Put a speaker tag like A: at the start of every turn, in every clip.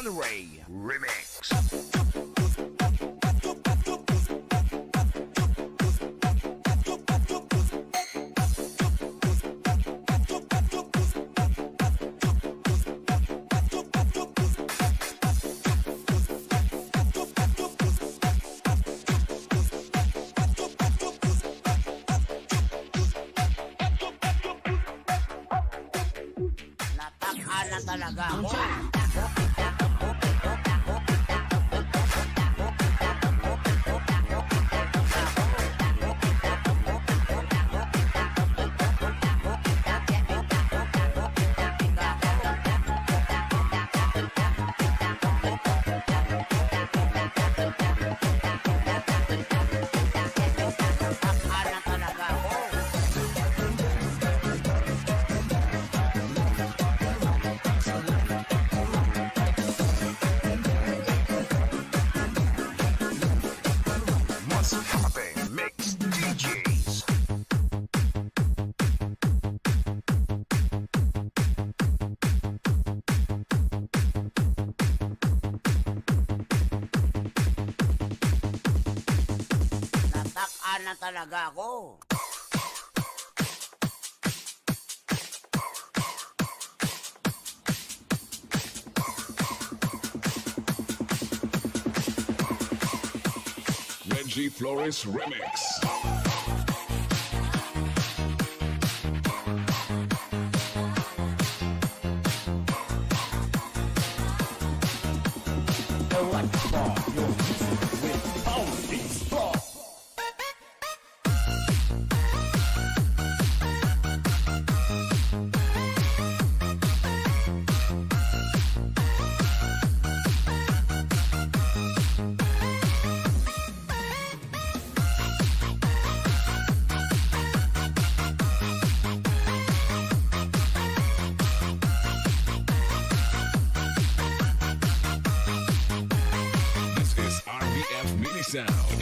A: Ray Remix.
B: Nataka na talaga ako. Na talaga ako.
A: Reggie Flores Remix. Sound.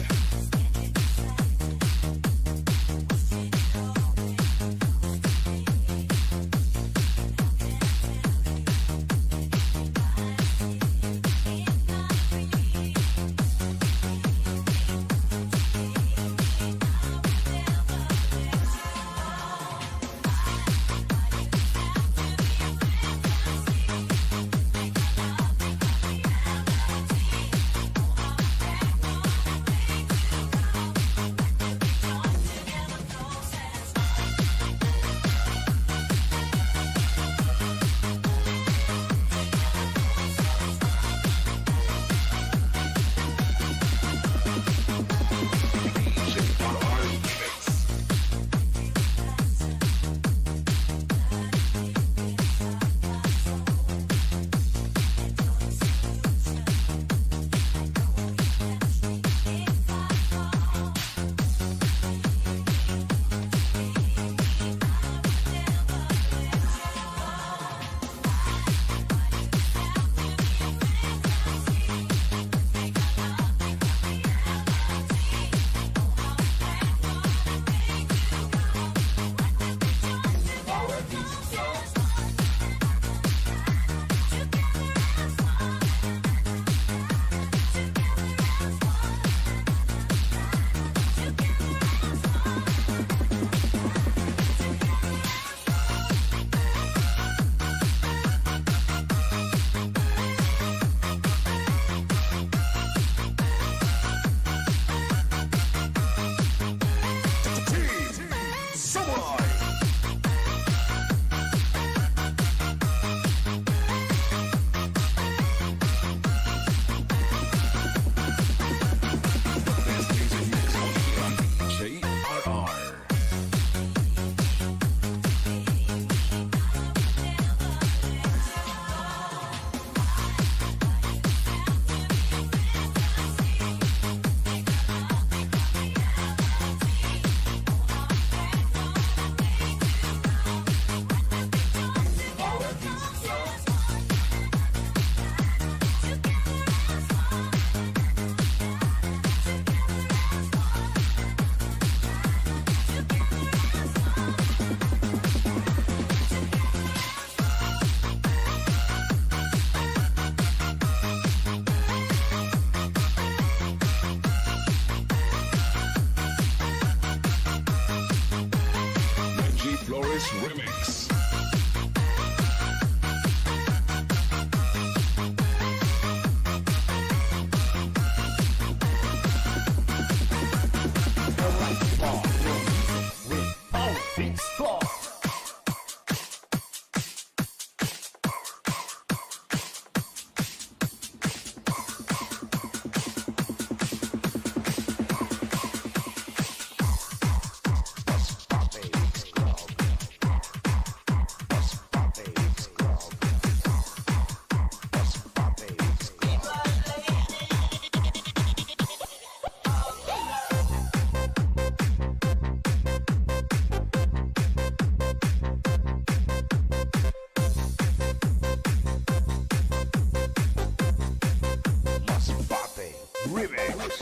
A: Remix.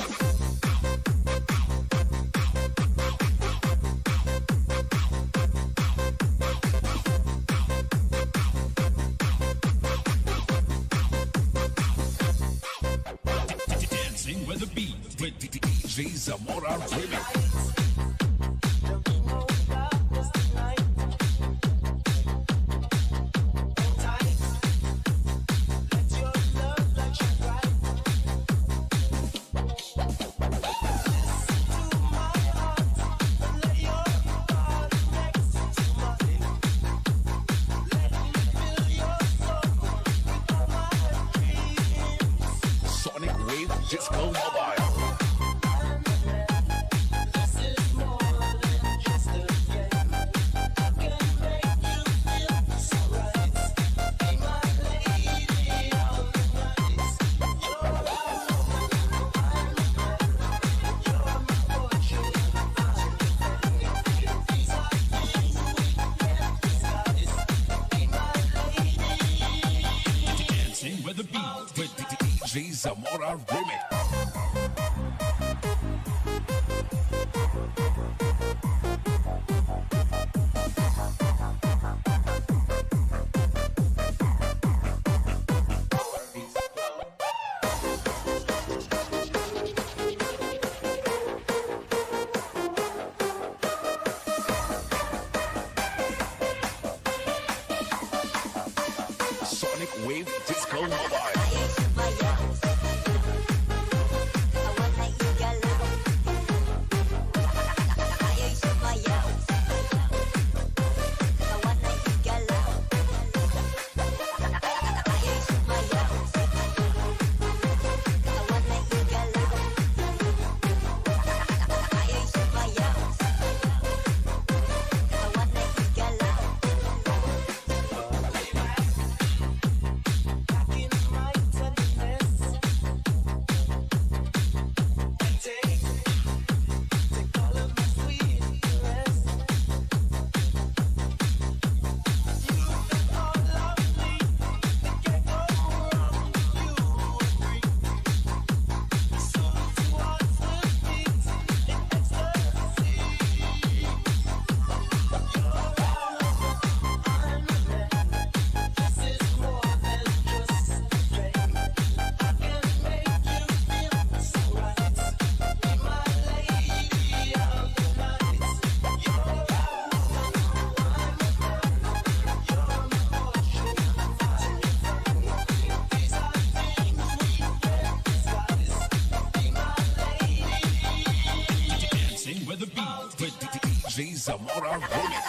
A: Dancing with the beat with DJ Zamora Remix. Disco Mobile. Dancing with the beat with DJ Zamora Remix. Sonic Wave Disco Mobile. With the beat with DJ Zamora Remix.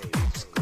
A: It's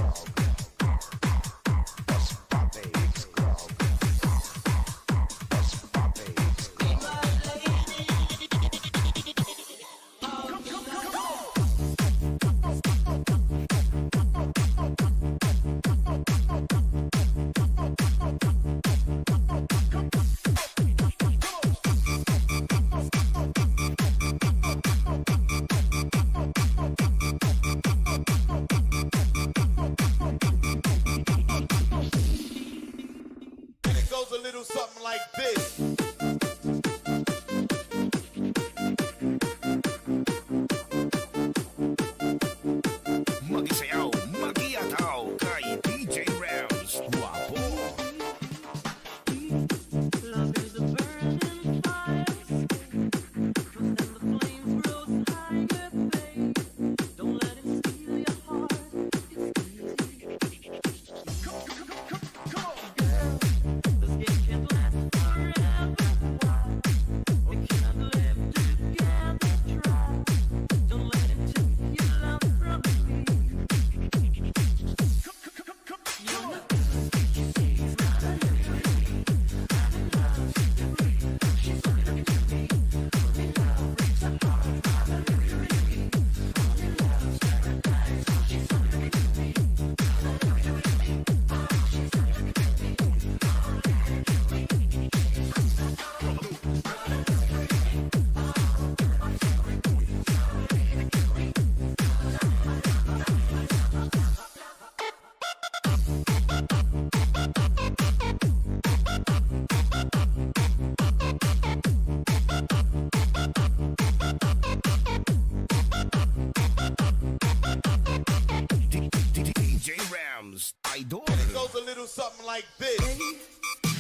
C: like this.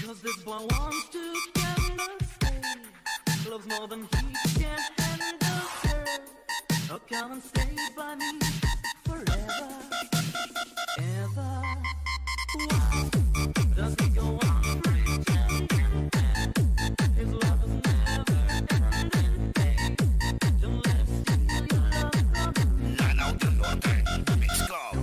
D: Cause this boy wants to stay. Loves more than he can handle, girl. Oh, come and stay by me forever, ever. Why does he go on pretending his love is never ending? Hey, don't let him steal your love from me.
A: Lalaw del Norte, Mix Club.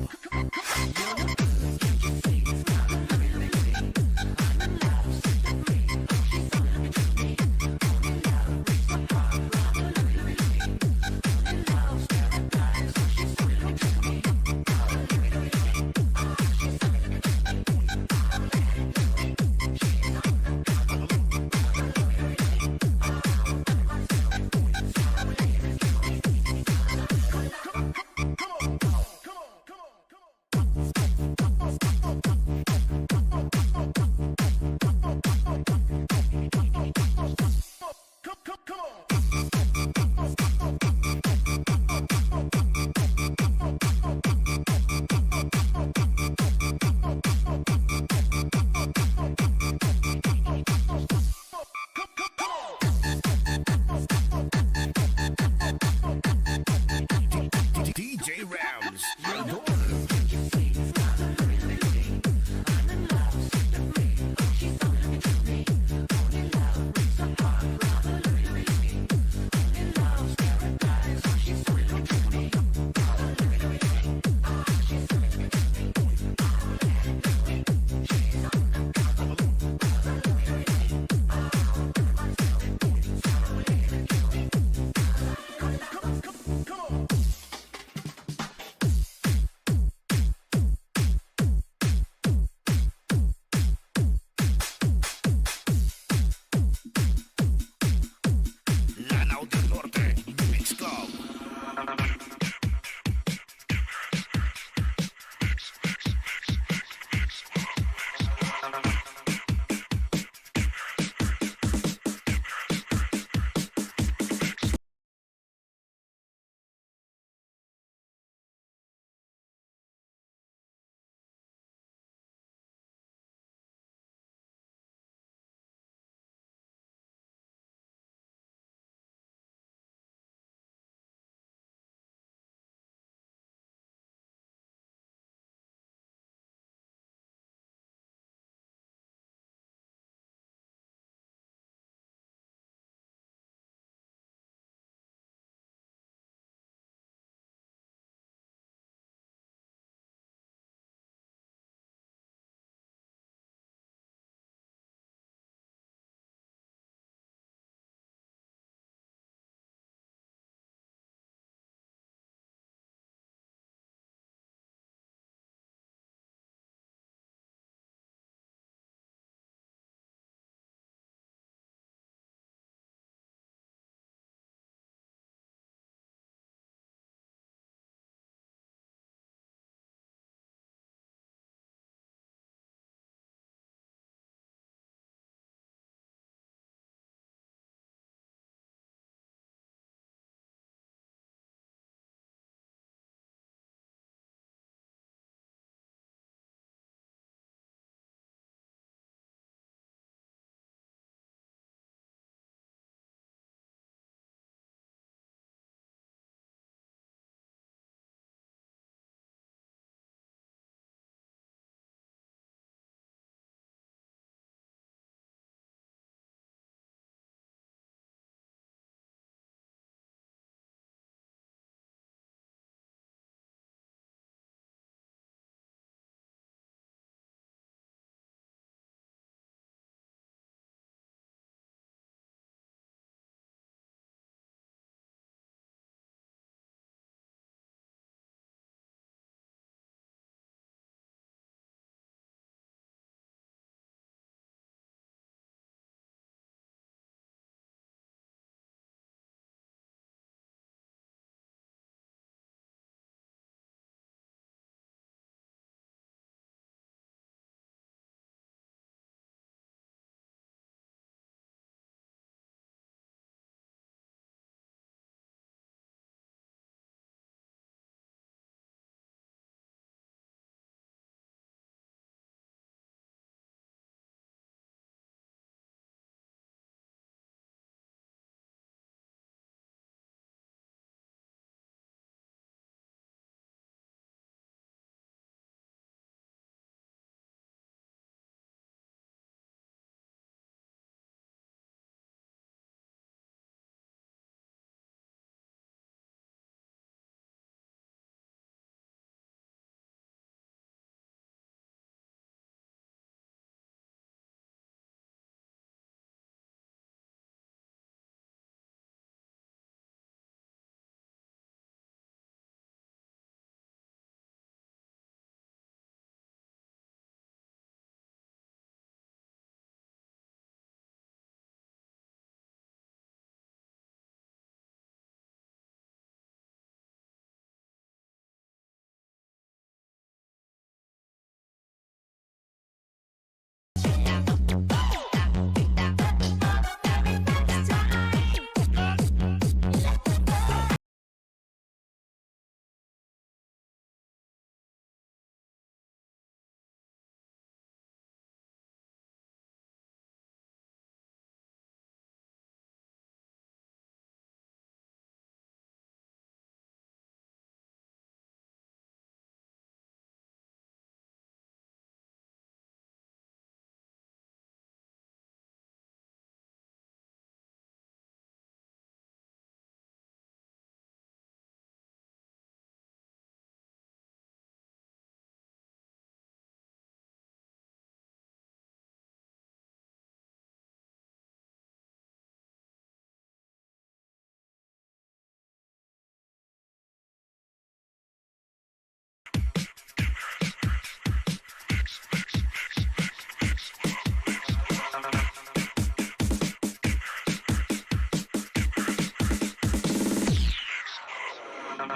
A: This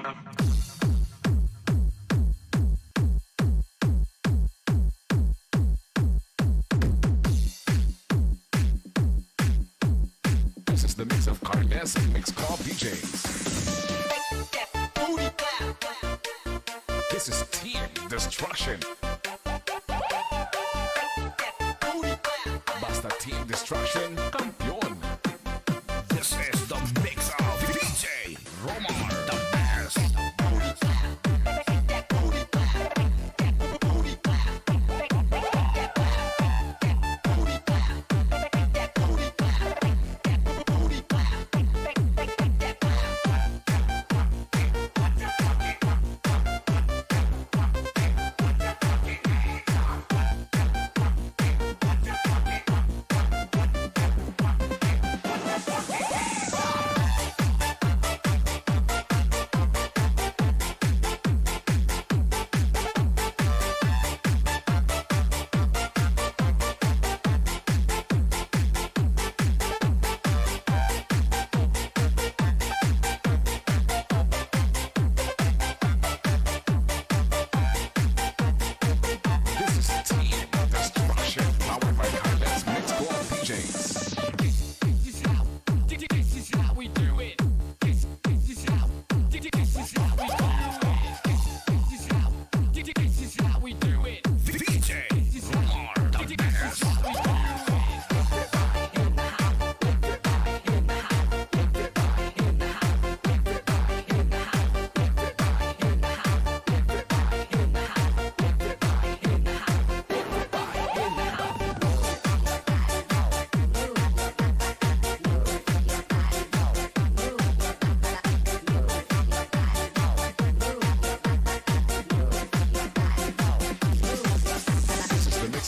A: is the mix of Carles Mix Club DJs. This is Team Destruction. Basta Team Destruction, campeón. This is the mix of DJ Romar, the best.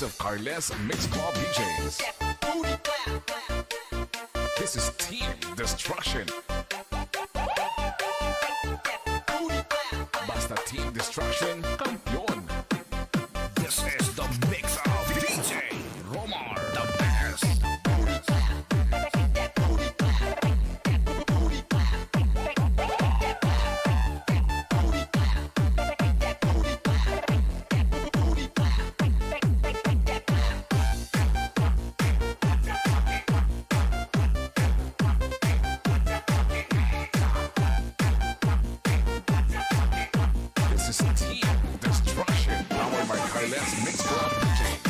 A: Of Carles Mix Club DJs. This is Team Destruction. Basta Team Destruction, campeón. This is the mix of DJ Romar, the best. Team Destruction, powered by Carles Mix Club DJs.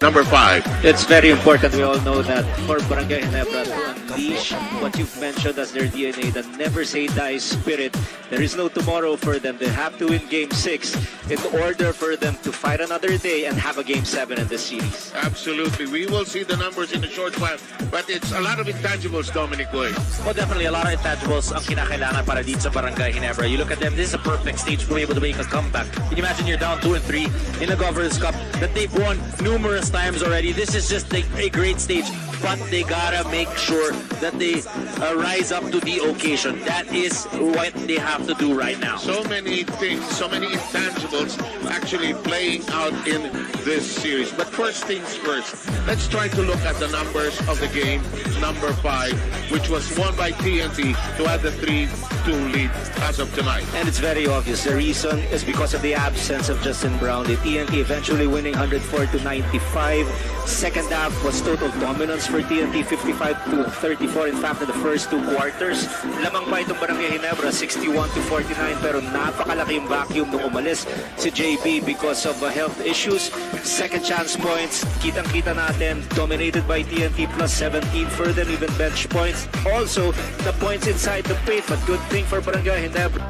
C: Number 5.
E: It's very important. We all know that for Barangay Ginebra to unleash what you've mentioned as their DNA, the never say die spirit. There is no tomorrow for them. They have to win Game 6 in order for them to fight another day and have a Game 7 in this series.
C: Absolutely. We will see the numbers in a short while, but it's a lot of intangibles, Dominic Boy.
F: Well, definitely a lot of intangibles ang kinakailangan para dito sa Barangay Ginebra. You look at them, this is a perfect stage to be able to make a comeback. Can you imagine you're down 2 and 3 in a Governors Cup that they've won numerous times already? This is just a great stage, but they gotta make sure that they rise up to the occasion. That is what they have to do right now.
C: So many things, so many intangibles actually playing out in this series. But first things first, let's try to look at the numbers of the game. Number 5, which was won by TNT to add the 3-2 lead as of tonight.
E: And it's very obvious. The reason is because of the absence of Justin Brown. The TNT eventually winning 104-95. Second half was total dominance for TNT, 55-34. In fact, in the first two quarters. Lamang pa itong Barangay Ginebra, 61-49, pero napakalaking vacuum nung umalis si JB because of health issues. Second chance points, kitang-kita natin, dominated by TNT plus 17 for them, even bench points. Also, the points inside the paint, but good thing for Barangay Ginebra.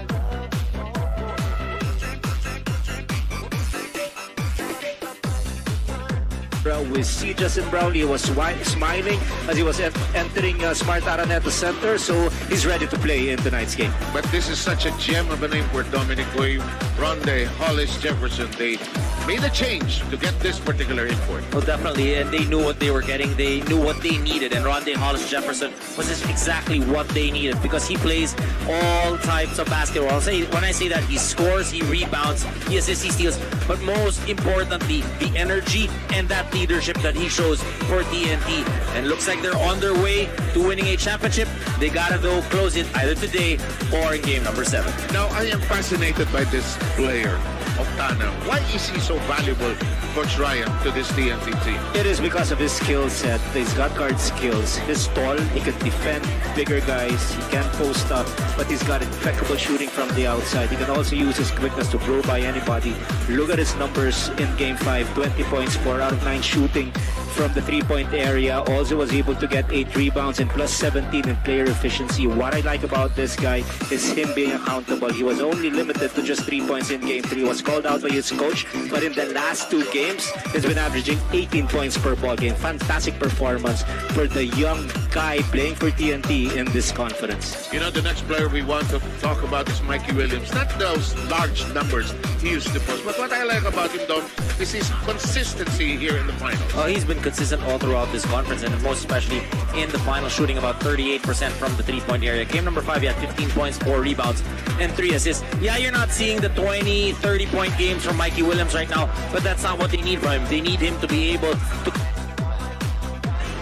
E: We see Justin Brownlee, he was smiling as he was entering Smart Araneta Center, so he's ready to play in tonight's game.
C: But this is such a gem of a name for Dominic Wave, Ronde, Hollis, Jefferson. They made a change to get this particular import.
F: Oh, definitely, and they knew what they were getting. They knew what they needed, and Ronde Hollis Jefferson was just exactly what they needed because he plays all types of basketball. When I say that, he scores, he rebounds, he assists, he steals, but most importantly, the energy and that leadership that he shows for TNT. And looks like they're on their way to winning a championship. They gotta go close it either today or in game number 7.
C: Now, I am fascinated by this player, Octana. Why is he so valuable, Coach Ryan, to this TNT team?
E: It is because of his skill set. He's got guard skills. He's tall, he can defend bigger guys, he can post up, but he's got impeccable shooting from the outside. He can also use his quickness to blow by anybody. Look at his numbers in Game 5, 20 points, 4 out of 9 shooting from the three-point area. Also was able to get 8 rebounds and plus 17 in player efficiency. What I like about this guy is him being accountable. He was only limited to just 3 points in Game 3. He was called out by his coach, but in the last 2 games, he's been averaging 18 points per ball game. Fantastic performance for the young guy playing for TNT in this conference.
C: You know, the next player we want to talk about is Mikey Williams. Not those large numbers he used to post, but what I like about him, Dom, is his consistency here in the finals.
F: He's been consistent all throughout this conference, and most especially in the final, shooting about 38% from the three-point area. Game number 5, he had 15 points, 4 rebounds, and 3 assists. Yeah, you're not seeing the 20, 30-point games from Mikey Williams right now, but that's not what they need from him. They need him to be able to...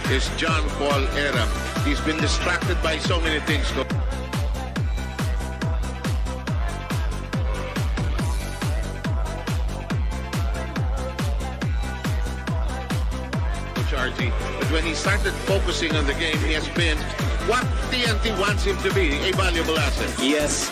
C: Is John Paul Aram. He's been distracted by so many things. But when he started focusing on the game, he has been what TNT wants him to be, a valuable asset.
E: Yes.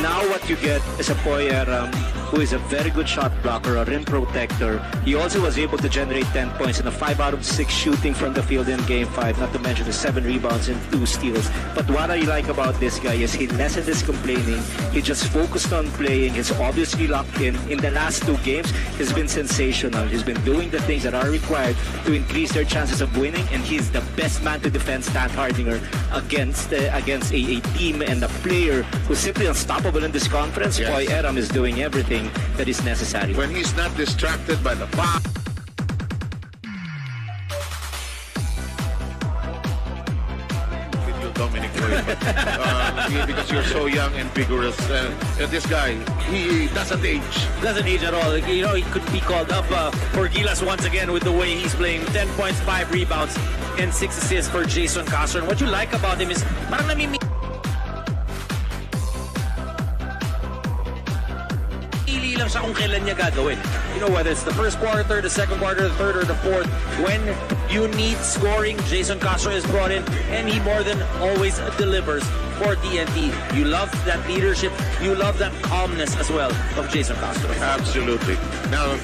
E: Now what you get is a Poy Aram who is a very good shot blocker, a rim protector. He also was able to generate 10 points and a 5 out of 6 shooting from the field in Game 5, not to mention the 7 rebounds and 2 steals. But what I like about this guy is he lessened his complaining. He just focused on playing. He's obviously locked in. In the last 2 games, he's been sensational. He's been doing the things that are required to increase their chances of winning, and he's the best man to defend Stan Hardinger against a team and a player who's simply unstoppable in this conference.
C: Yes.
E: Poy Aram is doing everything that is necessary.
C: When he's not distracted by the foul. With you, Dominic, because you're so young and vigorous. This guy, he doesn't age.
F: Doesn't age at all. You know, he could be called up for Gilas once again with the way he's playing. 10 points, 5 rebounds, and 6 assists for Jason Castro. And what you like about him is parang lang siya kung kailan niya gagawin. You know, whether it's the first quarter, the second quarter, the third, or the fourth, when you need scoring, Jason Castro is brought in, and he more than always delivers for TNT. You love that leadership. You love that calmness as well of Jason Castro.
C: Absolutely. Now,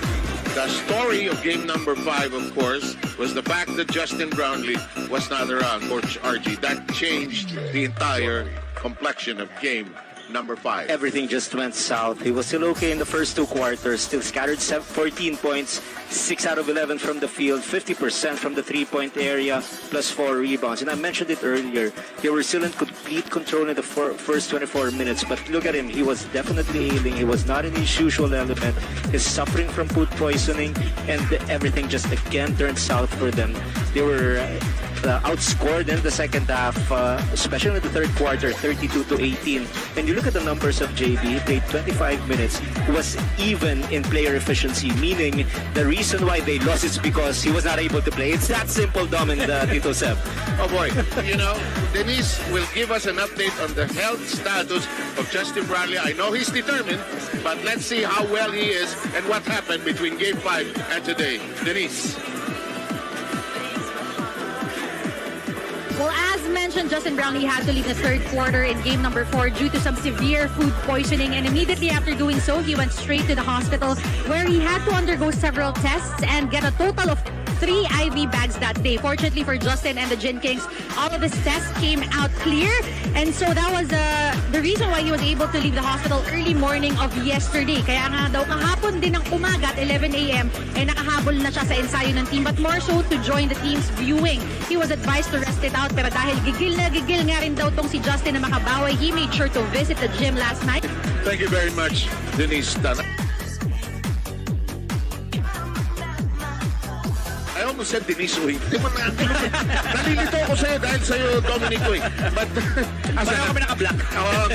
C: the story of game number 5, of course, was the fact that Justin Brownlee was not around, Coach RG. That changed the entire complexion of game number 5.
E: Everything just went south. He was still okay in the first 2 quarters, still scattered 14 points, 6 out of 11 from the field, 50% from the three-point area, plus 4 rebounds. And I mentioned it earlier, they were still in complete control in the first 24 minutes, but look at him, he was definitely ailing. He was not in his usual element. He's suffering from food poisoning, and everything just again turned south for them. They were outscored in the second half, especially in the third quarter, 32-18. And you look at the numbers of JB, he played 25 minutes. He was even in player efficiency, meaning the reason why they lost is because he was not able to play. It's that simple, Dom and Tito Seb.
C: Oh boy, you know, Denise will give us an update on the health status of Justin Brownlee. I know he's determined, but let's see how well he is and what happened between Game 5 and today. Denise.
G: Well, as mentioned, Justin Brownlee had to leave the third quarter in game number 4 due to some severe food poisoning, and immediately after doing so, he went straight to the hospital where he had to undergo several tests and get a total of 3 IV bags that day. Fortunately for Justin and the Gin Kings, all of his tests came out clear, and so that was the reason why he was able to leave the hospital early morning of yesterday. Kaya nga daw kahapon din ng umaga at 11 a.m. ay nakahabol na siya sa ensayo ng team, but more so to join the team's viewing. He was advised to rest it out, pero dahil gigil na gigil nga rin daw tong si Justin na makabawi, he made sure to visit the gym last night.
C: Thank you very much, Denise Tana. I almost said Denise Uy. Di ba nalilito ako sa'yo dahil sa'yo, Dominic Uy. But,
F: Baka kami naka-black.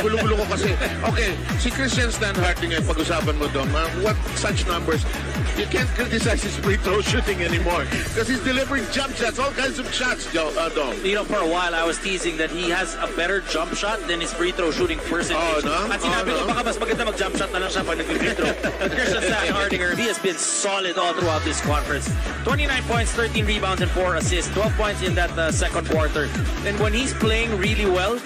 C: gulo-gulo ko kasi. Okay, si Christian Stan Hartinger, pag-usapan mo, Dom, what such numbers? You can't criticize his free throw shooting anymore because he's delivering jump shots, all kinds of shots, Dom.
F: You know, for a while, I was teasing that he has a better jump shot than his free throw shooting percentage.
C: Oh, no?
F: At sinabi ko, baka mas maganda mag-jump shot na lang siya pag nag-free throw. But Christian Stan Hartinger, he has been solid all throughout this conference. 29 points, 13 rebounds, and 4 assists. 12 points in that second quarter. And when he's playing really well,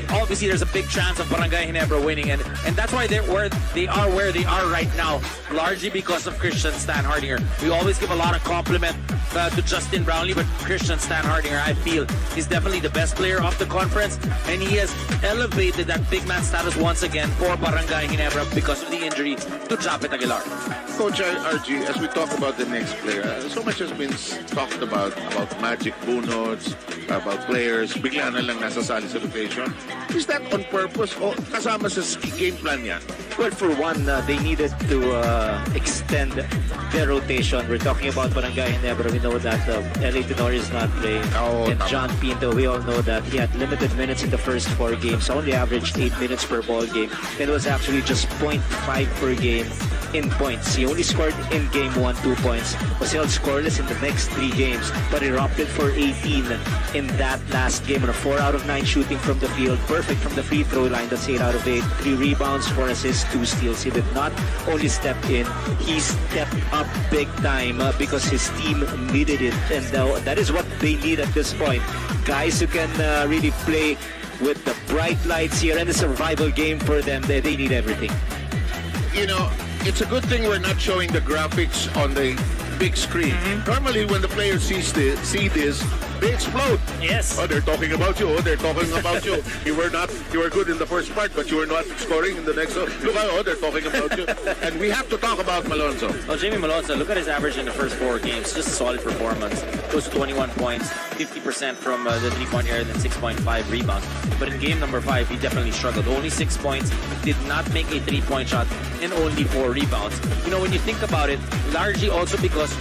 F: obviously there's a big chance of Barangay Ginebra winning. And that's why they're where they are right now, largely because of Christian Stan Hartinger. We always give a lot of compliment to Justin Brownlee, but Christian Stan Hartinger, I feel, is definitely the best player of the conference, and he has elevated that big man status once again for Barangay Ginebra because of the injury to Japet Aguilar.
C: Coach RG, as we talk about the next player, so much has been talked about magic bunots, about players, bigla na lang nasasali sa rotation. Is that on purpose o kasama sa game plan yan?
E: Well, for one, they needed to extend their rotation. We're talking about Barangay Ginebra. We know that LA Tenor is not playing. And John Pinto, we all know that he had limited minutes in the first 4 games. Only averaged 8 minutes per ball game. It was actually just 0.5 per game in points. He only scored in game 1 2 points. Was held scoreless in the next 3 games, but erupted for 18 in that last game on a 4 out of 9 shooting from the field. Perfect from the free throw line. That's 8 out of 8. 3 rebounds, 4 assists, 2 steals. He did not only step in, he stepped up big time because his team needed it, and that is what they need at this point. Guys who can really play with the bright lights here, and the survival game for them. They need everything.
C: You know, it's a good thing we're not showing the graphics on the big screen. Normally, when the players see this, they explode.
F: Yes.
C: Oh, they're talking about you. Oh, they're talking about you. You were good in the first part, but you were not scoring in the next. Look, oh, they're talking about you. And we have to talk about Malonzo.
F: Oh, Jamie Malonzo, look at his average in the first 4 games. Just a solid performance. Close to 21 points, 50% from the 3-point area, then 6.5 rebounds. But in game number 5, he definitely struggled. Only 6 points, did not make a 3-point shot, and only 4 rebounds. You know, when you think about it, largely also because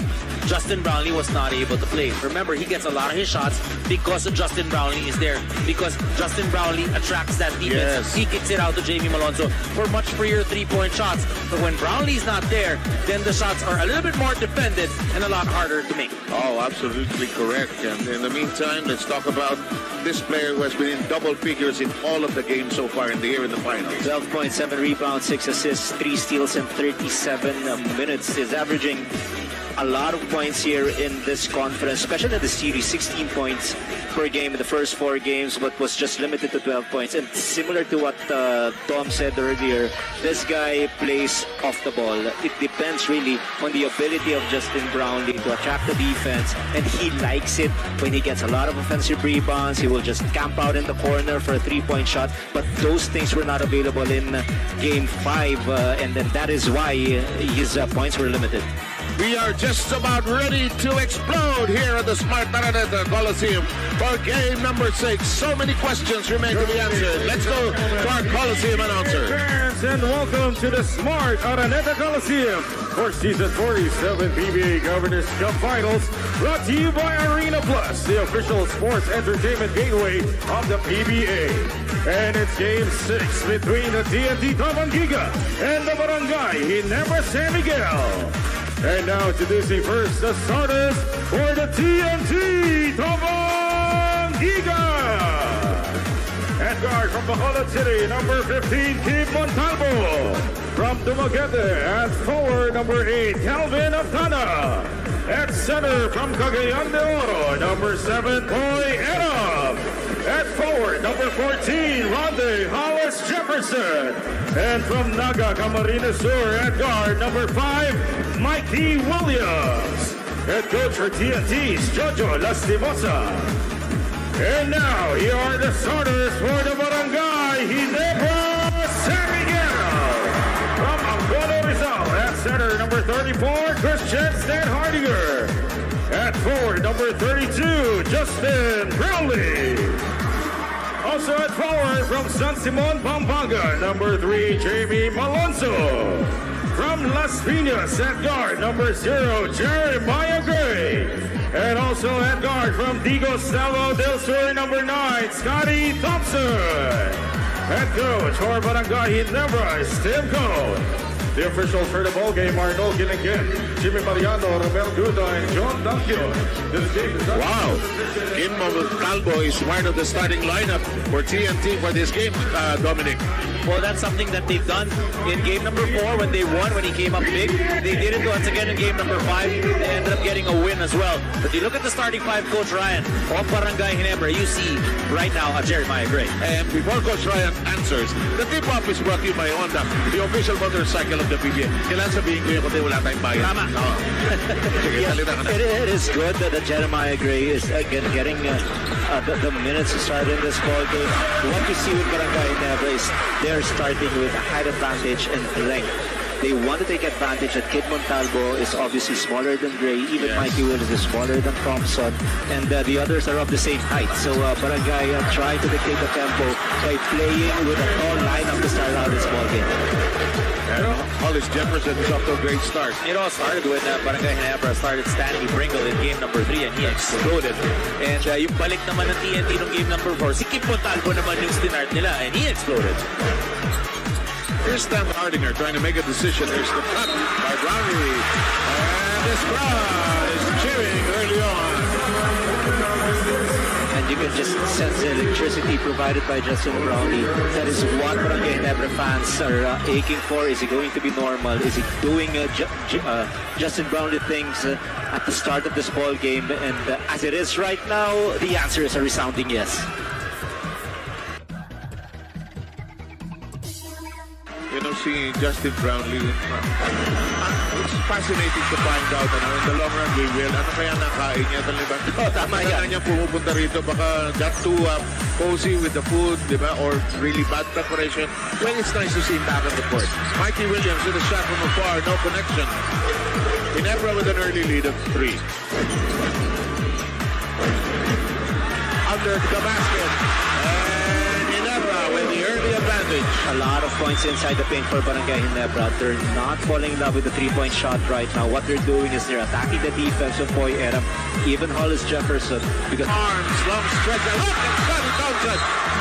F: Justin Brownlee was not able to play. Remember, he gets a lot of his shots because Justin Brownlee is there. Because Justin Brownlee attracts that defense.
C: Yes.
F: He kicks it out to Jamie Malonzo for much freer 3-point shots. But when Brownlee's not there, then the shots are a little bit more defended and a lot harder to make.
C: Oh, absolutely correct. And in the meantime, let's talk about this player who has been in double figures in all of the games so far in the year in the finals.
E: 12.7 rebounds, 6 assists, 3 steals, and 37 minutes. Is averaging a lot of points here in this conference, especially in the series. 16 points per game in the first 4 games, but was just limited to 12 points. And similar to what Tom said earlier, this guy plays off the ball. It depends really on the ability of Justin Brownlee to attract the defense, and he likes it when he gets a lot of offensive rebounds. He will just camp out in the corner for a 3-point shot, but those things were not available in game 5, and then that is why his points were limited.
C: We are just about ready to explode here at the Smart Araneta Coliseum for game number 6. So many questions remain to be answered. Let's go to our Coliseum announcer.
H: Fans, and welcome to the Smart Araneta Coliseum for Season 47 PBA Governors Cup Finals, brought to you by Arena Plus, the official sports entertainment gateway of the PBA. And it's Game 6 between the TNT Tropang Giga and the Barangay Ginebra San Miguel. And now introducing first the starters for the TNT Tropang Giga. At guard from Bacolod City, number 15, Kim Montalvo. From Dumaguete, at forward, number 8, Calvin Aftana. At center from Cagayan de Oro, number 7, Boy Erab. At forward, number 14, Ronde Hollis Jefferson. And from Naga, Camarines Sur, at guard, number 5, Mikey Williams. Head coach for TNT is Jojo Lastimosa. And now, here are the starters for the Barangay Ginebra San Miguel. From Angola, Rizal, at center, number 34, Christian Stan Hardinger. At forward, number 32, Justin Brownlee. Also at forward, from San Simon, Pampanga, number 3, Jamie Malonzo. From Las Piñas, at guard, number 0, Jeremiah Gray. And also at guard, from Digos Salvo del Sur, number 9, Scotty Thompson. Head coach for Barangay Ginebra is Tim Cone. The officials for the ball game are Noel Ginigin, Jimmy Mariano, Romel Guda, and John Dankyo. This game is
C: Wow. Kim Calvo is part of the starting lineup for TNT for this game, Dominic.
F: Well, that's something that they've done in game number 4 when they won, when he came up big. They did it once again in game number 5. They ended up getting a win as well. But you look at the starting 5, Coach Ryan, of Barangay Ginebra, you see right now Jeremiah Gray.
C: And before Coach Ryan answers, the tip-off is brought to you by Honda, the official motorcycle of the PBA. Kailan sabihin ko yun kung wala tayong bayan?
F: Tama.
C: Oo. Sige, salita ka na.
E: It is good that Jeremiah Gray is again getting the minutes to start in this ball game. What you see with Barangay Ginebra is they're starting with height advantage and length. They want to take advantage that Kid Montalvo is obviously smaller than Gray. Even Mikey Williams is smaller than Thompson. And the others are of the same height. So Barangay trying to dictate the tempo by playing with a tall lineup to start out this ball game.
C: And Hollis Jefferson is off to a great start.
F: It all started when Barangay Ginebra started Stanley Pringle in game number 3 and he exploded. And yung balik naman ng TNT ng game number 4, si Kip Montalvo naman yung stinart nila and he exploded.
C: Here's Stan Hardinger trying to make a decision. There's the cut by Brownlee. And this crowd is cheering early on.
E: And you can just sense the electricity provided by Justin Brownlee. That is what Barangay Ginebra fans are aching for. Is he going to be normal? Is he doing Justin Brownlee things at the start of this ball game? And as it is right now, the answer is a resounding yes.
C: You know, see Justin Brownlee. It's fascinating to find out, in the long run, we will. Ano kaya nakain niya?
F: Tama yan.
C: Baka niya pumupunta rito, baka got too cozy with the food, di ba? Or really bad preparation. Well, it's nice to see him back on the court. Mikey Williams with a shot from afar, no connection. Ginebra with an early lead of 3. Under the basket. And Ginebra with the early advantage.
E: A lot of points inside the paint for Barangay Ginebra. They're not falling in love with the three-point shot right now. What they're doing is they're attacking the defense of Boy Eram, even Hollis Jefferson. Because
C: Arms, long stretch. Look at Scotty Thompson.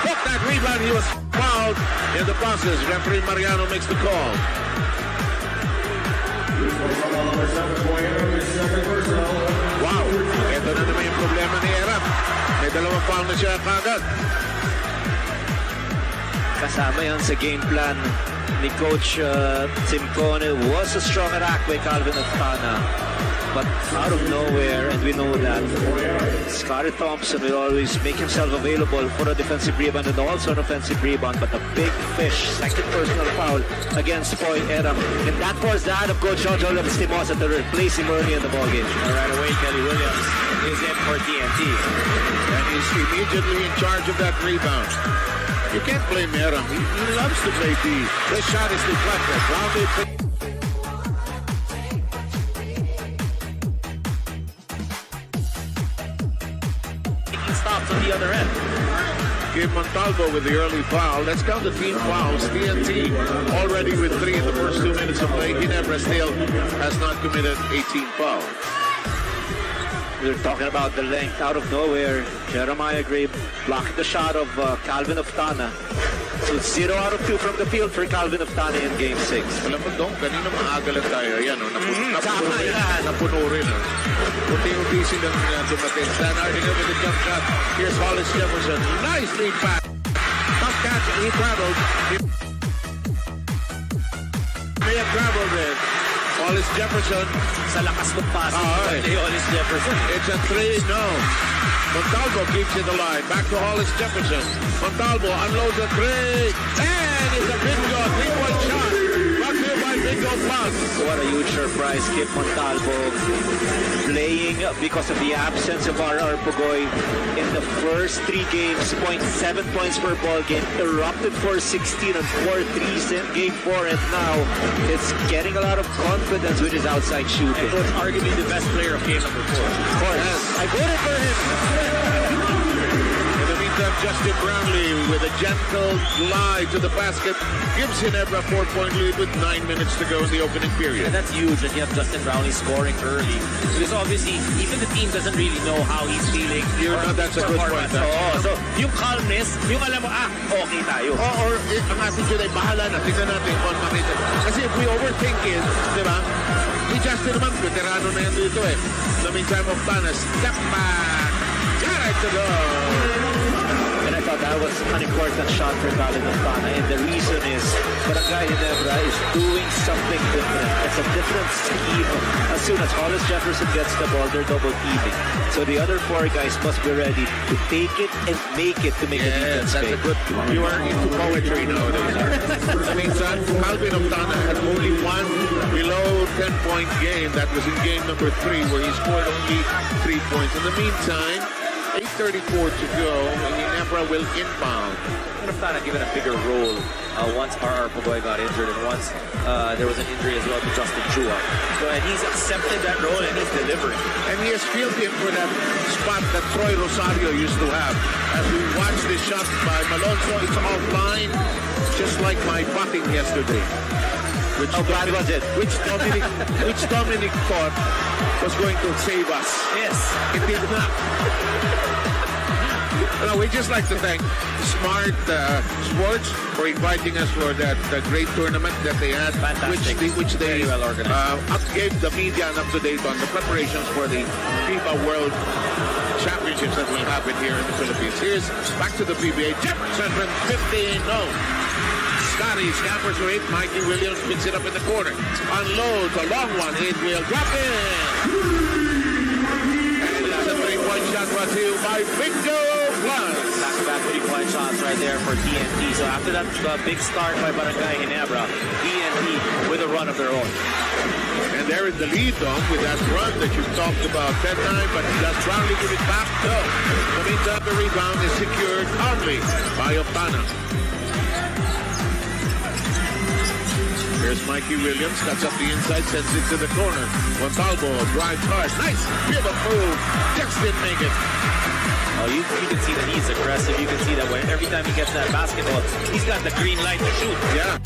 C: Took that rebound. He was fouled in the process. Referee Mariano makes the call. Wow. Ito na naman yung problema ni Eram. May dalawang foul na siya kagad.
E: kasama yan sa game plan ni Coach Simcone. Was a strong attack by Calvin Octana. But out of nowhere, and we know that Scotty Thompson will always make himself available for a defensive rebound and also an offensive rebound. But a big fish, second personal foul against Poy Eram. And that was the hand of Coach Jojo Lastimosa to replace him early in the ballgame.
F: Right away, Kelly Williams is in for TNT.
C: And he's immediately in charge of that rebound. You can't blame Eram. He loves to play D. This shot is deflected. Rounded.
F: Stops on the other end.
C: Give Montalvo with the early foul. Let's count the team fouls. TNT already with 3 in the first 2 minutes of play. Ginebra still has not committed 18 fouls.
E: We're talking about the length out of nowhere. Jeremiah Gray blocking the shot of Calvin Octana. So 0 out of 2 from the field for Calvin Octana in Game 6.
C: Alam mo, Dong, kanina maaga lang tayo. Ayan, napuno rin. Unti-unti silang dumating. Stan Hardinger with the jump shot. Here's Hollis Jefferson. Nice lead pass. Tough catch. He traveled. May have traveled there. Hollis Jefferson.
F: Sa lakas ng passing ni Hollis Jefferson.
C: It's a 3, no. Montalvo keeps it alive. Back to Hollis Jefferson. Montalvo unloads a 3. And it's a bingo, 3-point shot. Brought to you by Bingo Plus.
E: What a huge surprise, Kip Montalvo playing because of the absence of R.R. Pugoy in the first 3 games. 0.7 points per ball game, erupted for 16 and 4 threes in game 4, and now it's getting a lot of confidence with his outside shooting.
F: And was arguably the best player of game number 4.
E: Of course.
C: Yes.
E: I voted for him.
C: In the meantime, Justin Brownlee with a gentle glide to the basket gives Ginebra a 4-point lead with 9 minutes to go in the opening period.
F: And that's huge that you have Justin Brownlee scoring early. Because obviously, even the team doesn't really know how he's feeling.
C: That's a good point.
F: So, yung calmness, yung alam mo, okay tayo.
C: Or ang attitude ay bahala na. Tingnan natin kung makita. Kasi if we overthink it, di ba? Si Justin naman, veterano na yan dito eh. In the meantime, Octana, step back. Got it to go.
E: And I thought that was an important shot for Colin Octana. And the reason is Barangay Ginebra is doing something different. It's a different scheme. As soon as Hollis Jefferson gets the ball, they're double teaming. So the other 4 guys must be ready to take it and make it to make a defense
C: that's
E: pay.
C: a good. You are into poetry nowadays. I mean, Calvin Octana had only one below 10-point game. That was in game number 3, where he scored only 3 points. In the meantime, 8:34 to go, and Ginebra will inbound.
F: Octana given a bigger role once R.R. Pugoy got injured, and once there was an injury as well to Justin Chua. So, and he's accepted that role and he's delivering.
C: And he has filled in for that spot that Troy Rosario used to have. As we watch this shot by Malonzo, it's offline, just like my putting yesterday.
E: How bad was it?
C: Which Dominic thought was going to save us.
F: Yes.
C: It did not. No, we just like to thank Smart Sports for inviting us for that great tournament that they had, which they
F: very well organized.
C: gave the media an up-to-date on the preparations for the FIBA World Championships that will happen here in the Philippines. Here's back to the PBA. Jefferson from 15. No. Scotty scampers for 8. Mikey Williams picks it up in the corner. Unloads a long one. It will drop in. And that's a 3-point shot brought to you by Bingo Plus.
F: Back-to-back 3-point shots right there for TNT. So after that big start by Barangay Ginebra, TNT with a run of their own.
C: And there is the lead on with that run that you talked about. 10-9, but does Brownlee give it back? No. In the meantime, the rebound is secured calmly by Octana. Here's Mikey Williams, cuts up the inside, sends it to the corner. Montalvo drives hard. Nice, pivot move. Just didn't make it.
F: Oh, you can see that he's aggressive. You can see that when every time he gets that basketball, he's got the green light to shoot.
C: Yeah.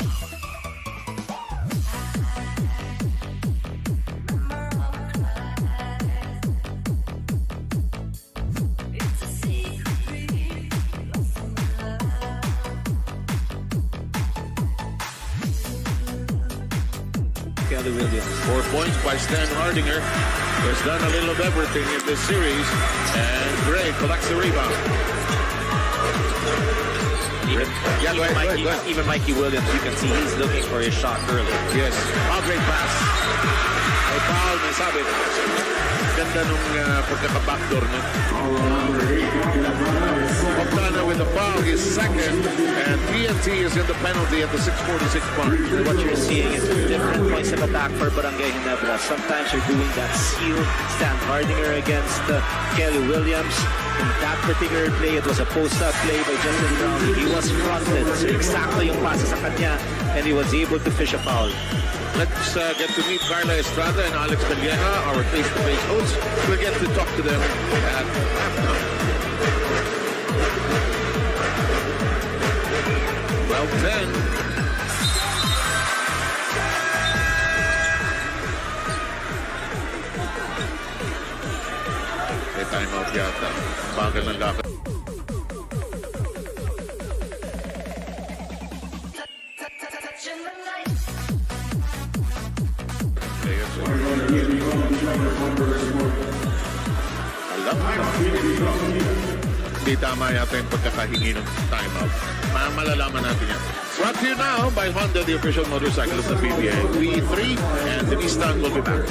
E: Kelly Williams.
C: 4 points by Stan Hardinger. Has done a little of everything in this series. And Gray collects the rebound.
F: Even Mikey Williams, you can see he's looking for his shot early.
C: Yes. Oh, great pass. May foul, may sabi. Ganda nung pagkaka-backdoor niya. Octana with the foul, his second. And TNT is in the penalty at the 6:46 mark.
E: What you're seeing is different points of attack for Barangay Ginebra. Sometimes you're doing that seal, Stan Hardinger against Kelly Williams. In that particular play, it was a post-up play by Justin Brownlee. He was fronted, so exactly yung pasa sa kanya, and he was able to fish a foul.
C: Let's get to meet Carla Estrada and Alex Calleja, our face-to-face hosts. We'll get to talk to them at halftime. Well, 10. May timeout yata. Bagal ng lakad. Alam. hindi tama yata yung pagkakahingi ng timeout. Malalaman natin yan. Brought to you now by Honda, the official motorcycle of the PBA. We 3 and Denise Tan will be back.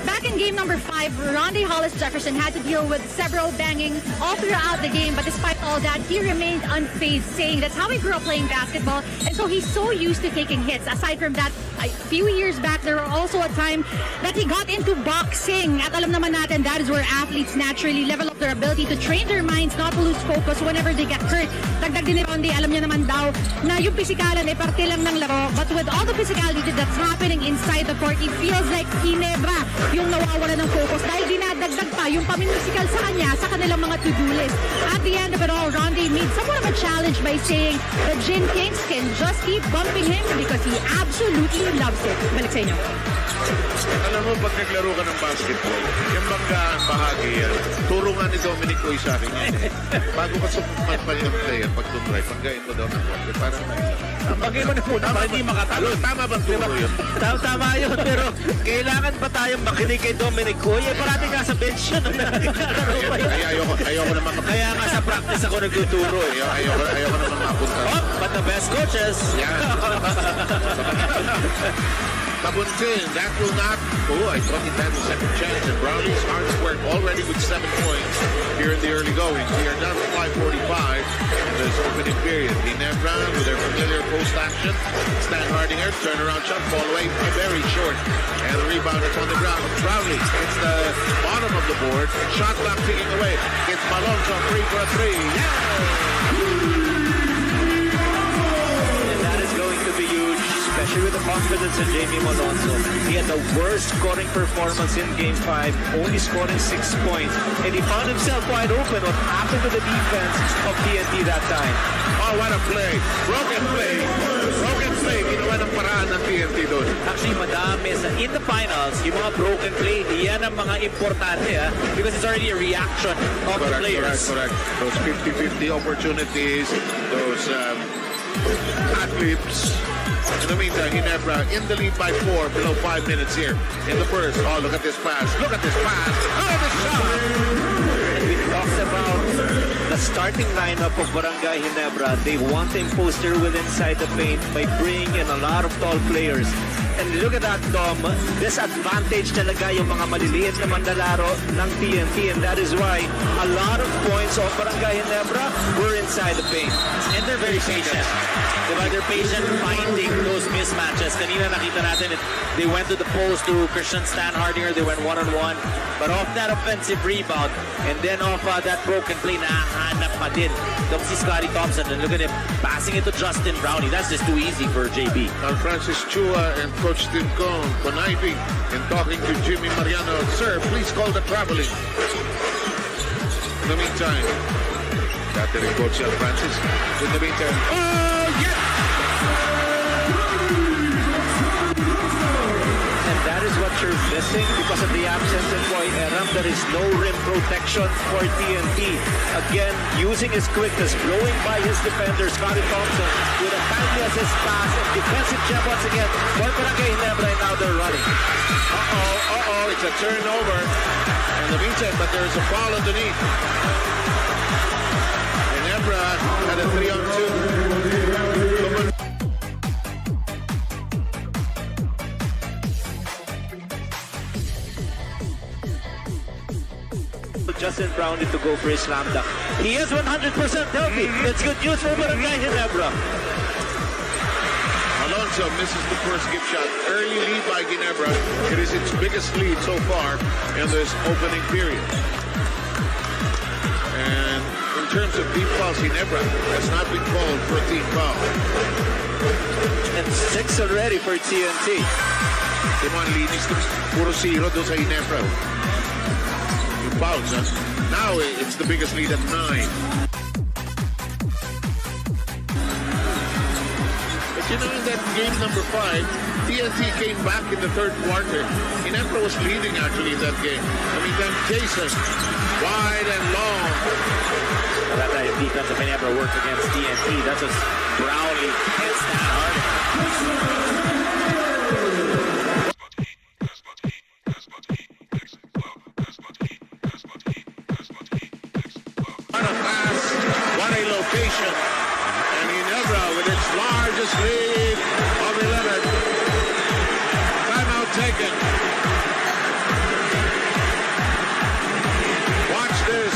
G: Back in game number 5, Ronde Hollis Jefferson had to deal with several bangings all throughout the game, but despite all that, he remained unfazed, saying that's how he grew up playing basketball, and so he's so used to taking hits. Aside from that, a few years back, there were also a time that he got into boxing. At alam naman natin, that is where athletes naturally level up their ability to train their minds not to lose focus whenever they get hurt. Dagdag din ni Ronde, alam niya naman daw na yung pisikalan ay parte lang ng laro, but with all the physicality that's happening inside the court, it feels like Ginebra yung nawawala ng focus dahil dinadagdag pa yung pamimisikal sa kanya sa kanilang mga to-do list. At the end of it all, Ronde made somewhat of a challenge by saying the Gin Kings can just keep bumping him because he absolutely loves it. Balik sa inyo.
C: Alam mo, pag naglaro ka ng basketball, yung banggaan bahagi yan, turo nga ni Dominic Coy sa akin yan eh. Bago ka sumukat pa yung player, pag tumray, panggain mo daw ng konti. Para na isa.
F: Bagay mo na muna para hindi makatalo.
C: Tama bang turo yun?
F: Tama yun, pero kailangan pa tayong makinig kay Dominic Coy. Eh, parati nga sa bench yun.
C: Ayoko naman
F: Kaya nga sa practice ako nagtuturo.
C: Ayoko naman mapunta.
F: Oh, but the best coaches.
C: Yeah. Kabuntin, that will not. Oh, I thought it had a second chance. And Brownie's hard at work already with 7 points here in the early going. We are down to 5:45 in this opening period. Ginebra with their familiar post action. Stan Hardinger, turnaround shot, fall away, very short. And the rebound is on the ground. Brownie, it's the bottom of the board. Shot clock ticking away. It's Malonzo, 3 for a 3. Yeah!
E: Especially with the confidence of Jamie Malonzo. He had the worst scoring performance in Game 5, only scoring 6 points. And he found himself wide open. What happened to the defense of TNT that time?
C: Oh, what a play. Broken play. Broken play. Ginawa ng paraan ng TNT doon.
F: Actually, madami in the finals, yung mga broken play, yan ang mga importante because it's already a reaction of the players.
C: Correct. Those 50-50 opportunities, those ad-libs. In the meantime, Ginebra in the lead by 4, below 5 minutes here in the first. Oh, look at this pass. Look at this pass. Oh, the shot.
E: We talked about the starting lineup of Barangay Ginebra. They want to impose their will inside the paint by bringing in a lot of tall players. And look at that, Dom. Disadvantage talaga yung mga maliliit na mandalaro ng TNT, and that is why a lot of points of Barangay Ginebra were inside the paint.
F: And they're very patient. Diba? They're patient finding those mismatches. Kanina nakita natin, they went to the post to Christian Stan Hardinger. They went one-on-one. But off that offensive rebound, and then off that broken play, nahanap pa din si Scotty Thompson. And look at him passing it to Justin Brownie. That's just too easy for JB.
C: Francis Chua and Coach Tim Cone conniving and talking to Jimmy Mariano. Sir, please call the traveling. In the meantime, that the coach Francis. In the meantime, oh yes!
E: And that is what you're missing because of the absence of Boy Eram. There is no rim protection for TNT. Again, using his quickness, blowing by his defender, Scotty Thompson, with a timely assist pass and defensive jab once again for Barangay Ginebra, and now they're running.
C: It's a turnover. In the meantime, but there's a foul underneath. Ginebra had a 3-on-2.
E: Justin Brownie to go for his slam dunk. He is 100% healthy. It's good news for Barangay Ginebra.
C: Alonso misses the first gift shot. Early lead by Ginebra. It is its biggest lead so far in this opening period. And in terms of deep fouls, Ginebra has not been called for a team foul.
E: And 6 already for TNT.
C: Diba, linis puro 0 doon sa Ginebra. Yung fouls, huh? Now it's the biggest lead at 9. But you know, in that game number 5, TNT came back in the third quarter. Ginebra was leading actually in that game. I mean, then Jason, wide and long.
F: That defense of Ginebra worked against TNT. That's just Brownie and Stan Hardinger.
C: Location, and Ginebra with its largest lead of 11. Timeout taken. Watch this.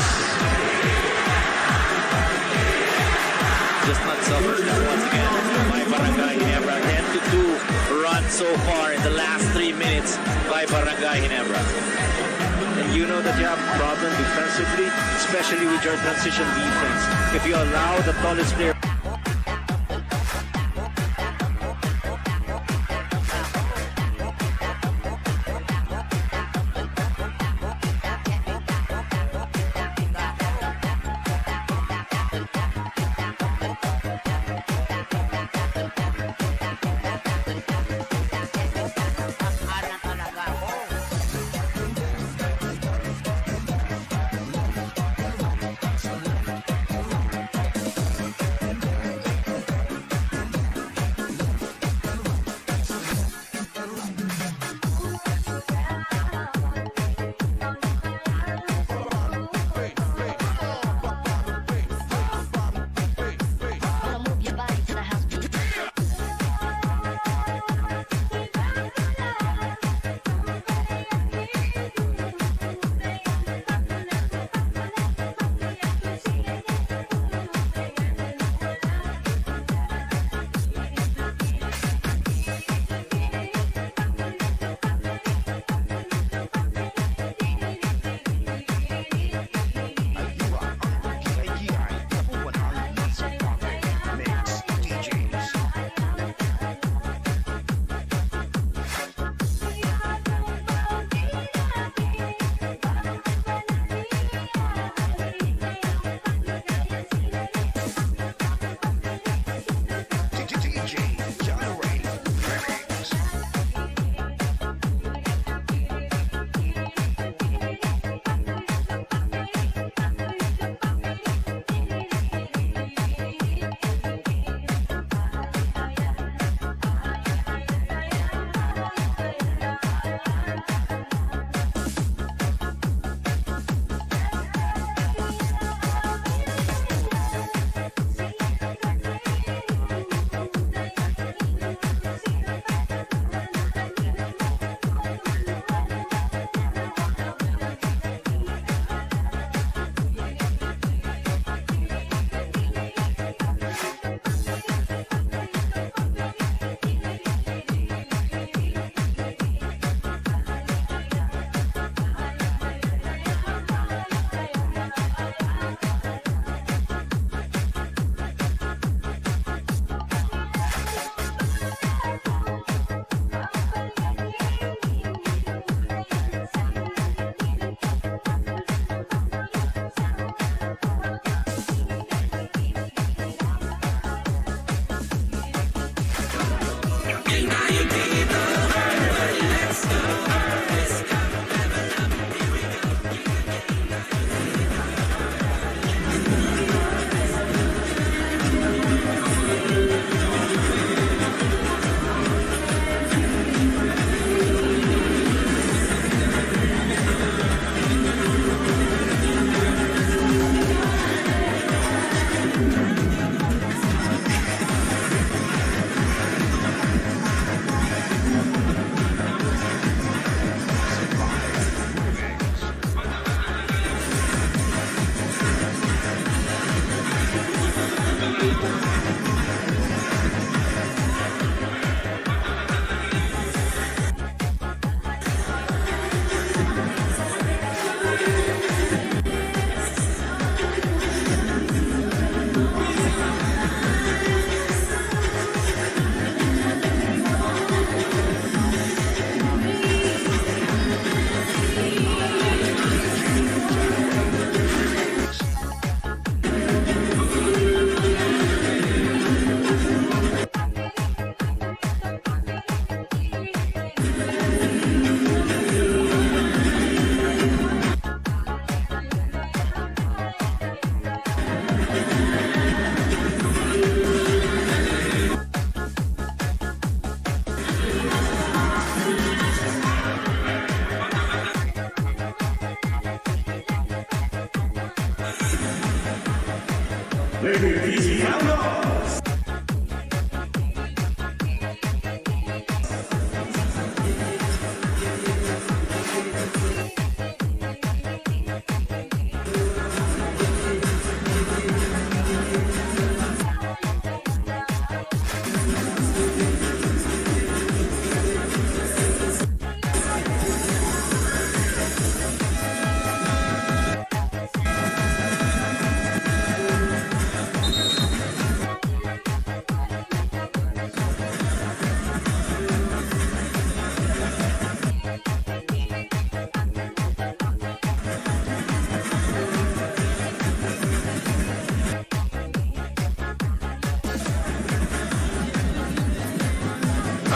F: Just not suffered once again by Barangay Ginebra. 10-2 run so far in the last 3 minutes by Barangay Ginebra.
E: And you know that you have a problem defensively, especially with your transition defense. If you allow the tallest player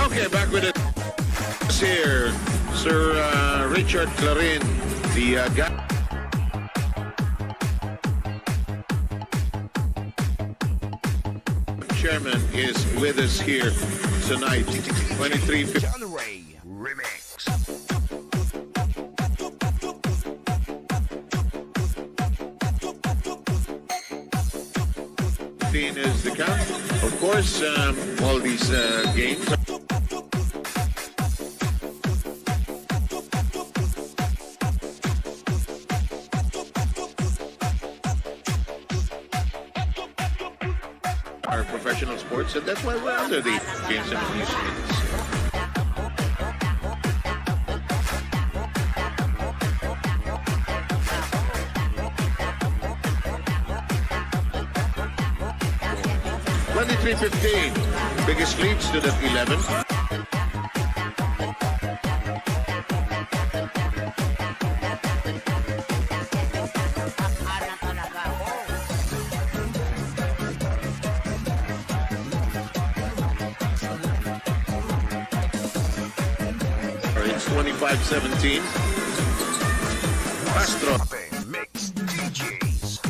C: Okay, back with it here, Sir Richard Clarin, the chairman, is with us here tonight. 23:15
A: January Remix.
C: is the count. Of course, all these games. Are professional sports, and that's why we're under the games and amusements. $23.15. Biggest lead stood at 11. It's 25-17. Castro.
A: Mix DJs.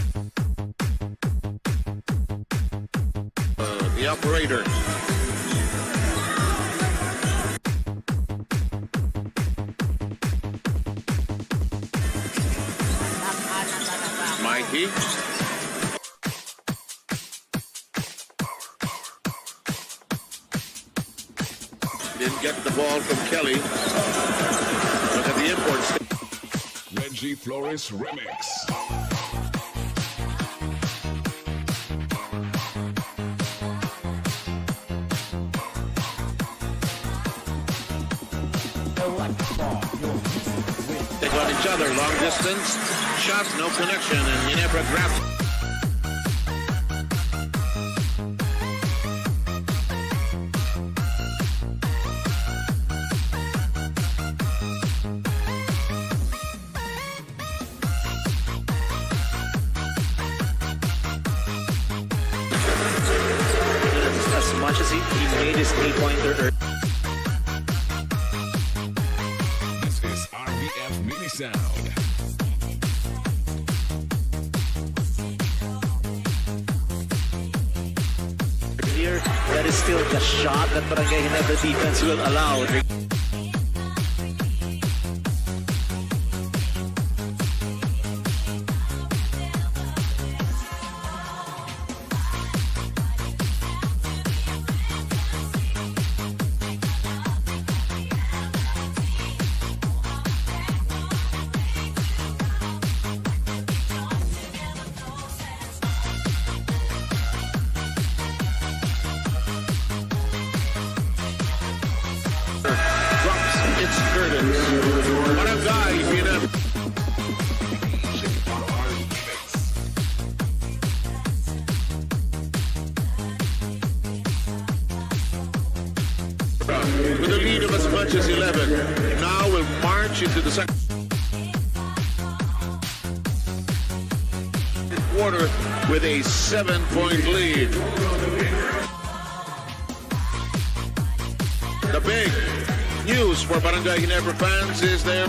C: The operator. Mikey. Didn't get the ball from Kelly. Look at the imports.
A: Reggie Flores Remix.
C: They got each other, long distance, shot, no connection, and Ginebra grabbed.
E: As much as he made his three-pointer.
A: This is RBF Mini Sound.
E: Here, that is still the shot that Barangay Ginebra defense will allow.
C: Drops its curtains. Barangay Ginebra. With a lead of as much as 11. Now we'll march into the second quarter with a 7-point lead. The big news for Barangay Ginebra fans is their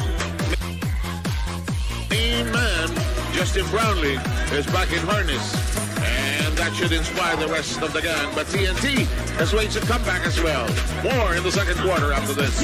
C: main man, Justin Brownlee, is back in harness. And that should inspire the rest of the gang. But TNT has waged a comeback as well. More in the second quarter after this.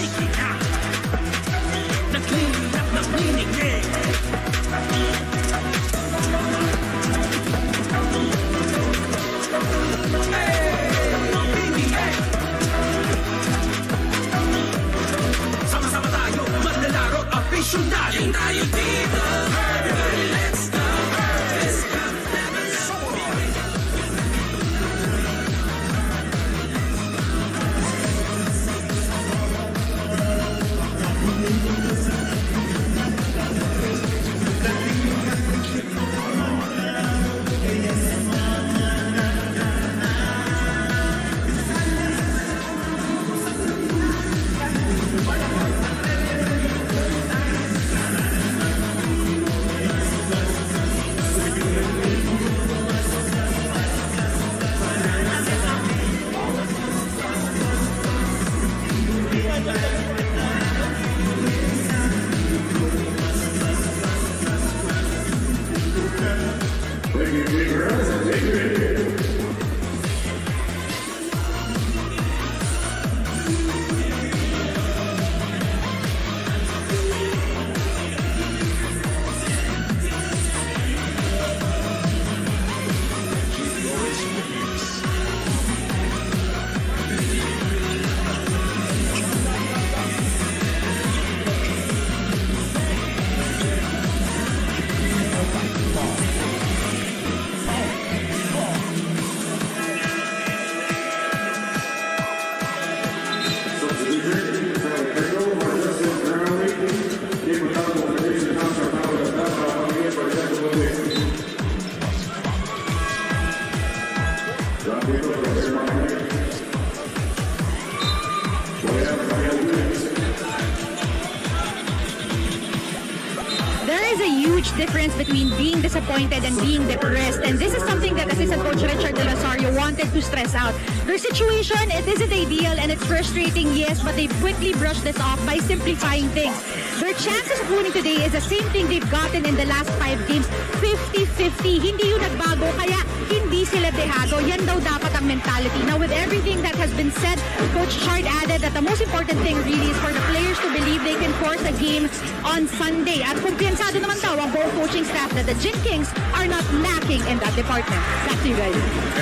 G: There is a huge difference between being disappointed and being depressed, and this is something that assistant coach Richard De Rosario wanted to stress out. Their situation, it isn't ideal and it's frustrating, yes, but they quickly brushed this off by simplifying things. Their chances of winning today is the same thing they've gotten in the last 5 games, 50-50. Hindi yun nagbago, kaya hindi sila dehado. Yan daw dapat ang mentality. Now, with everything that has been said, Coach Chard added that the most important thing really is for the players to believe they can force a game on Sunday. At kumpiyansado naman daw ang buong coaching staff that the Gin Kings are not lacking in that department. Back to you guys.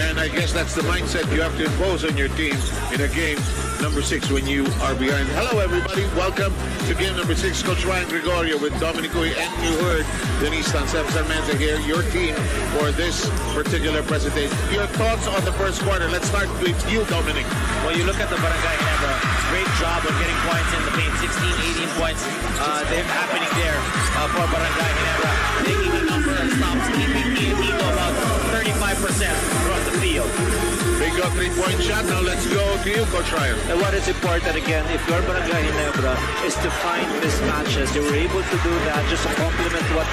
C: And I guess that's the mindset you have to impose on your team in a game number 6 when you are behind. Hello, everybody. Welcome to game number 6. Coach Ryan Gregorio with Dominic Uy, and you heard Denise Tansep-Sarmenza here, your team for this particular presentation. Your thoughts on the first quarter? Let's start with you, Dominic.
F: Well, you look at the Barangay Ginebra, great job of getting points in the paint, 16, 18 points they're happening there for Barangay Ginebra. Taking the number of stops, keeping TNT to about 35% from the field.
C: Big 3-point shot. Now let's go to you, Coach Ryan.
E: And what is important, again, if you're Barangay Ginebra, is to find mismatches. They were able to do that just to complement what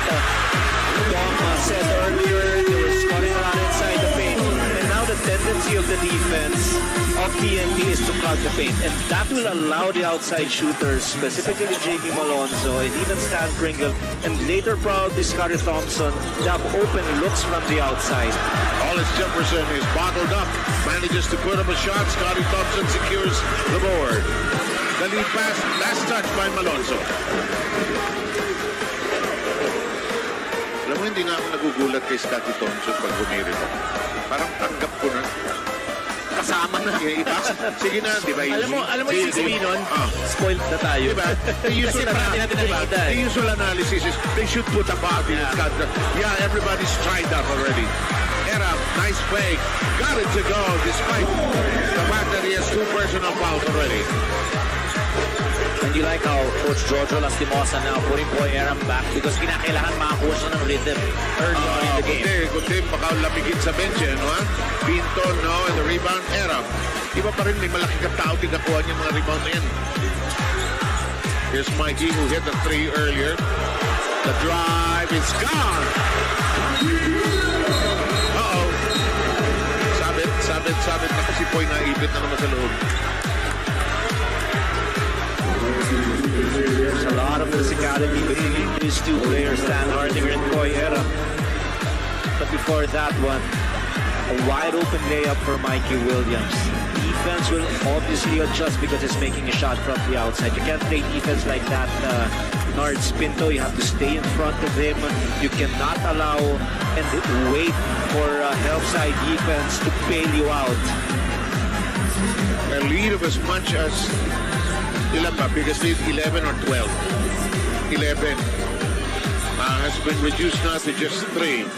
E: Dom said earlier. They were scoring around inside the paint. And now the tendency of the defense of TNT is to clog the paint. And that will allow the outside shooters, specifically J.B. Malonzo and even Stan Pringle, and later probably Scotty Thompson, to have open looks from the outside.
C: Hollis Jefferson is bottled up, manages to put up a shot. Scotty Thompson secures the board. The lead pass, last touch by Malonzo. Alam mo, hindi nga ako nagugulat kay Scotty Thompson pag bumiri mo. Parang tanggap ko na. Kasama na. Sige na, di ba?
F: Alam mo yung sabihin nun? Spoiled na tayo.
C: Diba? The usual analysis is they should put a body in Scott. Yeah, everybody's tried that already. Era, nice play. Got it to go despite the fact that he has 2 personal fouls already.
F: And you like how Coach Jojo Lastimosa now putting Boy Aram back because kinakailangan makakuha siya ng rhythm early on in the game.
C: Kundi baka lamigin sa bench, no? Pinto, no? And the rebound, Aram. Iba pa rin, may malaki katao din nakuha niya mga rebound na yan. Here's Mikey who hit the 3 earlier. The drive is gone. Uh-oh. Sabit. Naku si Poy naibit na naman sa loob.
E: There's a lot of physicality between these two players, Stan Hardinger and Koy Era. But before that one, a wide open layup for Mikey Williams. Defense will obviously adjust because it's making a shot from the outside. You can't play defense like that, Nards Pinto. You have to stay in front of him. You cannot allow and wait for help side defense to bail you out.
C: A lead of as much as ilan ba? Biggest lead, 11 or 12? 11. Has been reduced now to just 3.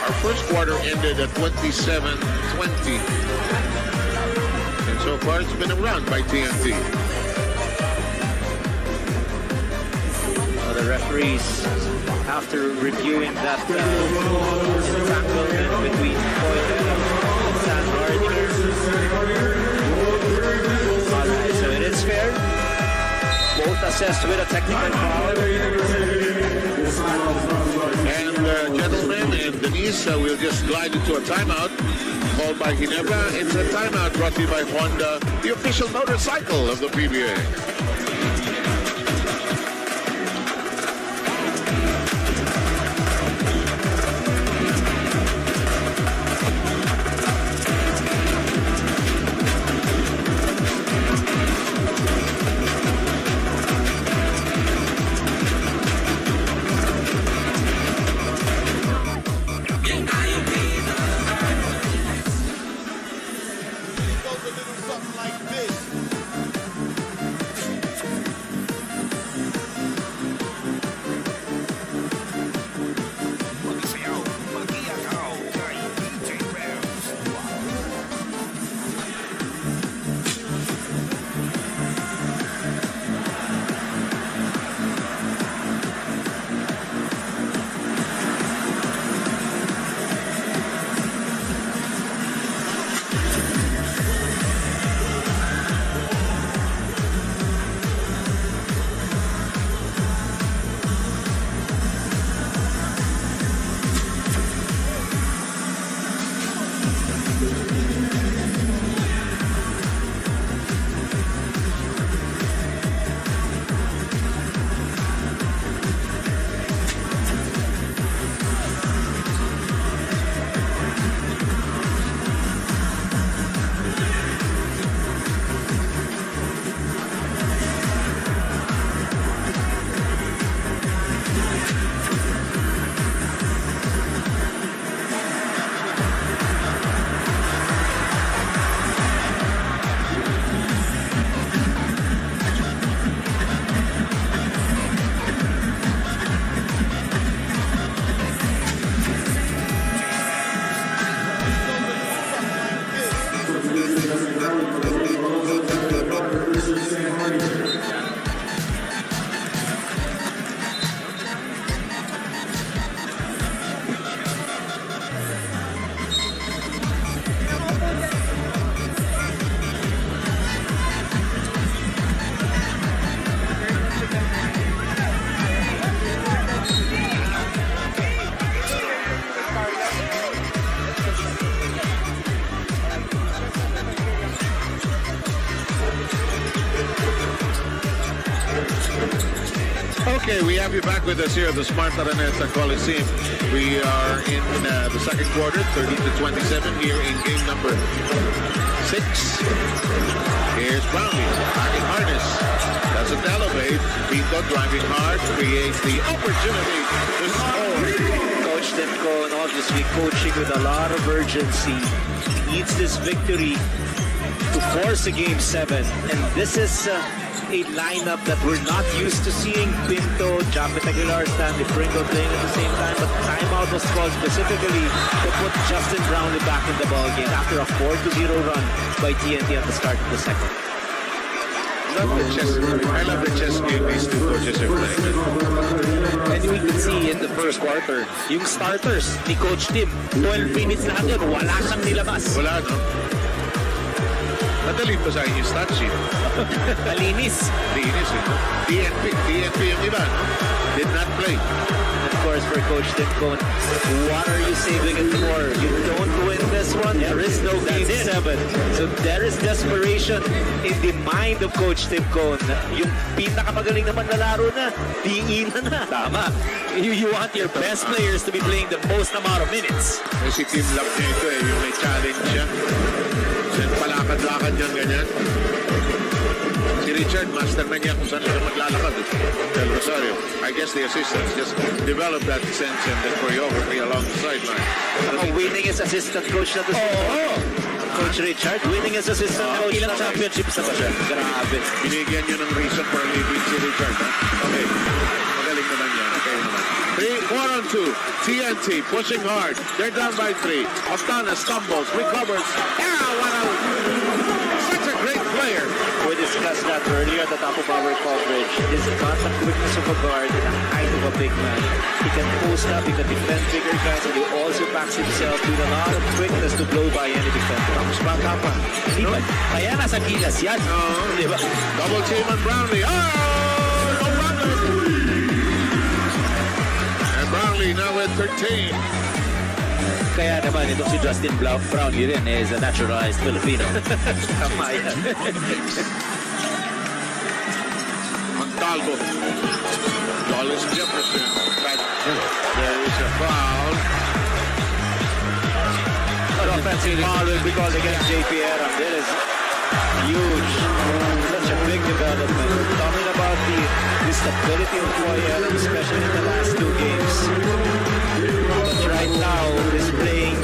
C: Our first quarter ended at 27-20. And so far it's been a run by TNT.
E: The referees, after reviewing that entanglement between Koy and Stan Hardinger. Alright, so it is fair. Both assessed with a technical foul.
C: And gentlemen and Denise, we'll just glide into a timeout called by Ginebra. It's a timeout brought to you by Honda, the official motorcycle of the PBA. Okay, we have you back with us here at the Smart Araneta Coliseum. We are in the second quarter, 30-27 here in game number 6. Here's Brownlee, back in harness. Doesn't elevate. Pinto driving hard, creates the opportunity to score.
E: Coach Demko, and obviously coaching with a lot of urgency, needs this victory to force a game 7. And this is a lineup that we're not used to seeing. Pinto, Japet Aguilar, Stanley Pringle playing at the same time, but timeout was called specifically to put Justin Brownlee back in the ballgame after a 4-0 run by TNT at the start of the second.
C: I love the chess game these two coaches are playing.
F: And we can see in the first quarter, yung starters ni Coach Tim, 12 minutes lahat yun, wala siyang nilabas.
C: Wala, no? Madali pa sa inyo yung stat sheet.
F: Malinis.
C: Linis, eh. DNP yung iba, no? Did not play.
E: Of course, for Coach Demko, what are you saving it for? You don't win this one, there is no game 7. So there is desperation in the mind of Coach Demko. Yung pinakamagaling naman na laro na, diinan na.
F: Tama. You want your best players to be playing the most amount of minutes.
C: Eh, si Team Love niya ito eh, yung may challenge siya. Then palakad-lakad yan, ganyan. Si Richard, masterman niya kung saan siya maglalakad. Del Rosario. I guess the assistants just developed that sense and the choreography along the sideline.
E: Winning as assistant coach na to. Coach Richard, winning as assistant coach.
F: Ilang championships na ba siya?
E: Grabe.
C: Binigyan nyo ng reason for leaving si Richard. Ha? Okay. Magaling naman yan. Okay naman. 4-on-2. TNT pushing hard. They're down by 3. Octana stumbles, recovers. Such a great player.
E: We discussed that earlier at the top of our coverage. He's got the quickness of a guard and the height of a big man. He can post up, he can defend bigger guys, and he also backs himself with a lot of quickness to blow by any defender.
C: Tapos baka pa.
F: Di ba? Kaya nasa gilas yan. Di ba?
C: Double team on Brownlee. Oh! No wonder. And Brownlee now with 13.
F: Kaya naman itong si Justin Brownlee rin is a naturalized Filipino.
E: Tama yan.
C: Montalvo. Wallace Jefferson. But there is a foul.
E: An offensive foul will be called against JP Aram. That is huge. Such a big development. Talking about the stability of Foy Aram, especially in the last 2 games. But right now, he's playing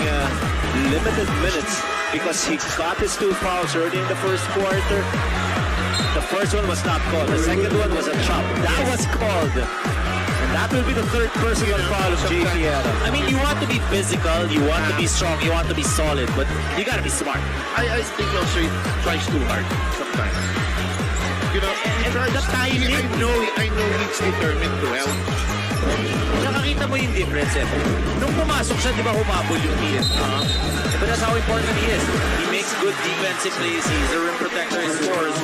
E: limited minutes because he got his 2 fouls early in the first quarter. The first one was not called. The second one was a chop. That was called. And that will be the 3rd personal foul of JP Aram.
F: I mean, you want to be physical, you want to be strong, you want to be solid, but you gotta be smart.
C: I think also he tries too hard sometimes. You know,
F: And the timing,
C: I know he's determined to help.
F: nakakita mo yung difference eh. Nung pumasok siya, di ba humabol yung TNT? But that's how important he is. He makes good defensive plays, he's a rim protector, he scores.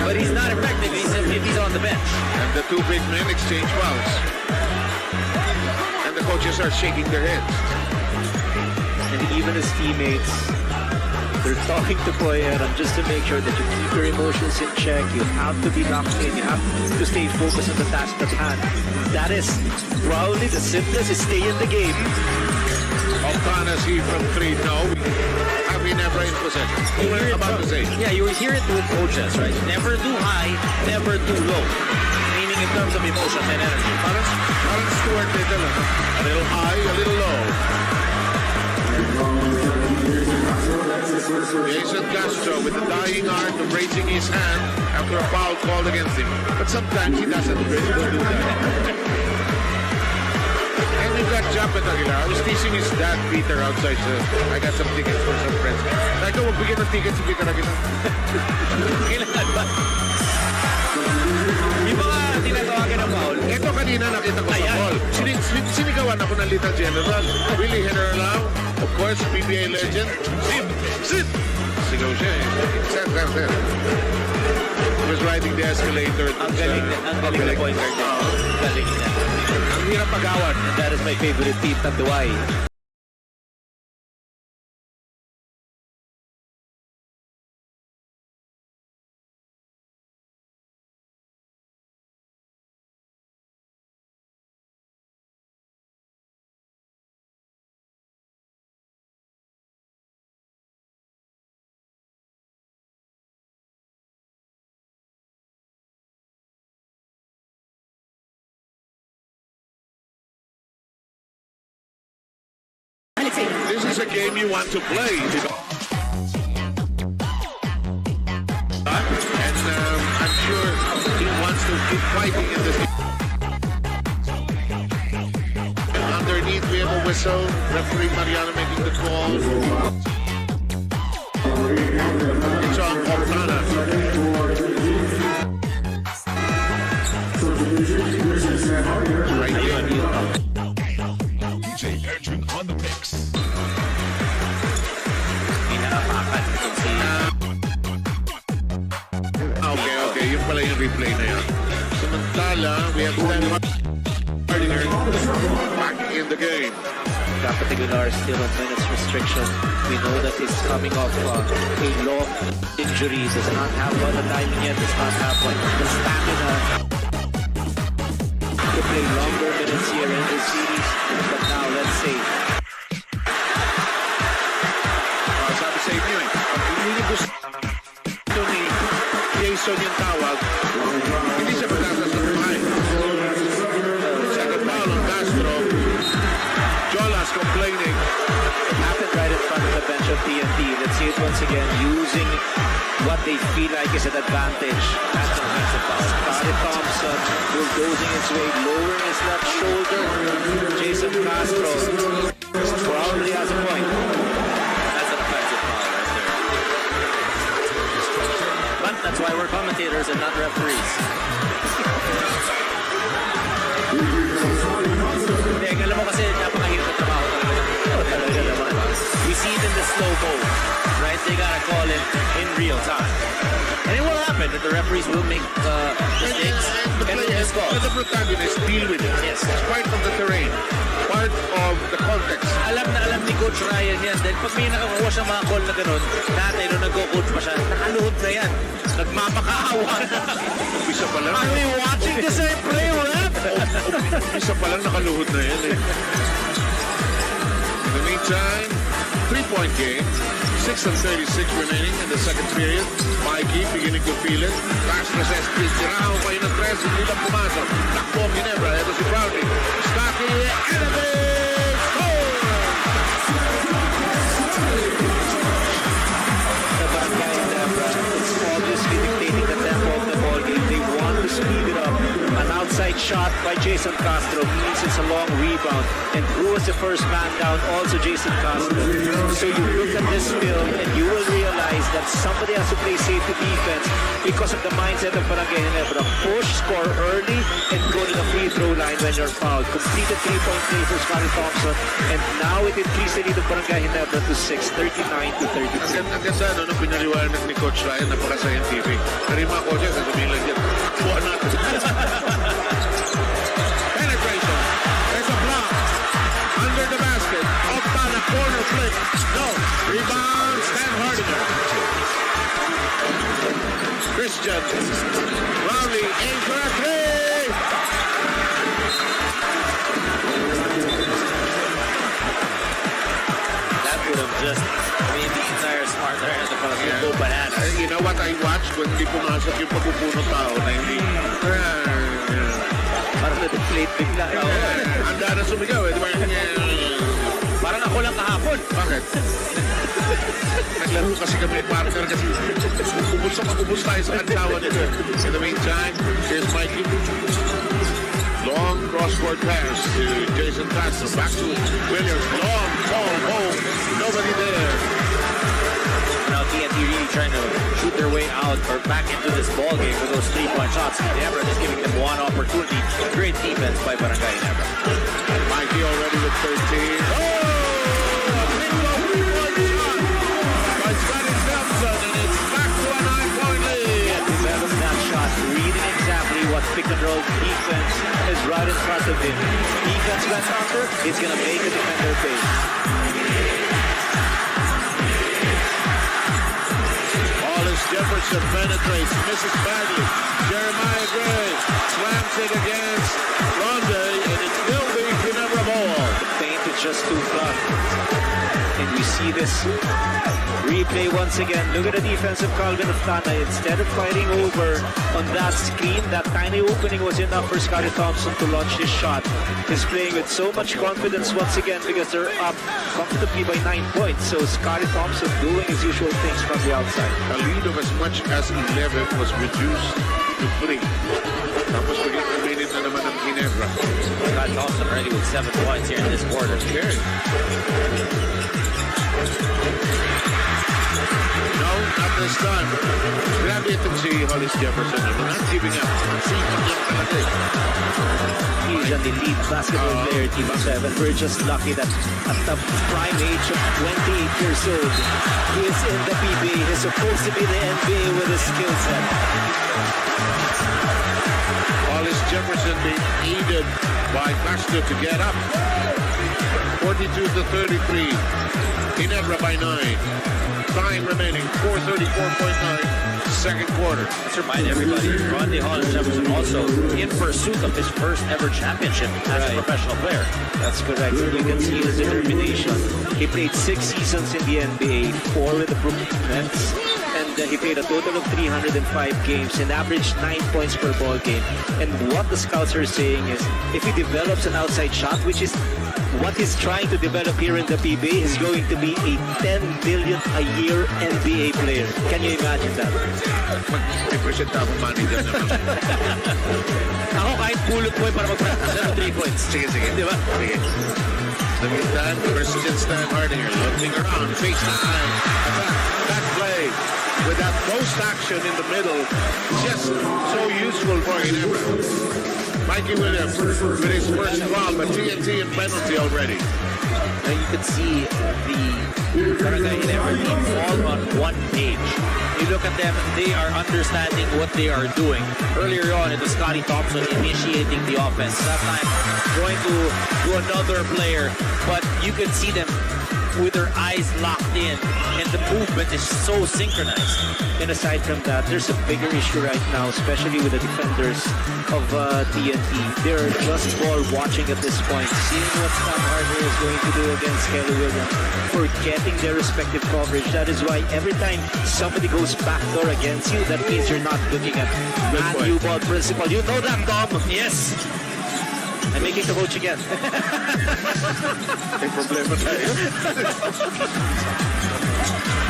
F: But he's not effective if he's on the bench.
C: And the 2 big men exchange fouls. And the coaches are shaking their heads.
E: And even his teammates, they're talking to Foy Aram just to make sure that you keep your emotions in check. You have to be locked in. You have to stay focused on the task at hand. That is probably the simplest, is stay in the game.
C: Octana's he from 3. No, have we never in possession. You were about to say.
F: Yeah, you hear it with coaches, right? Never too high, never too low. Meaning in terms of emotion and energy.
C: Parang Stuart Little. A little high, a little low. Jason Castro with the dying art of raising his hand after a foul called against him. But sometimes he doesn't really do that. And we've got Japet Aguilar. I was teasing his dad, Peter, outside. I got some tickets for some friends. I go, magbigay ng tickets si Peter Aguilar.
F: Kailangan ba? Yung mga tinatawagan ng foul,
C: Ito kanina nakita ko sa ball. Sinigawan ako ng Little General. Willie General, of course, PBA legend. Sit! Sigaw siya eh. Sir. He was riding the escalator.
E: Ang galing na point guard. Galing na.
C: Ang hirap pagawan.
E: That is my favorite team, Tanduay.
C: This is a game you want to play. And I'm sure he wants to keep fighting in this game. Underneath, we have a whistle. Referee Mariano making the call. It's on Fontana. Right here.
A: DJ Edwin on the mix.
C: Okay. Yung pala yung replay na yan. Samantala, we have Hardinger back in the game.
E: Capitilar still on minutes restriction. We know that he's coming off a long injury. Does not have a lot of time yet. Does not have the stamina to play longer minutes here in this series. But now, let's see.
C: Sabi sa inyo eh, pag hindi gusto ni Jason yung tawag, hindi siya pagkasas ng bahay. Second foul on Castro. Jolas complaining.
E: It happened right in front of the bench of TNT. Let's see it once again, using what they feel like is an advantage. That's an offensive foul. Scotty Thompson bulldozing his way, lowering his left shoulder. Jason Castro probably has a point.
F: That's an offensive foul right there. But that's why we're commentators and not referees. Hindi, alam mo kasi napakahirap na trabaho talaga naman. We see it in the slow-mo, right? They gotta call it in real time. And it will happen that the referees will make mistakes and miss calls.
C: And the protagonists deal with it.
F: Yes.
C: It's part of the terrain, part of the context.
F: Alam na alam ni Coach Ryan yan. Dahil pag may nakakuha siyang mga call na ganun, dati nung nag-coach pa siya, nakaluhod na yan. Nagmapakaawa na.
C: Isa pa lang.
F: Are we watching the same play, ref?
C: Isa pa lang nakaluhod na yan eh. In the meantime, 3-point game. 6:36 remaining in the second period. Mikey beginning to feel it. Castro says, tirahan ko kayo ng 3. Hindi lang pumasok. Takbo ang Ginebra. Ito si Brownie. Stocky and a big score!
E: The Barangay Ginebra is obviously dictating the tempo of the ball game. They want to speed it up. An outside shot by Jason Castro means it's a long rebound. And who was the first man down? Also Jason Castro. So you look at this film and you will realize that somebody has to play safety defense because of the mindset of Barangay Ginebra. Push, score early, and go to the free throw line when you're fouled. Completed 3-point play for Scotty Thompson. And now it increased the lead of Barangay Ginebra to 6, 39-32.
C: Ang ganda nung pinaliwanag ni Coach Ryan, napaka-scientific. Pero yung mga coaches, ang sumilang dyan. Buwan natin. Penetration. There's a block. Under the basket. Off on a corner flick. No. Rebound. Stan Hardinger. Christian. Rowley. Aim for a 3.
F: That would have just made the entire smart there at the front of the go bananas.
C: You know what I watched when di pumasok yung pagpupuno tao na hindi.
E: Parang na-deflate bigla.
C: Handa na sumigaw eh. Di ba?
F: Parang ako lang kahapon.
C: Bakit? Naglaro kasi kami partner kasi ubus tayo sa kantawan nito. In the meantime, here's Mikey. Long cross-court pass to Jason Castro. Back to Williams. Long ball home. Nobody there.
F: Now TNT really trying to shoot their way out or back into this ball game with those 3-point shots. Ginebra just giving them one opportunity. Great defense by Barangay Ginebra.
C: Mikey already with 13. Oh! A bingo 3-point shot by Scotty Thompson, and it's back to a 9-point lead.
E: Yeah, develop that shot, reading exactly what pick and roll defense is right in front of him. Defense went under, it's gonna make a defender pay.
C: Jefferson penetrates, misses badly. Jeremiah Gray slams it against Ronde, and it will be Ginebra ball.
E: The paint is just too far. And we see this replay once again. Look at the defense of Calvin Aftana. Instead of fighting over on that screen, that tiny opening was enough for Scotty Thompson to launch his shot. He's playing with so much confidence once again because they're up comfortably by 9 points. So Scotty Thompson doing his usual things from the outside.
C: A lead of as much as 11 was reduced to 3. Tapos remaining na naman ng Ginebra.
F: Scott Thompson already with 7 points here in this quarter.
C: Okay. No, not this time. Grabe itong si Hollis Jefferson. Not giving up. Sipag lang talaga.
E: He's on the lead basketball player, Team 7. We're just lucky that at the prime age of 28 years old, he is in the PBA. He's supposed to be the NBA with his skill set.
C: Hollis Jefferson being aided by Castro to get up. 42-33. Ginebra by 9. Time remaining, 4:34.9, second quarter.
F: Let's remind everybody, Ronde Hollis Jefferson also in pursuit of his first ever championship as a professional player.
E: That's correct. You can see his determination. He played 6 seasons in the NBA, 4 with the Brooklyn Nets, and he played a total of 305 games and averaged 9 points per ball game. And what the scouts are saying is, if he develops an outside shot, which is what he's trying to develop here in the PBA, is going to be a 10 billion a year NBA player. Can you imagine that?
C: Mag-represent ako money dyan naman.
F: Ako kahit pulot mo para mag-practice ng 3 points.
C: Sige, sige.
F: Di ba?
C: Sige. The meantime, Christian Stan Hardinger looking around, face time. That play with that post action in the middle is just so useful for Ginebra. Mikey Williams with his first foul, but TNT in penalty already.
F: Now you can see the Barangay Ginebra team all on one page. You look at them, they are understanding what they are doing. Earlier on, it was Scotty Thompson initiating the offense. That time, going to another player, but you can see them with their eyes locked in, and the movement is so synchronized.
E: And aside from that, there's a bigger issue right now, especially with the defenders of TNT. They're just ball watching at this point, seeing what Stan Harder is going to do against Kelly Williams, forgetting their respective coverage. That is why every time somebody goes backdoor against you, that means you're not looking at man-u ball principle. You know that, Tom?
F: Yes.
E: I'm making the coach again.
C: May problema tayo.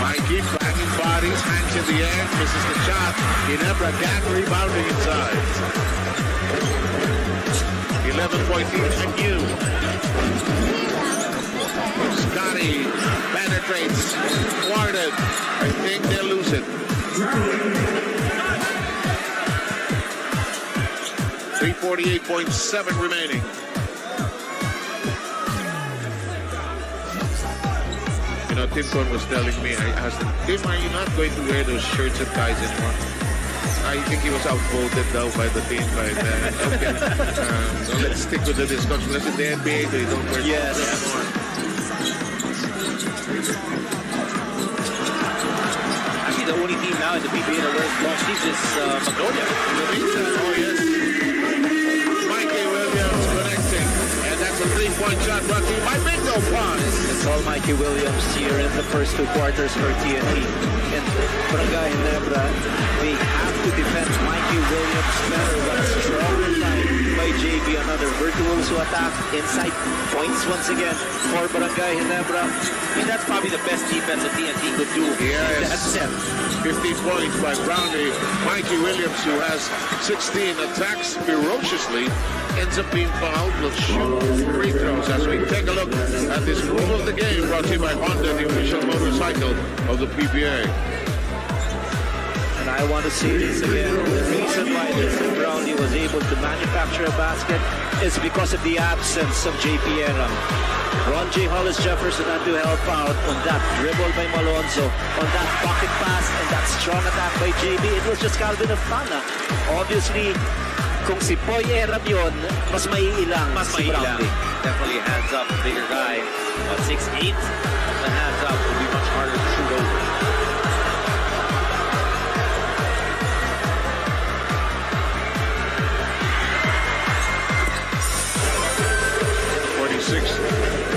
C: Mikey banging bodies, hands in the air, misses the shot. Ginebra can't rebounding inside. 11-point lead and you. Scotty penetrates, thwarted. I think they'll lose it. 3:48.7 remaining. You know, Tim Cohn was telling me, I asked him, Tim, are you not going to wear those shirts and ties anymore? I think he was outvoted now by the team. By okay. So let's stick with the discussion. Because in the NBA, they don't wear shirts anymore.
F: Actually, the only team now in the PBA that wears long sleeves is Magnolia.
C: Oh, yes. Mikey Williams connecting. And that's a three-point shot brought to you by Bingo Pons.
E: It's all Mikey Williams here in the first 2 quarters for TNT. And Barangay Ginebra, they have to defend Mikey Williams better. But strong line by JB, another virtuoso attack inside points once again for Barangay Ginebra.
F: I mean, that's probably the best defense that TNT could do.
C: Yes.
F: That's set.
C: 15 points by Brownie. Mikey Williams, who has 16 attacks ferociously, ends up being fouled. Will shoot free throws as we take a look at this move of the game brought to you by Honda, the official motorcycle of the PBA.
E: And I want to say this again. The reason why Mr. Brownie was able to manufacture a basket is because of the absence of JP Eram. Ron J. Hollis Jefferson had to help out on that dribble by Malonzo, on that pocket pass, and that strong attack by JB. It was just Calvin Aftana. Obviously, kung si Poy Eram yun, mas maiilang si Brownie.
F: Definitely hands up, bigger guy. But 6'8", the hands up will be much harder to shoot over.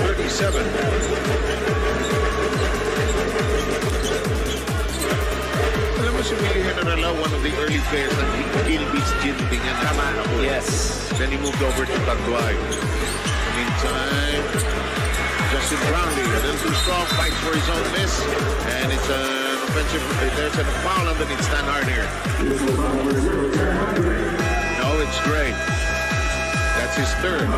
C: 37. Manila, one of the early players that beats Jinping.
F: Yes.
C: Then he moved over to Tanduay. Meantime, Justin Brownlee, a little too strong, fights for his own miss, and it's an offensive. There's a foul underneath Stan Hardinger. No, it's Gray. That's his third.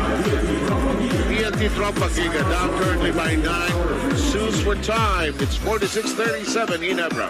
C: TNT Tropang Giga down currently by 9. Sues for time. It's 46-37 Ginebra.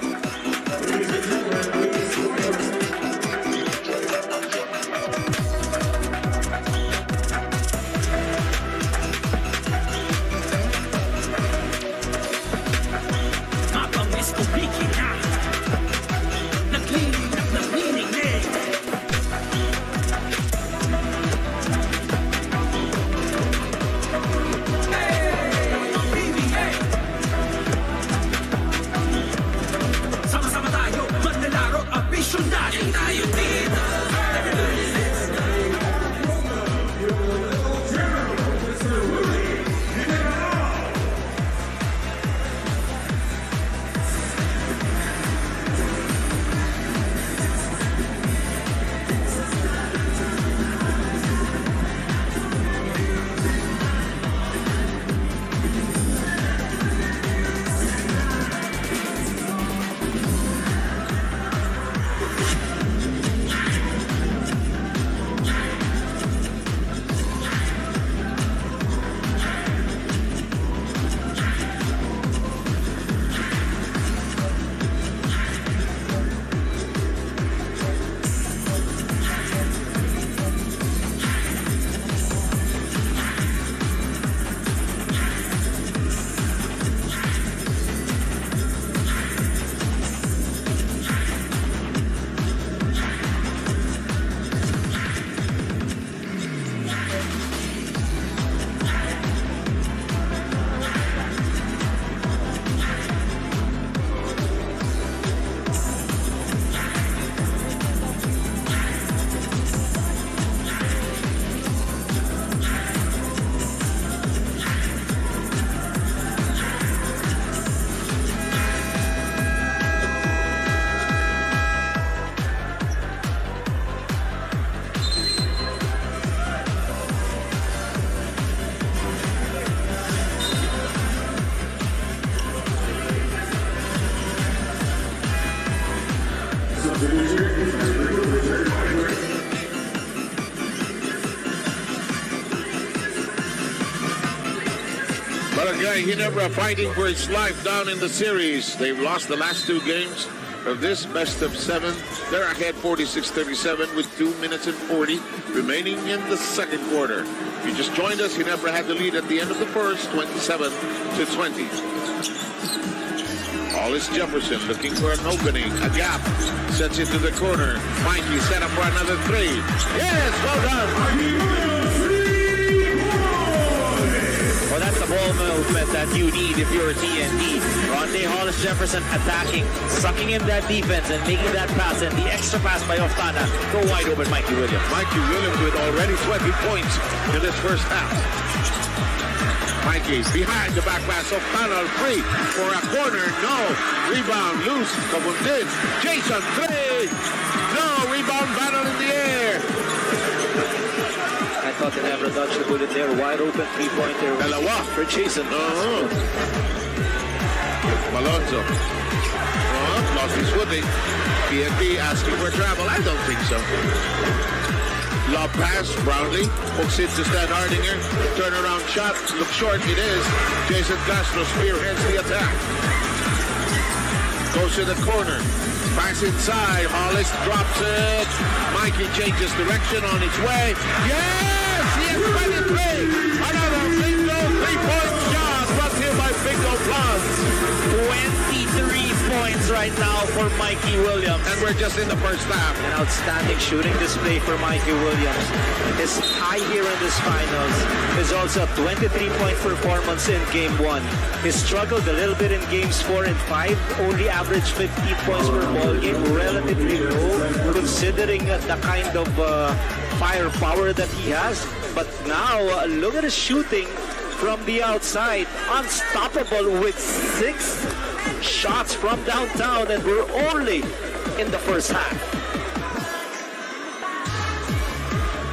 C: Barangay Ginebra fighting for its life down in the series. They've lost the last 2 games of this best of 7. They're ahead 46-37 with 2 minutes and 40 remaining in the second quarter. If you just joined us, Ginebra had the lead at the end of the first, 27-20. Hollis Jefferson looking for an opening, a gap, sets it to the corner. Mikey set up for another 3. Yes, well done.
F: Well, that's the ball movement that you need if you're a TNT. Ronde Hollis Jefferson attacking, sucking in that defense and making that pass, and the extra pass by Oftana go wide open Mikey Williams.
C: Mikey Williams with already 20 points in this first half. Mikey behind the back pass, Oftana free for a corner, no. Rebound loose, Kabundin. Jason 3. No, rebound battle in the air.
E: I thought they never dodged the bullet there. Wide open 3-pointer.
C: Dalawa
E: for Jason.
C: Malonzo. Lost his footing. TNT asking for travel. I don't think so. Lob pass. Brownlee hooks it to Stan Hardinger. Turnaround shot. Look short. It is. Jason Castro spearheads the attack. Goes to the corner. Pass inside. Hollis drops it. Mikey changes direction on its way. Yes! He has 23! Another bingo 3-point shot brought here by Bingo Plus.
F: 23 points right now for Mikey Williams.
C: And we're just in the first half.
E: An outstanding shooting display for Mikey Williams. His high here in this finals is also a 23-point performance in Game 1. He struggled a little bit in Games 4 and 5, only averaged 15 points per ball game, relatively low considering the kind of firepower that he has. But now, look at his shooting from the outside. Unstoppable with 6 shots from downtown, and we're only
F: in the first half.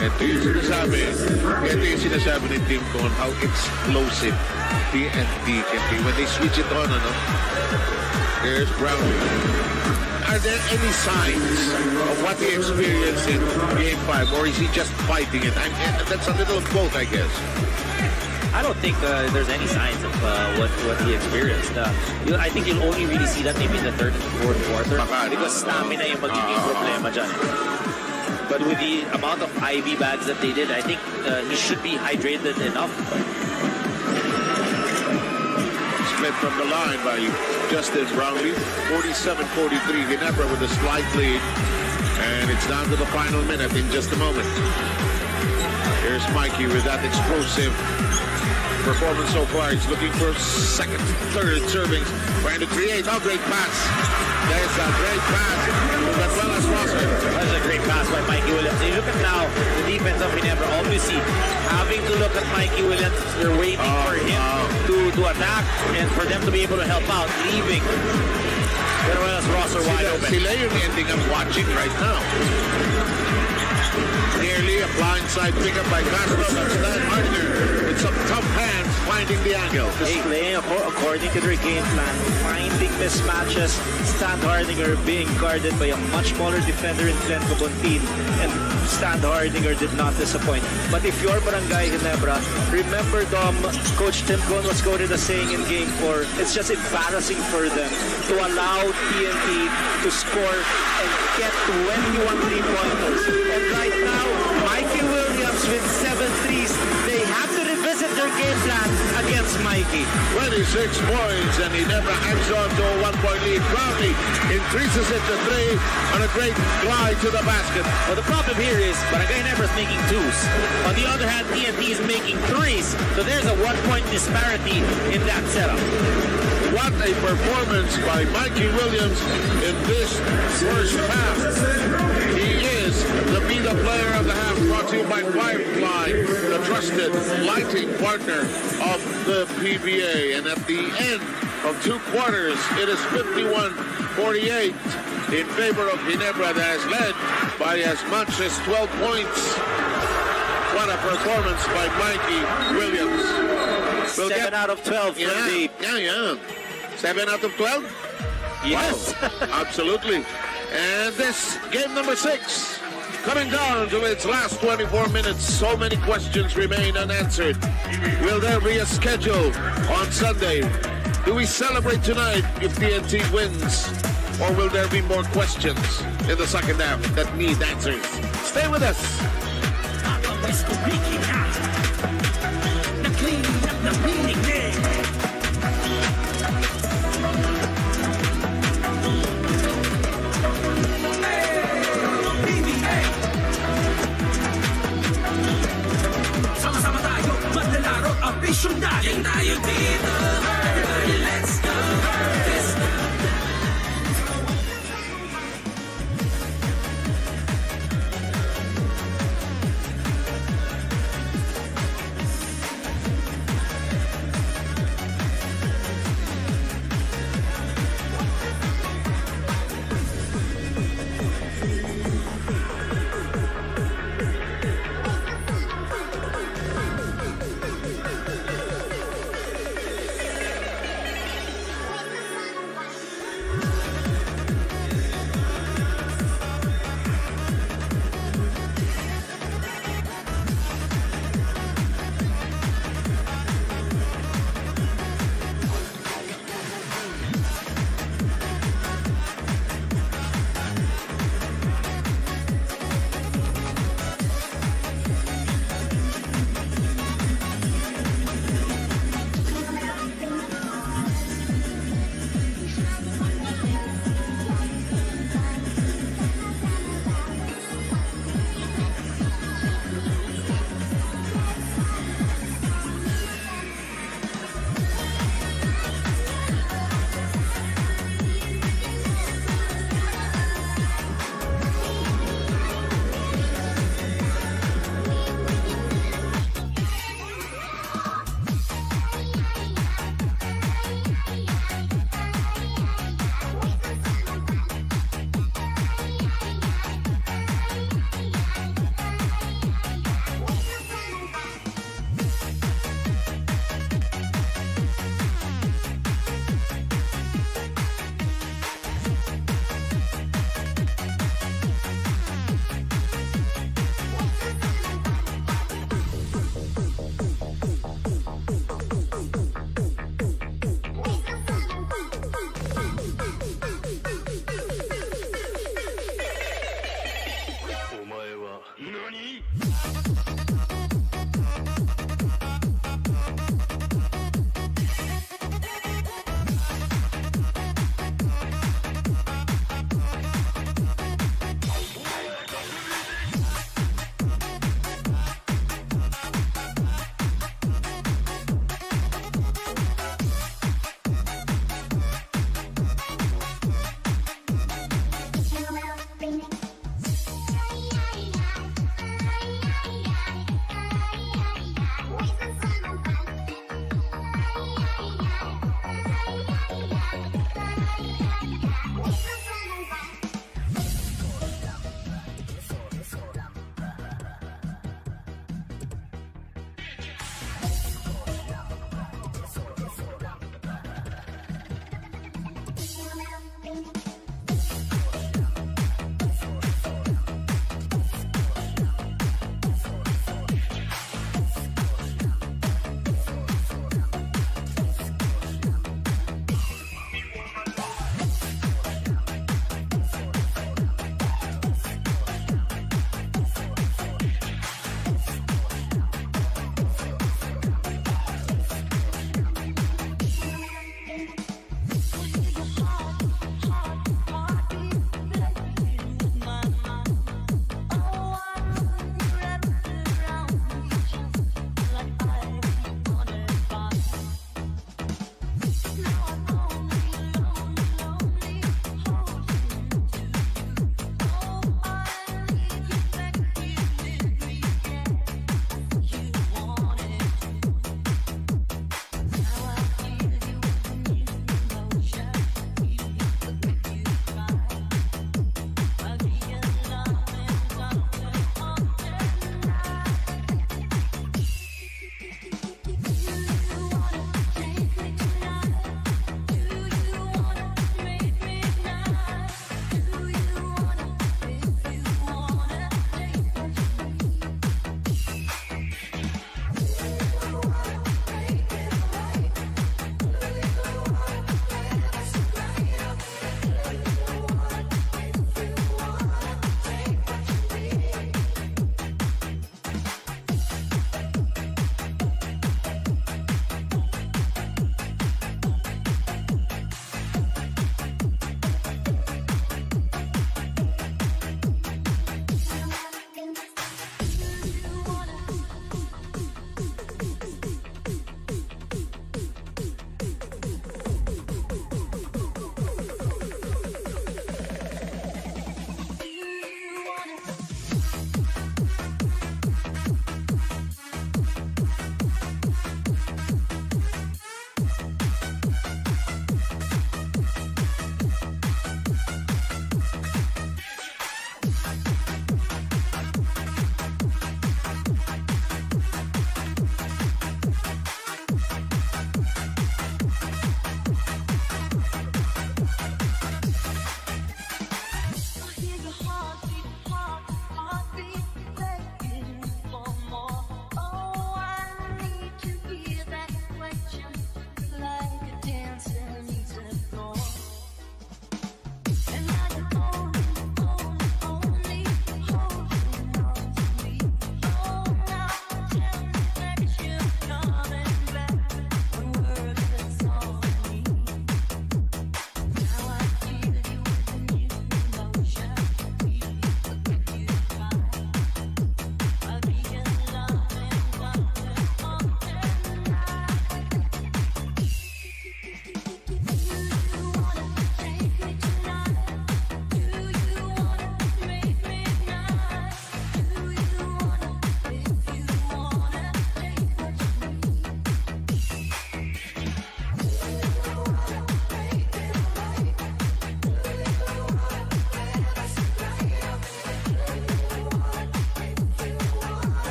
C: Ito yung sinasabi ni Tim Con, how explosive TNT can be when they switch it on, ano? There's Brownlee. Are there any signs of what he experienced in Game 5, or is he just fighting it? That's a little of both, I guess.
F: I don't think there's any signs of what he experienced. I think you'll only really see that maybe in the third and fourth quarter because stamina yung magiging problema dyan. But with the amount of IV bags that they did, I think he should be hydrated enough.
C: Split from the line by Justin Brownlee. 47-43, Ginebra with a slight lead. And it's down to the final minute in just a moment. Here's Mikey with that explosive performance so far. He's looking for second, third servings, trying to create. Oh, great pass. There's a great pass as well as Rosser.
F: That's a great pass by Mikey Williams. You look at now the defense of Ginebra, obviously having to look at Mikey Williams. They're waiting for him to attack and for them to be able to help out, leaving as well as Rosser wide open.
C: Sila yung ending I'm watching right now. Nearly a blindside pickup by Castro. That's Stan Hardinger with some tough hands finding the angle.
E: Just playing according to their game plan, finding mismatches. Stan Hardinger being guarded by a much smaller defender in Glenn Cobontin, and Stan Hardinger did not disappoint. But if you're Barangay Ginebra, remember Coach Tim Gon was quoted as saying in Game 4, it's just embarrassing for them to allow TNT to score and get 21 3-pointers. And right now, Mikey Williams with 7 threes. They have to revisit their game plan against Mikey.
C: 26 points, and he never hangs on to a 1-point lead. Brownlee increases it to 3 on a great glide to the basket.
F: Well, the problem here is Barangay Ginebra is making 2s. On the other hand, TNT is making 3s. So there's a 1-point disparity in that setup.
C: What a performance by Mikey Williams in this first half. He is the Be-The Player of the Half, brought to you by Firefly, the trusted lighting partner of the PBA. And at the end of 2 quarters, it is 51-48 in favor of Ginebra, that has led by as much as 12 points. What a performance by Mikey Williams.
E: 7 out of 12 for the...
C: Yeah. 7 out of 12?
E: Yes.
C: Wow. Absolutely. And this game number 6 coming down to its last 24 minutes. So many questions remain unanswered. Will there be a schedule on Sunday? Do we celebrate tonight if TNT wins? Or will there be more questions in the second half that need answers? Stay with us.
D: Let's go.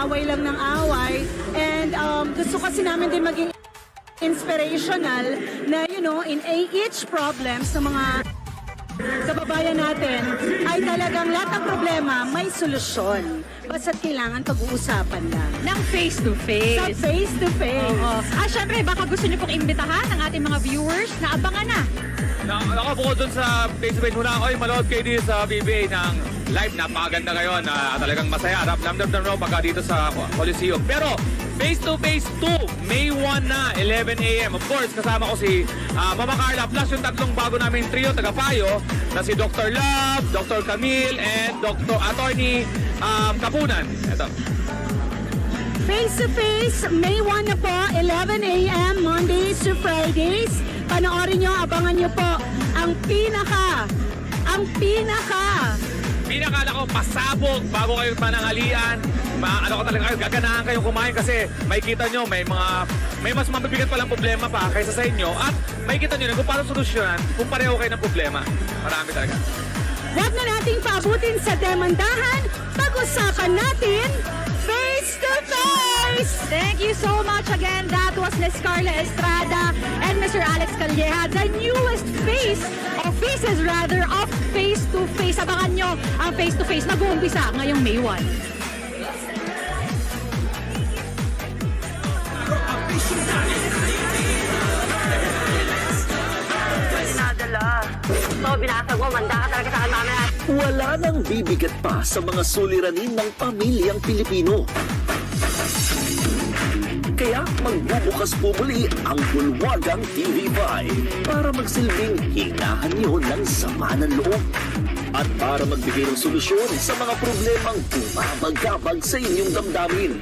I: away lang ng away. And gusto kasi namin din maging inspirational na, you know, in each problems ng mga kababayan natin ay talagang lahat ng problema may solusyon. Basta't kailangan pag-uusapan lang.
G: Ng face-to-face.
I: Sa face-to-face.
G: Oo. Syempre, baka gusto niyo pong imbitahan ang ating mga viewers na abangan na.
J: Nakabukod dun sa face-to-face muna, oy, manood kayo dito sa PBA ng live. Napakaganda ngayon. Talagang masaya. Ramdam na pagka dito sa Coliseum. Pero, face-to-face 2, May 1 na, 11 a.m. Of course, kasama ko si Mama Carla, plus yung tatlong bago namin trio, taga-payo, na si Dr. Love, Dr. Camille, and Dr. Attorney Kapunan. Ito.
I: Face-to-face, May 1 na po, 11 a.m. Mondays to Fridays. Panoorin nyo, abangan nyo po ang pinaka
J: Pinakala ko, pasabog bago kayo manangalian. Ano ko talaga, gaganahan kayong kumain kasi may kita nyo, may mas mabibigat palang problema pa kaysa sa inyo. At may kita nyo na kung paano solusyonan kung pareho kayo ng problema. Marami talaga.
I: Huwag na nating paabutin sa demandahan. Pag-usapan natin face-to-face!
G: Thank you so much again. That was Ms. Carla Estrada and Mr. Alex Calleja, the newest face, or faces rather, of face-to-face. Abangan nyo ang face-to-face. Mag-uumpisa ngayong May 1.
K: Binasag mo, manda ka talaga sa akin, mamaya.
L: Wala nang bibigat pa sa mga suliranin ng pamilyang Pilipino. Kaya magbubukas po muli ang bulwagang TV5 para magsilbing hinahan niyo ng sama ng loob at para magbigay ng solusyon sa mga problemang bumabagabag sa inyong damdamin.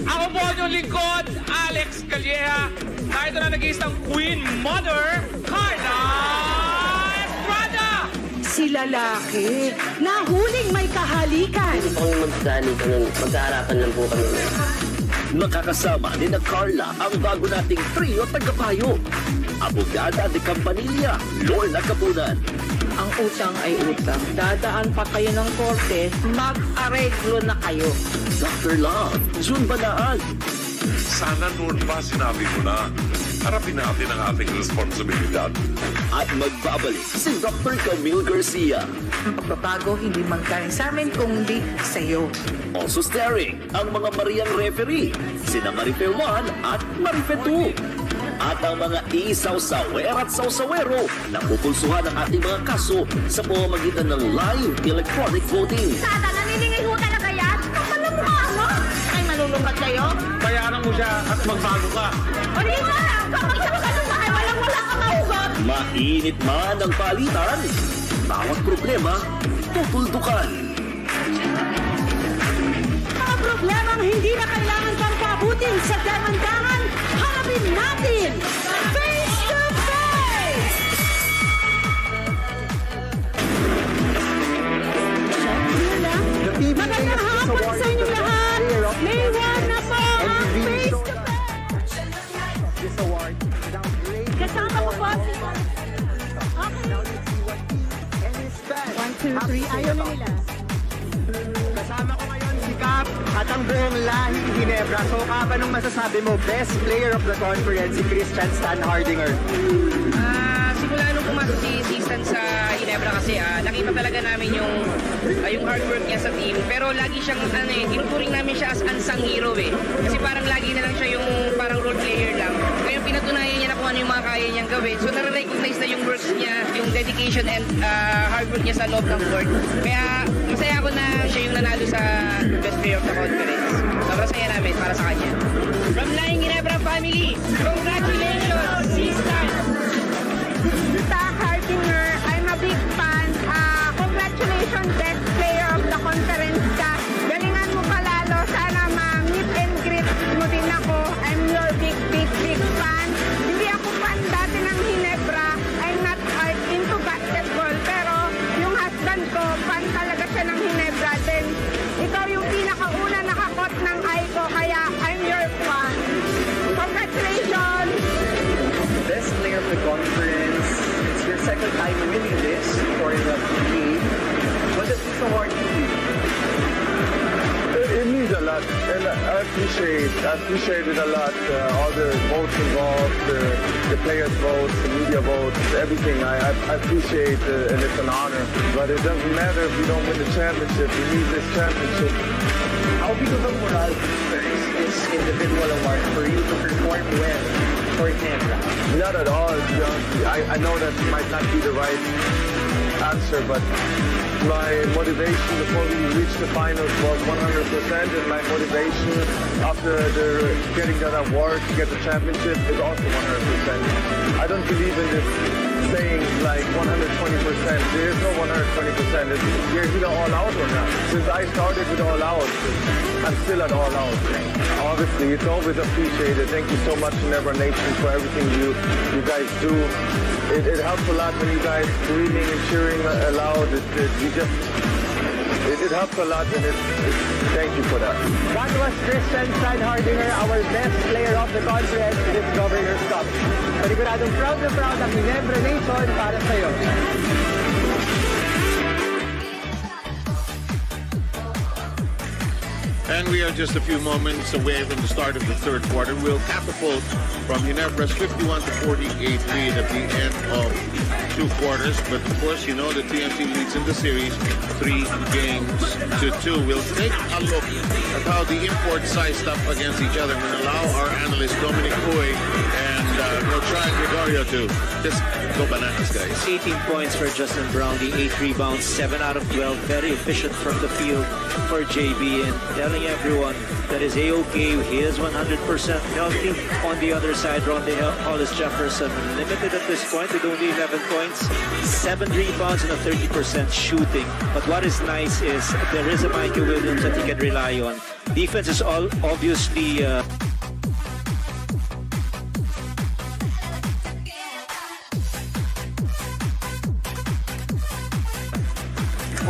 J: Ako po ang inyong lingkod, Alex Calleja. Kahit na nag-iisang Queen Mother, Carla Estrada!
I: Si lalaki, nahuling may kahalikan.
K: Hindi po kami magkaharapan lang po kami.
L: Makakasama ni na Carla ang bago nating trio tagapayo. Abogada de Campanilla, Lorna Kapunan.
M: Ang utang ay utang. Dadaan pa kayo ng korte, mag-areglo na kayo.
L: Dr. Love, June Banaan.
N: Sana noon pa sinabi ko na harapin natin ang ating responsibilidad.
L: At magbabalik si Dr. Camille Garcia.
M: Ang pagbabago hindi manggaling sa amin kundi sa iyo.
L: Also starring ang mga Mariang referee, sina Marife 1 at Marife 2. At ang mga isaw-sawer at saw-sawero na pupulsuhan ang ating mga kaso sa pamamagitan ng live electronic voting.
K: Tata, naniningay ho talaga yan? Kapal mo ano? Ay, malulungkat kayo?
J: Bayaran mo siya at magbago ka.
K: O di ba lang, kapag sa kasunakay, walang-wala ka mahugot.
L: Mainit man ang palitan, bawat problema, tutuldukan.
I: Mga problemang hindi na kailangan pang paabutin sa demandahan, harapin natin face-to-face! Magandang hapon sa inyo lahat! May 1 na po ang face-to-face! Kasama ko po si... Okay. 1, 2, 3, ayaw na nila.
O: Kasama ko ngayon si Cap at ang buong lahing Ginebra. So Cap, anong masasabi mo? Best player of the conference, si Christian Stan Hardinger.
P: Simula nung pumasok si Stan sa Ginebra kasi nakita talaga namin yung hard work niya sa team. Pero lagi siyang, tinuturing namin siya as unsung hero eh. Kasi parang lagi na lang siya yung parang role player lang. Ngayon pinatunayan niya na kung ano yung mga kaya niyang gawin. So nare-recognize na yung works niya, yung dedication and hard work niya sa loob ng court. Kaya masaya ako na siya yung nanalo sa best player of the conference. Sobrang saya namin para sa kanya. From Lahing Ginebra family, congratulations, Stan!
K: Sa Hardinger, I'm a big fan. Congratulations, best player of the conference ka. Galingan mo palalo. Sana ma-meet and greet mo din ako. I'm your big fan. Hindi ako fan dati ng Ginebra. I'm not into basketball. Pero yung husband ko, fan talaga siya ng Ginebra. Then, ikaw yung pinakauna nakakot ng eye ko. Kaya I'm your fan. Congratulations!
O: Best player of the conference. It's your second time winning this for the PBA. What does this award mean?
N: It means a lot. And
Q: appreciate it a lot. All the votes involved, the players' votes, the media votes, everything. I appreciate it, and it's an honor. But it doesn't matter if we don't win the championship. We need this championship.
O: How big of a moral is individual award for you to perform well for Ginebra?
Q: Not at all, to be honest. I know that might not be the right answer, but my motivation before we reached the finals was 100%, and my motivation after getting that award to get the championship is also 100%. I don't believe in this saying like 120%. There is no 120%. You're either all out or not. Since I started with all out, I'm still at all out. Obviously, it's always appreciated. Thank you so much, Ginebra Nation, for everything you guys do. It helps a lot when you guys screaming and cheering aloud. It helps a lot, and thank you for that.
O: That was Christian Stan-Hardinger, our best player of the conference in this Governor's Cup. Paniguradong proud na proud ang Ginebra Nation para sa'yo.
C: And we are just a few moments away from the start of the third quarter. We'll catapult from Ginebra's 51-48 lead at the end of 2 quarters. But of course, you know the TNT leads in the series 3 games to 2. We'll take a look at how the imports sized up against each other. We'll allow our analyst Dominic Puy and we'll try Gregorio to just go bananas, guys.
E: 18 points for Justin Brownlee, 8 rebounds, 7 out of 12. Very efficient from the field for JB, and telling everyone that is A-OK. He is 100% healthy. On the other side, Ronde Hollis Jefferson limited at this point with only 11 points, 7 rebounds and a 30% shooting. But what is nice is there is a Mikey Williams that he can rely on. Defense is all obviously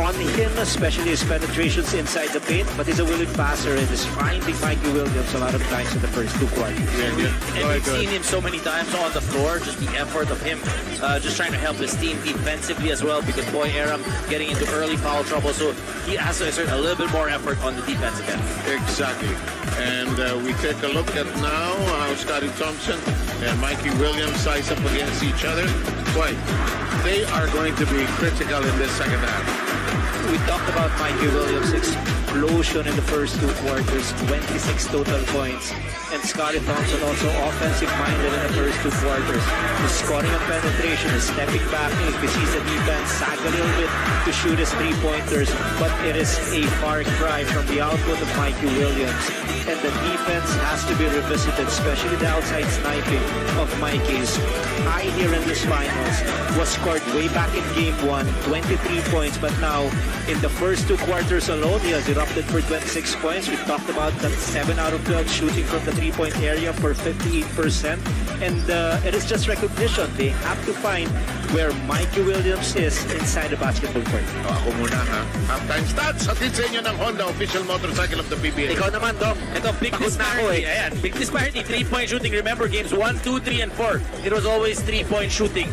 E: on him, especially his penetrations inside the paint, but he's a willing passer and is finding Mikey Williams a lot of times in the first 2 quarters.
F: And we've seen him so many times on the floor, just the effort of him just trying to help his team defensively as well, because Boy Aram getting into early foul trouble, so he has to exert a little bit more effort on the defensive end.
C: Exactly. And we take a look at now how Scotty Thompson and Mikey Williams size up against each other. Boy, they are going to be critical in this second half.
E: We talked about Mikey Williams' explosion in the first 2 quarters, 26 total points. And Scotty Thompson also offensive-minded in the first 2 quarters. His scoring and penetration is stepping back. If he sees the defense sag a little bit to shoot his 3-pointers, but it is a far cry from the output of Mikey Williams. And the defense has to be revisited, especially the outside sniping of Mikey's. High here in this finals was scored way back in Game 1, 23 points, but now in the first 2 quarters alone, he has erupted for 26 points. We talked about that 7 out of 12 shooting from the 3-point area for 58%. And it is just recognition. They have to find where Mikey Williams is inside the basketball court.
C: Ako muna ha. Halftime stats. Hatid sa inyo ng Honda, official motorcycle of the PBA.
F: Ikaw naman, Dom. Ito, big disparity. Ayan, big disparity. 3-point shooting. Remember, games 1, 2, 3, and 4. It was always 3-point shooting.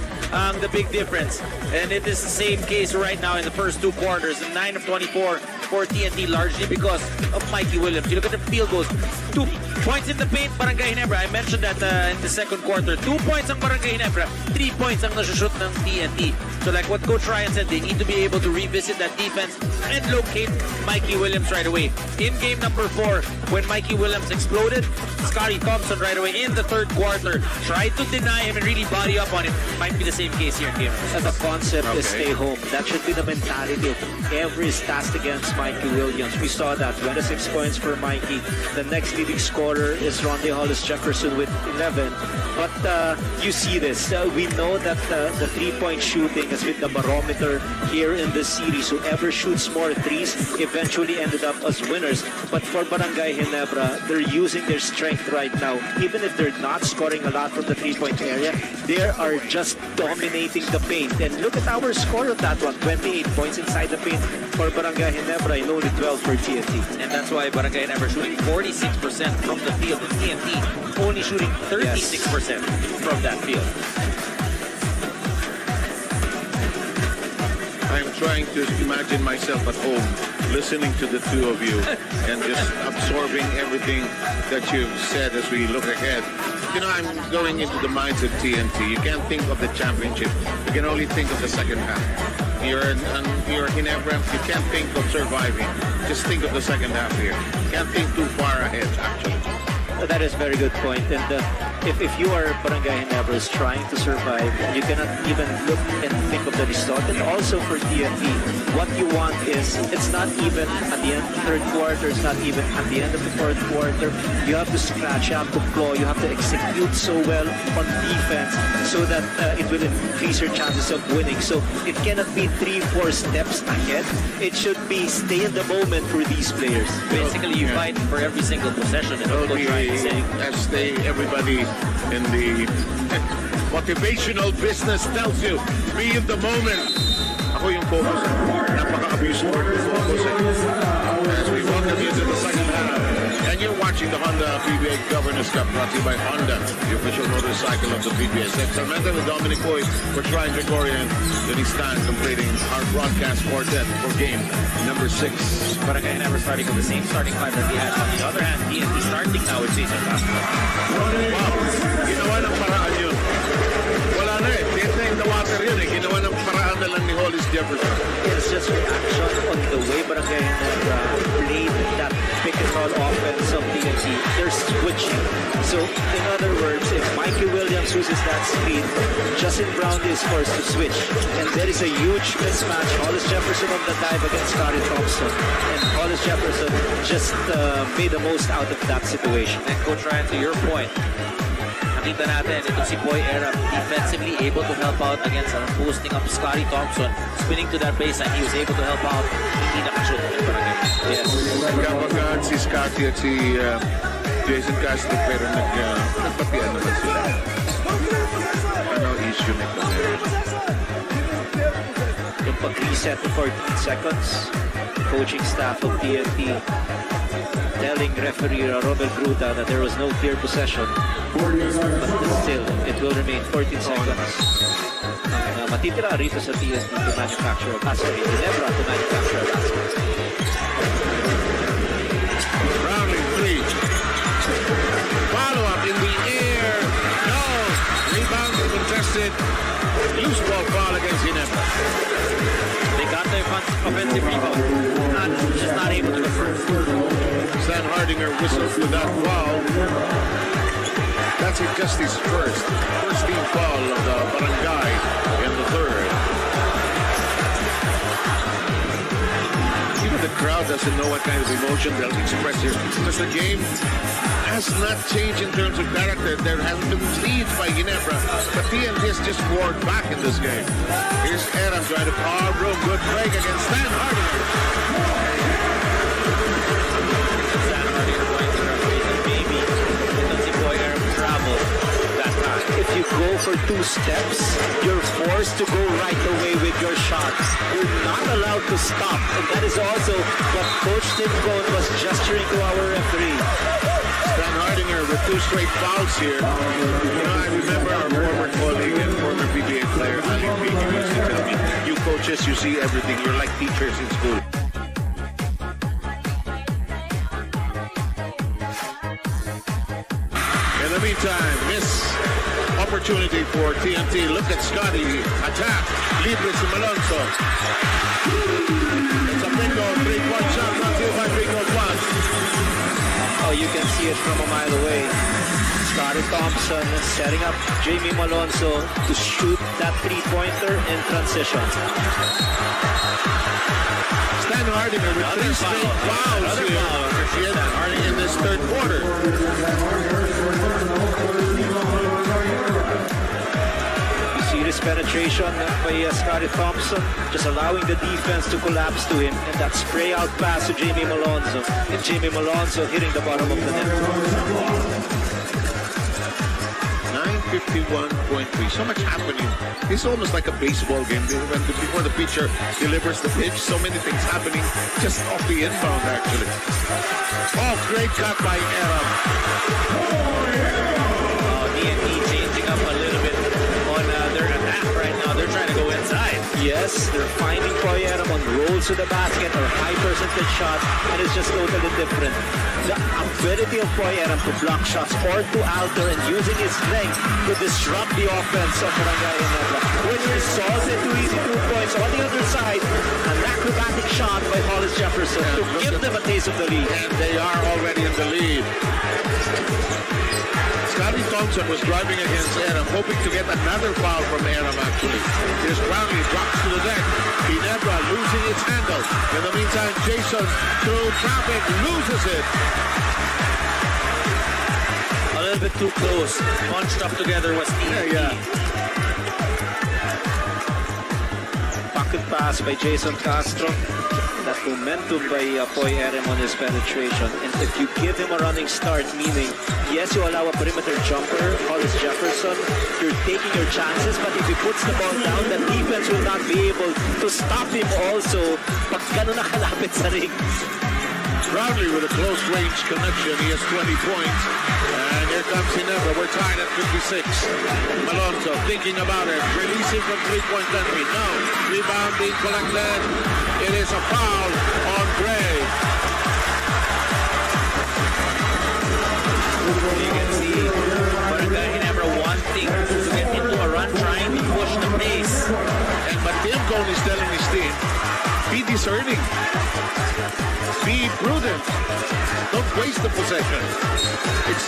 F: The big difference. And it is the same case right now in the first 2 quarters. 9 of 24 for TNT, largely because of Mikey Williams. You look at the field goals. 2 points in the paint, Barangay Ginebra. I mentioned that in the second quarter. 2 points ang Barangay Ginebra. 3 points ang nasushoot ng TNT. So like what Coach Ryan said, they need to be able to revisit that defense and locate Mikey Williams right away. In game number 4, when Mikey Williams exploded, Scotty Thompson right away in the third quarter tried to deny him and really body up on him. Might be the same case here in game.
E: And the concept is stay home. That should be the mentality of every task against Mikey Williams. We saw that 26 points for Mikey. The next leading scorer is Ronde Hollis Jefferson with 11. But you see this. We know that the 3-point shooting has been the barometer here in this series. Whoever shoots more threes eventually ended up as winners. But for Barangay Ginebra, they're using their strength right now. Even if they're not scoring a lot from the 3-point area, they are just dominating the paint. And look at our score of that one. 28 points inside the paint for Barangay Ginebra and only 12 for TNT.
F: And that's why Barangay Ginebra shooting 46% from the field. And TNT only shooting 36% from that field.
C: I'm trying to imagine myself at home listening to the two of you and just absorbing everything that you've said as we look ahead. You know, I'm going into the minds of TNT. You can't think of the championship. You can only think of the second half. You're Ginebra. You can't think of surviving. Just think of the second half here. You can't think too far ahead, actually.
E: That is a very good point. And if you are Barangay Ginebra is trying to survive, you cannot even look and think of the result. And also for TNT, what you want is, it's not even at the end of the third quarter, it's not even at the end of the fourth quarter. You have to scratch, you have to claw, you have to execute so well on defense so that it will increase your chances of winning. So it cannot be 3-4 steps ahead. It should be stay in the moment for these players.
F: Basically, you fight for every single possession and don't try to say.
C: As everybody in the motivational business tells you, be in the moment. Ako yung focus. Napaka-abuse mo yung focus. As we welcome you to the second half. And you're watching the Honda PBA Governors Cup brought to you by Honda, the official motorcycle of the PBA. Sacramento with Dominic Boyd for Ryan Gregorian. Denny Stan completing our broadcast quartet for game number 6.
F: Barangay Ginebra starting with the same starting five that we had. On the other hand, TNT starting now with Jason Castro.
C: Wow, ginawa ng paraan yun. Wala na eh. Dead na in the water yun eh. Ginawa ng paraan na lang ni Hollis Jefferson.
E: It's just reaction on the way Barangay Ginebra played that pick and roll offense of TNT. They're switching. So, in other words, if Mikey Williams uses that speed, Justin Brown is forced to switch. And there is a huge mismatch. Hollis Jefferson on the dive against Scotty Thompson. And Hollis Jefferson just made the most out of that situation.
F: And Coach Ryan, to your point, nakita natin, itong si Boy Arab defensively able to help out against posting up Scotty Thompson, spinning to that baseline. He was able to help out. Hindi nakashoot ng Barangay.
C: Yes. Nagkapagaan si Scotty at si Jason Castro pero nagpapian naman sila. Ano issue nito?
E: Yung pag-reset to 14 seconds, coaching staff of TNT telling referee Robert Gruta that there was no clear possession, but still, it will remain 14 seconds. Ang matitira rito sa TNT to manufacture a basket. Ginebra to manufacture a basket.
C: Rounding 3. Follow-up in the air. No. Rebound contested. Loose ball foul against Ginebra.
F: They got their offensive rebound. Just not able to convert.
C: Stan Hardinger whistles for that foul. That's just his first team foul of the Barangay in the third. Even the crowd doesn't know what kind of emotion they'll express here because the game has not changed in terms of character. There hasn't been leads by Ginebra, but TNT has just roared back in this game. Here's Adam trying to power room. Good break against Stan Hardinger.
E: If you go for 2 steps, you're forced to go right away with your shots. You're not allowed to stop. And that is also what Coach Tim Cohn was gesturing to our referee.
C: Stan Hardinger with 2 straight fouls here. You know, I remember our former colleague and former PBA player, Ali Biggie, used to tell me, you coaches, you see everything. You're like teachers in school. In the meantime, miss opportunity for TNT. Look at Scotty. Attack. Libre si Malonzo. It's a bingo. 3-point shot. Brought to you by Bingo Plus.
E: Oh, you can see it from a mile away. Scotty Thompson setting up Jamie Malonzo to shoot that 3-pointer in transition.
C: Stan Hardinger with 3 straight fouls here. Stan Hardinger in this third quarter.
E: Serious penetration by Scotty Thompson, just allowing the defense to collapse to him, and that spray out pass to Jamie Malonzo, and Jamie Malonzo hitting the bottom of the net.
C: 9:51.3. So much happening. It's almost like a baseball game. Before the pitcher delivers the pitch, so many things happening just off the inbound, actually. Oh, great cut by Arab.
F: TNT changing up a little bit on their attack right now. They're trying to go inside.
E: Yes, they're finding Poy Aram on rolls to the basket or high percentage shots, and it's just totally different. The ability of Poy Aram to block shots or to alter and using his length to disrupt the offense of Barangay Ginebra. When he solves it to easy 2 points on the other side, an acrobatic shot by Hollis Jefferson to give them a taste of the lead.
C: And they are already in the lead. Scotty Thompson was driving against Aram, hoping to get another foul from Aram actually. Here's Brownlee, drops to the deck. Ginebra losing its handle. In the meantime, Jason through traffic loses it.
F: A little bit too close. Bunched up together was TNT.
E: Pocket pass by Jason Castro. That momentum by Poy Aram on his penetration. And if you give him a running start, meaning, yes, you allow a perimeter jumper, Hollis Jefferson, you're taking your chances, but if he puts the ball down, the defense will not be able to stop him also pag gano'n nakalapit sa ring.
C: Brownlee with a close range connection. He has 20 points. And here comes Ginebra. We're tied at 56. Malonzo thinking about it. Releasing from three-point country. No. Rebound being collected. It is a foul on Gray.
F: You can see Barangay Ginebra wanting to get into a run, trying to push the pace.
C: But Tim Cone is telling his team, be discerning. Be prudent. Don't waste the possession. It's,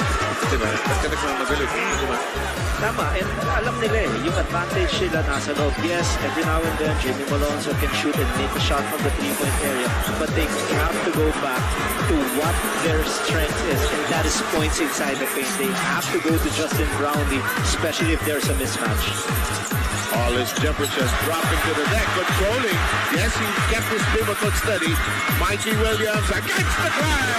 E: Tama, and alam nila yung advantage sila nasa loob. Yes, every now and then, Jimmy Malonzo can shoot and make a shot from the three-point area, but they have to go back to what their strength is, and that is points inside the paint. They have to go to Justin Brownlee, especially if there's a mismatch.
C: Hollis Jefferson dropping to the deck, controlling. Yes, he kept his pivot steady. Mikey Williams against the glass.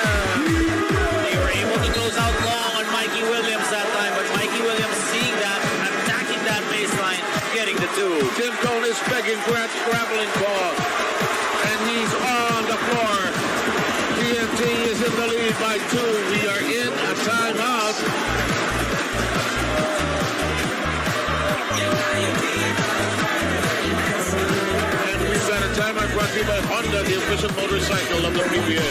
F: They were able to close out long on Mikey Williams that time, but Mikey Williams seeing that, attacking that baseline, getting the two.
C: Tim Cone is begging for a traveling call. And he's on the floor. TNT is in the lead by 2. We are in a timeout. And we've got a timeout brought to you by Honda, the official motorcycle of the PBA.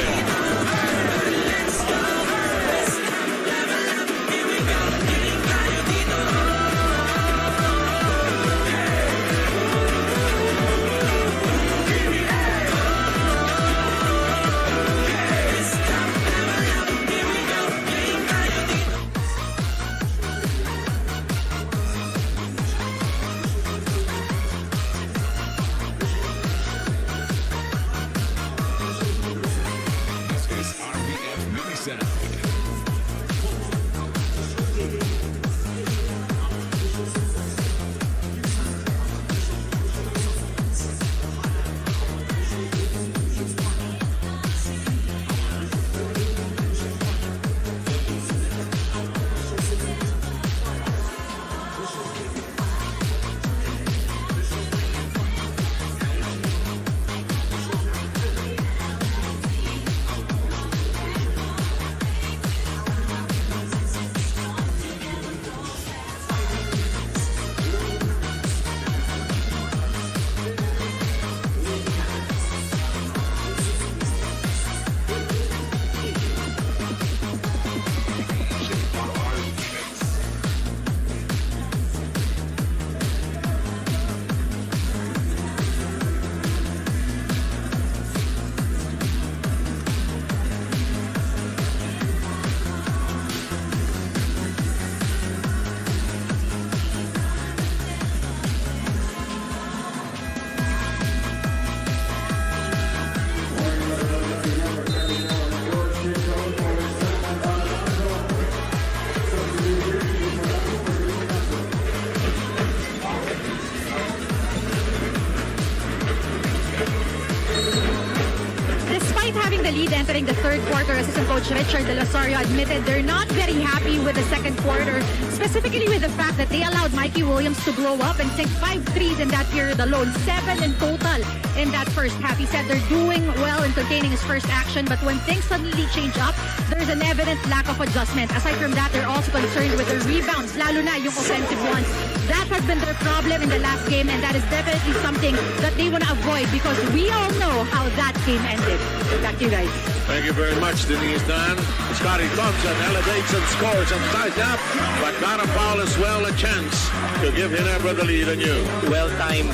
G: Having the lead entering the third quarter, assistant coach Richard De Losorio admitted they're not very happy with the second quarter, specifically with the fact that they allowed Mikey Williams to blow up and sink 5 threes in that period alone, 7 in total in that first half. He said they're doing well in containing his first action, but when things suddenly change up, there's an evident lack of adjustment. Aside from that, they're also concerned with their rebounds, lalo na yung offensive ones. That has been their problem in the last game, and that is definitely something that they want to avoid because we all know how that game ended. Back to you guys.
C: Thank you very much, Denise Dan. Scotty Thompson elevates and scores and ties up, but not a foul as well, a chance to give Ginebra the lead anew.
E: Well-timed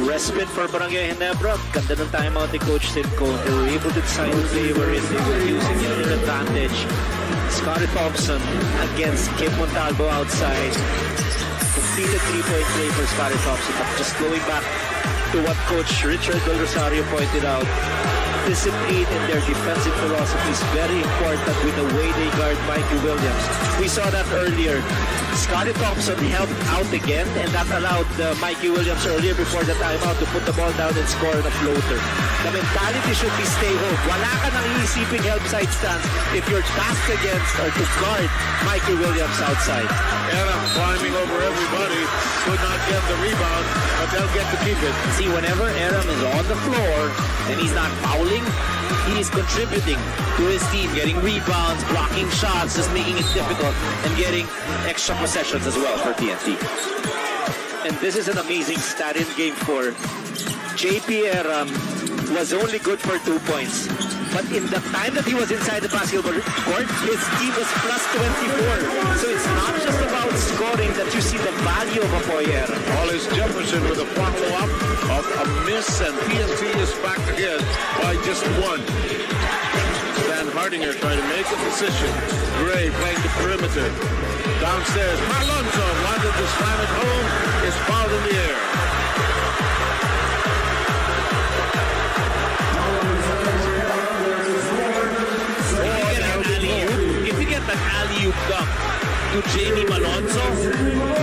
E: respite for Barangay Ginebra. Ganda ng timeout ni Coach Silco. They were able to decide to play wherein they were using their advantage. Scotty Thompson against Kim Montalvo outside. Completed three-point play for Scotty Thompson. But just going back to what Coach Richard Del Rosario pointed out, discipline in their defensive philosophy is very important with the way they guard Mikey Williams. We saw that earlier. Scotty Thompson helped out again, and that allowed Mikey Williams earlier before the timeout to put the ball down and score on a floater. The mentality should be stay home. Wala ka nang iisiping help side stance if you're tasked against or to guard Mikey Williams outside.
C: Adam climbing over everybody, could not get the rebound, but they'll get to keep it.
F: See, whenever Aram is on the floor and he's not fouling, he is contributing to his team, getting rebounds, blocking shots, just making it difficult, and getting extra possessions as well for TNT.
E: And this is an amazing stat in Game 4. JP Aram was only good for 2 points. But in the time that he was inside the basketball court, his team was plus 24. So it's not just about scoring that you see the value of a Poyer.
C: Hollis Jefferson with a follow-up of a miss, and TNT is back again by just 1. Stan Hardinger trying to make a position. Gray playing the perimeter. Downstairs, Malonzo wanted to slam it home. Is fouled in the air.
F: If you get an alley-oop dunk to Jamie Malonzo,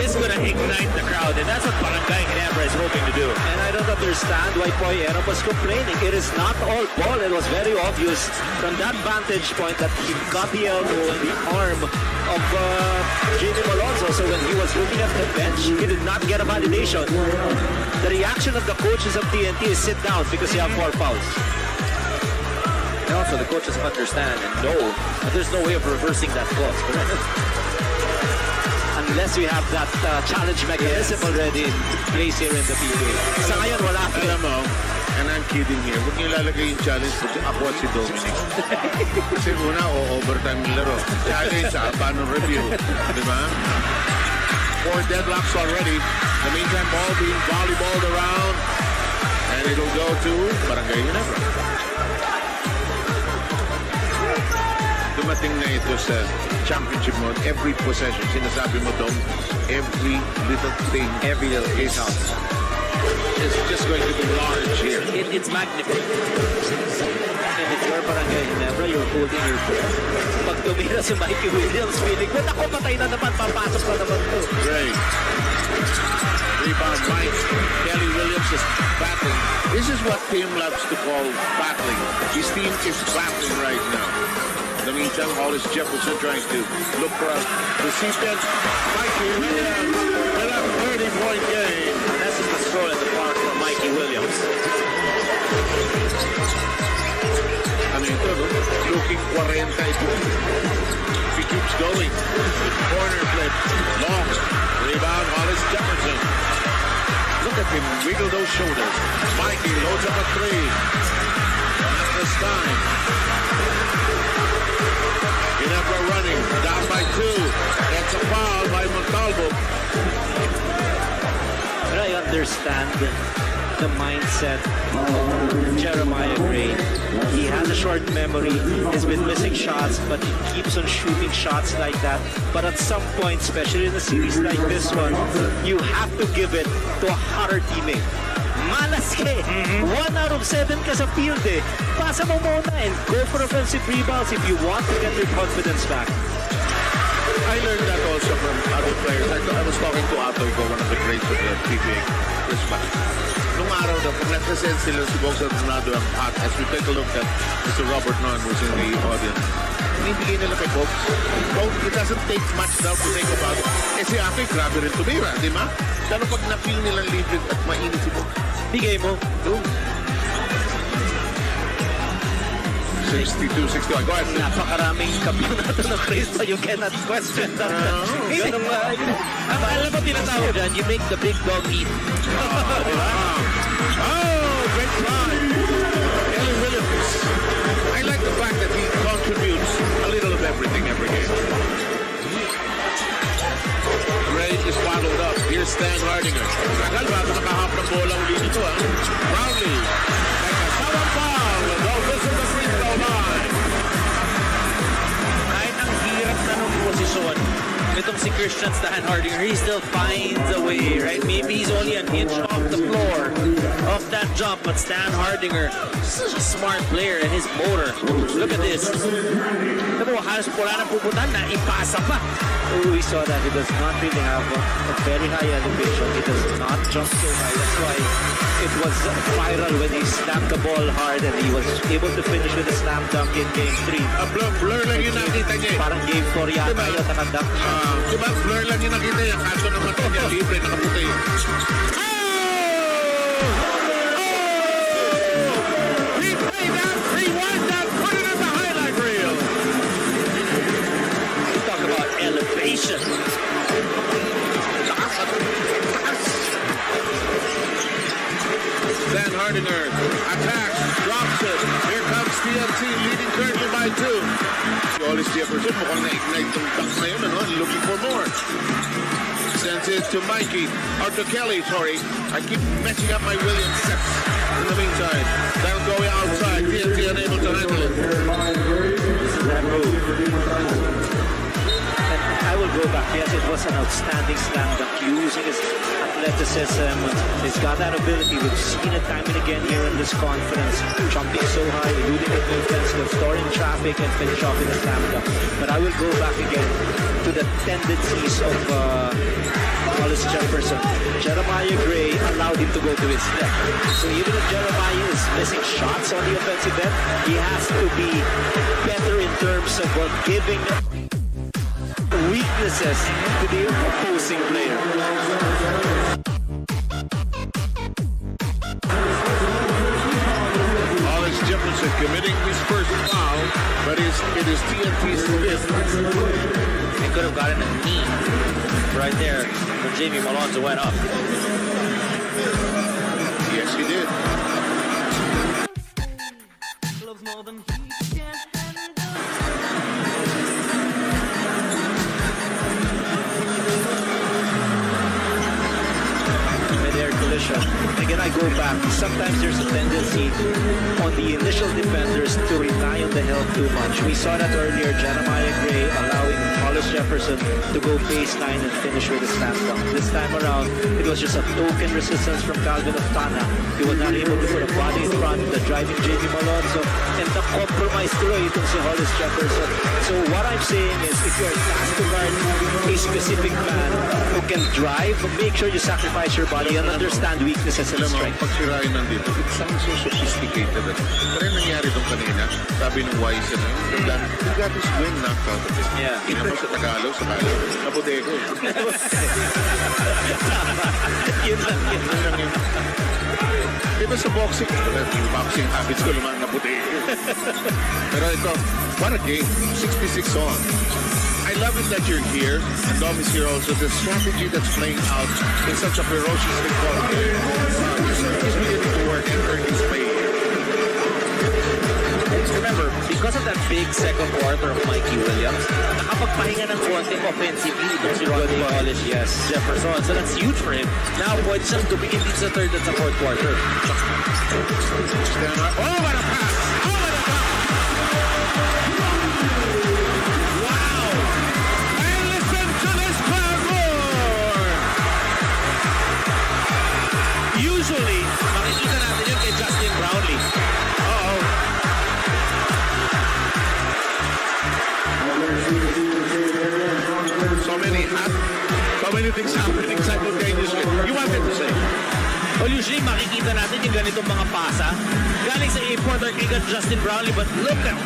F: it's going to ignite the crowd, and that's what Barangay Ginebra is hoping to do.
E: And I don't understand why Poyera was complaining. It is not all ball. It was very obvious from that vantage point that he got the elbow and the arm of Jamie Malonzo. So when he was looking at the bench, he did not get a validation. The reaction of the coaches of TNT is sit down because you have 4 fouls.
F: And also the coaches understand and know that there's no way of reversing that clause, correct?
E: Unless we have that challenge mechanism already in place here in the PBA. Sa ngayon, wala pa.
C: Alam mo, and I'm kidding here, huwag niyo ilalagay yung challenge ko ako at si Dominic. Kasi una, overtime yung laro. Challenge, paano review. Diba? 4 deadlocks already. In the meantime, ball being volleyballed around. And it'll go to Barangay Ginebra. Dumating na ito sa championship mode. Every possession, sinasabi mo, Dom, every little thing, every little case out. It's just going to be large here.
F: It's magnificent.
E: And if you're Barangay Ginebra, you're holding your breath. Pag tumira si Mikey Williams, feeling ko, naku, patay na naman, papasok na naman to.
C: Great. Rebound, Mike. Kelly Williams is battling. This is what Tim loves to call battling. His team is battling right now. In the meantime, Hollis Jefferson trying to look for a recipient. Mikey Williams with a 30-point game.
F: And that's just the score in the park for Mikey Williams.
C: Ano ito, no? Looking 40 ito. He keeps going. Corner flip. Long. Rebound, Hollis Jefferson. Look at him wiggle those shoulders. Mikey loads up a 3. Not this time. Ginebra running, down by 2. That's a foul by Montalvo.
E: But I understand the mindset of Jeremiah Gray. He has a short memory. He's been missing shots, but he keeps on shooting shots like that. But at some point, especially in a series like this one, you have to give it to a hotter teammate. Malas ka eh. 1 out of 7 ka sa field eh. Pasa mo muna and go for offensive rebounds if you want to get your confidence back.
C: I learned that also from other players. I was talking to Atoy, one of the greats of the PBA Christmas. Nung araw daw, pag nagsasense sila si Box Tornado ang hot, as we take a look at Mr. Robert Nunn who's in the audience, binibigay nila kay Box. It doesn't take much now to think about it. Eh si Aki, grabe rin tumira, di ba? Pero pag na-feel nilang liquid at mainit si Box,
E: bigay mo.
C: 62-61. Go ahead.
E: Napakaraming kampiyonato ng Chris, so you cannot question that. Ganun nga. Alam mo tinatawag dyan, you make the big dog eat.
C: Oh, great try. Ellie Williams. I like the fact that he contributes a little of everything every game. Ray is waddled up. Here's Stan Hardinger. Tagal bago nakahap ng bola uli nito. Brownlee. Ay kasawang foul. No whistle the free throw line.
F: Kahit ang hirap na nung posisyon nitong si Christian Stan Hardinger, he still finds a way, right? Maybe he's only an inch off the floor of that jump, but Stan Hardinger, such a smart player, and his motor. Look at this. Diba, halos wala nang pupuntahan na ipasa pa.
E: We saw that he does not really have a very high elevation. He does not jump so high. That's why it was viral when he snapped the ball hard and he was able to finish with a slam dunk in Game 3.
C: Blur lang yung nakita niya.
E: Parang Game 4 yata yung nakadunk.
C: Diba, blur lang yung nakita niya. Kaso ng mata niya, libre, nakaputi.
A: Replay that, rewind that, put it in the highlight reel.
F: Talk about elevation.
C: Stan Hardinger attacks, drops it. Here comes TNT, leading currently by 2. Si Hollis Jefferson, mukhang na-ignite yung dunk na yun, looking for more. Sends it to Mikey, or to Kelly, sorry. I keep messing up my Williams steps in the meantime. That'll go outside. TNT unable to handle it.
E: That move. And I will go back. Yes, it was an outstanding slam dunk using his athleticism. He's got that ability. We've seen it time and again here in this conference. Jumping so high, eluding the defense, storing traffic, and finish off with a slam dunk. But I will go back again to the tendencies of Hollis Jefferson. Jeremiah Gray allowed him to go to his left. So even if Jeremiah is missing shots on the offensive end, he has to be better in terms of giving weaknesses to the opposing player.
C: Hollis Jefferson committing his first foul, but it is TNT's fifth.
F: They could have gotten a knee right there when Jamie Malonzo went up.
C: Yes, he did.
E: Mid-air collision. Again, I go back. Sometimes there's a tendency on the initial defenders to rely on the help too much. We saw that earlier. Jeremiah Gray allowing Hollis Jefferson to go baseline and finish with a slam dunk. This time around, it was just a token resistance from Calvin Oftana. He was not able to put a body in front of the driving Jamie Malonzo and the compromise tuloy itong si Hollis Jefferson. So what I'm saying is, if you're tasked to guard a specific man who can drive, make sure you sacrifice your body and understand weaknesses and strength.
C: Pag si Ryan nandito, it sounds so sophisticated. Pero yung nangyari doon kanina, sabi ng wise na yun, you got this win knocked out of it.
E: Yeah.
C: Kinamo sa Tagalog, sa Tagalog, napudego.
E: Yun lang yun.
C: Diba sa boxing, yung boxing habits ko naman napudego. Pero ito, what a game. 66 on. I love it that you're here, and Dom is here also. The strategy that's playing out in such a ferociously fought game. He's beginning to work and earn his pay.
F: Remember, because of that big second quarter of Mikey Williams, nakapagpahinga ng konti offensively itong si Ronnie Hollis Jefferson. So that's huge for him. Now, pwede siyang tumingin din sa third at sa fourth quarter.
C: Oh, what a pass! Oh, what a pass! Wow! And listen to this crowd roar!
F: Usually, makikita natin yun kay Justin Brownlee.
C: Uh-oh. So many things happening simultaneously. You wanted to say?
F: Well, usually makikita natin yung ganitong mga pasa galing sa importer kay Justin Brownlee, but look at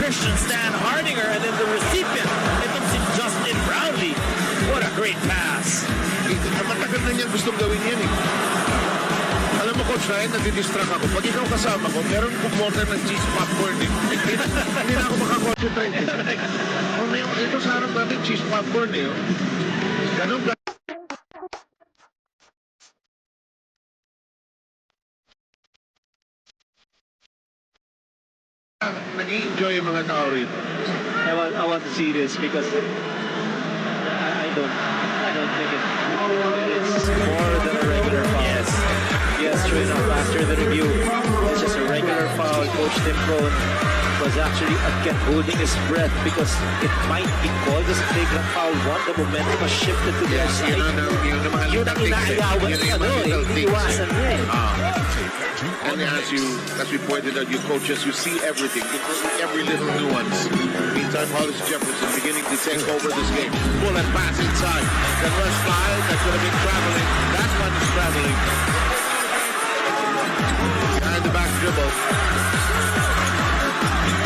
F: Christian Stan Hardinger and then the recipient, itong si Justin Brownlee. What a great pass.
C: Matagal na niyan gustong gawin yan eh. Alam mo, Coach Ryan, nadidistract ako. Pag ikaw kasama ko, meron kong order ng cheese popcorn eh. Hindi na ako makakonsentrate. Ito sa harap natin, cheese popcorn eh. Ganun. Nag-i-enjoy yung mga tao rito.
E: I want to see this because I don't think it's more than a regular foul. Yes, true enough. After the review, it's just a regular foul. Coach Tim Crone was actually again holding his breath because it might be called as a flagrant foul. The momentum has shifted to their side. Yun ang inaayawan iiwasan niya eh.
C: And as we pointed out, you coaches, you see everything, every little nuance. Meantime, Hollis Jefferson beginning to take over this game. Pull and pass inside. Then rush five, that could have been traveling. That one is traveling. And the back dribble.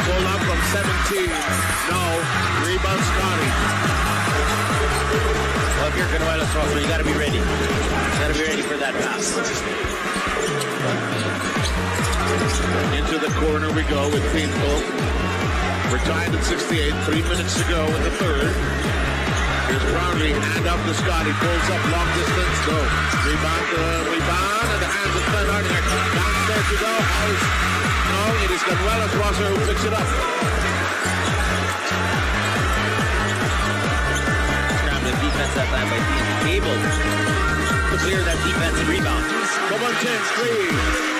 C: Pull up from 17. No. Rebound Scotty.
F: Well, if you're Canuelos Foster, you got to be ready. You got to be ready for that pass.
C: Into the corner we go with Pinto. We're tied at 68, 3 minutes to go in the third. Here's Brownlee, hand up to Scotty, pulls up long distance, no. Rebound, and the hands of Glenn Hardinger. Downstairs to go, Hollis. No, it is Canuelos Foster who picks it up.
F: Scrambling defense that time by TNT Cable to clear that defensive rebound.
C: Come on, James, please.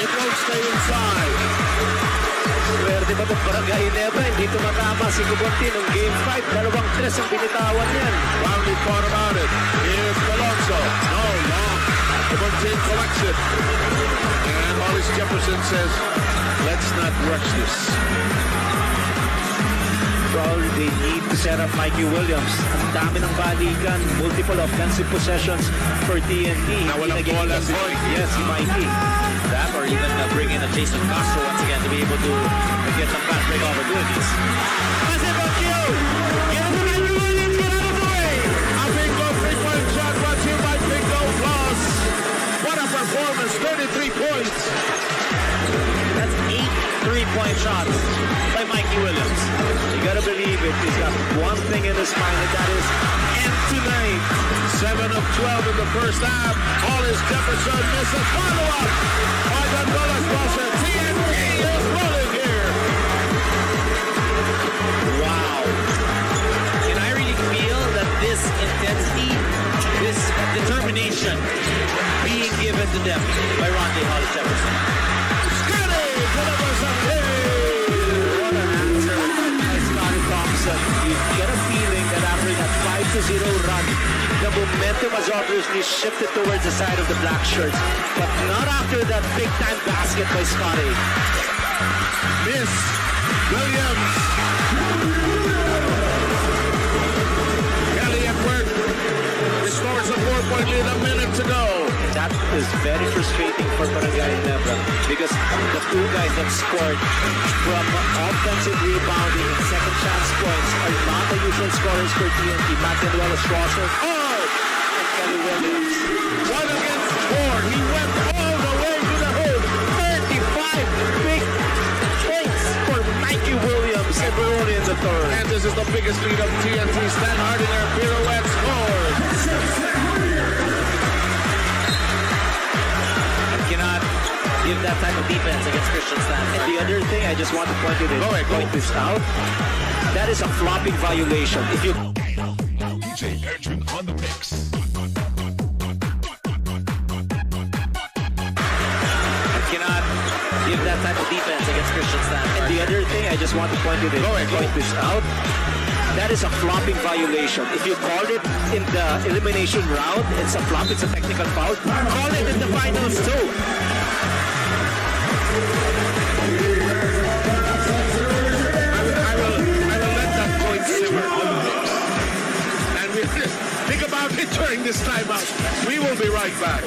C: It won't stay inside.
E: Swerte ba itong Barangay Ginebra? Hindi tumatama si Gubonti ng Game 5. 2-3 ang binitawan yan.
C: Brownlee thought about it. Here's Alonso. No, long. Gubonti collects it. And Hollis Jefferson says, let's not rush this.
E: Probably they need to set up Mikey Williams. Ang dami ng balikan, multiple offensive possessions for TNT.
C: Nawalang bola si Mikey.
E: Yes, si Mikey.
F: That or even bring in a Jason Castro once again to be able to get some fast break opportunities.
C: Pass it back to you. Get it to Mikey Williams. Get out of the way. A bingo three-point shot brought to you by Bingo Plus. What a performance. 33 points.
F: That's 8 3-point shots by Mikey Williams.
E: You gotta believe it. He's got one thing in his mind, and that is
C: end tonight. 7 of 12 in the first half. Hollis Jefferson misses follow-up by Canuelos Foster. TNT is rolling here.
F: Wow. And I really feel that this intensity, this determination being given to them by Ronde Hollis Jefferson.
C: Scotty delivers a
E: what an answer by Scotty Thompson. You get a feeling that after that 5-0 run, the momentum has obviously shifted towards the side of the black shirts, but not after that big-time basket by Scotty.
C: Miss Williams. Kelly at work. Restores a 4-point lead, a minute to go.
E: That is very frustrating for Barangay Ginebra because the two guys that scored from offensive rebounding and second chance points are not the usual scorers for TNT. Canuelos Foster and Kelly Williams.
C: 1 against 4. He went all the way to the hoop.
E: 35 big points for Mikey Williams and we're only in the third.
C: And this is the biggest lead of TNT. Stan Hardinger, pirouette scores.
F: Cannot give that type of defense against Christian Stan.
E: And the other thing, I just want to point this out. That is a flopping violation. If you
A: DJ Edwin on the mix.
F: Cannot give that type of defense against Christian Stan.
E: And the other thing, I just want to point this out. That is a flopping violation. If you called it in the elimination round, it's a flop, it's a technical foul. Call it in the finals too.
C: I will let that point simmer. And we think about it during this timeout. We will be right back.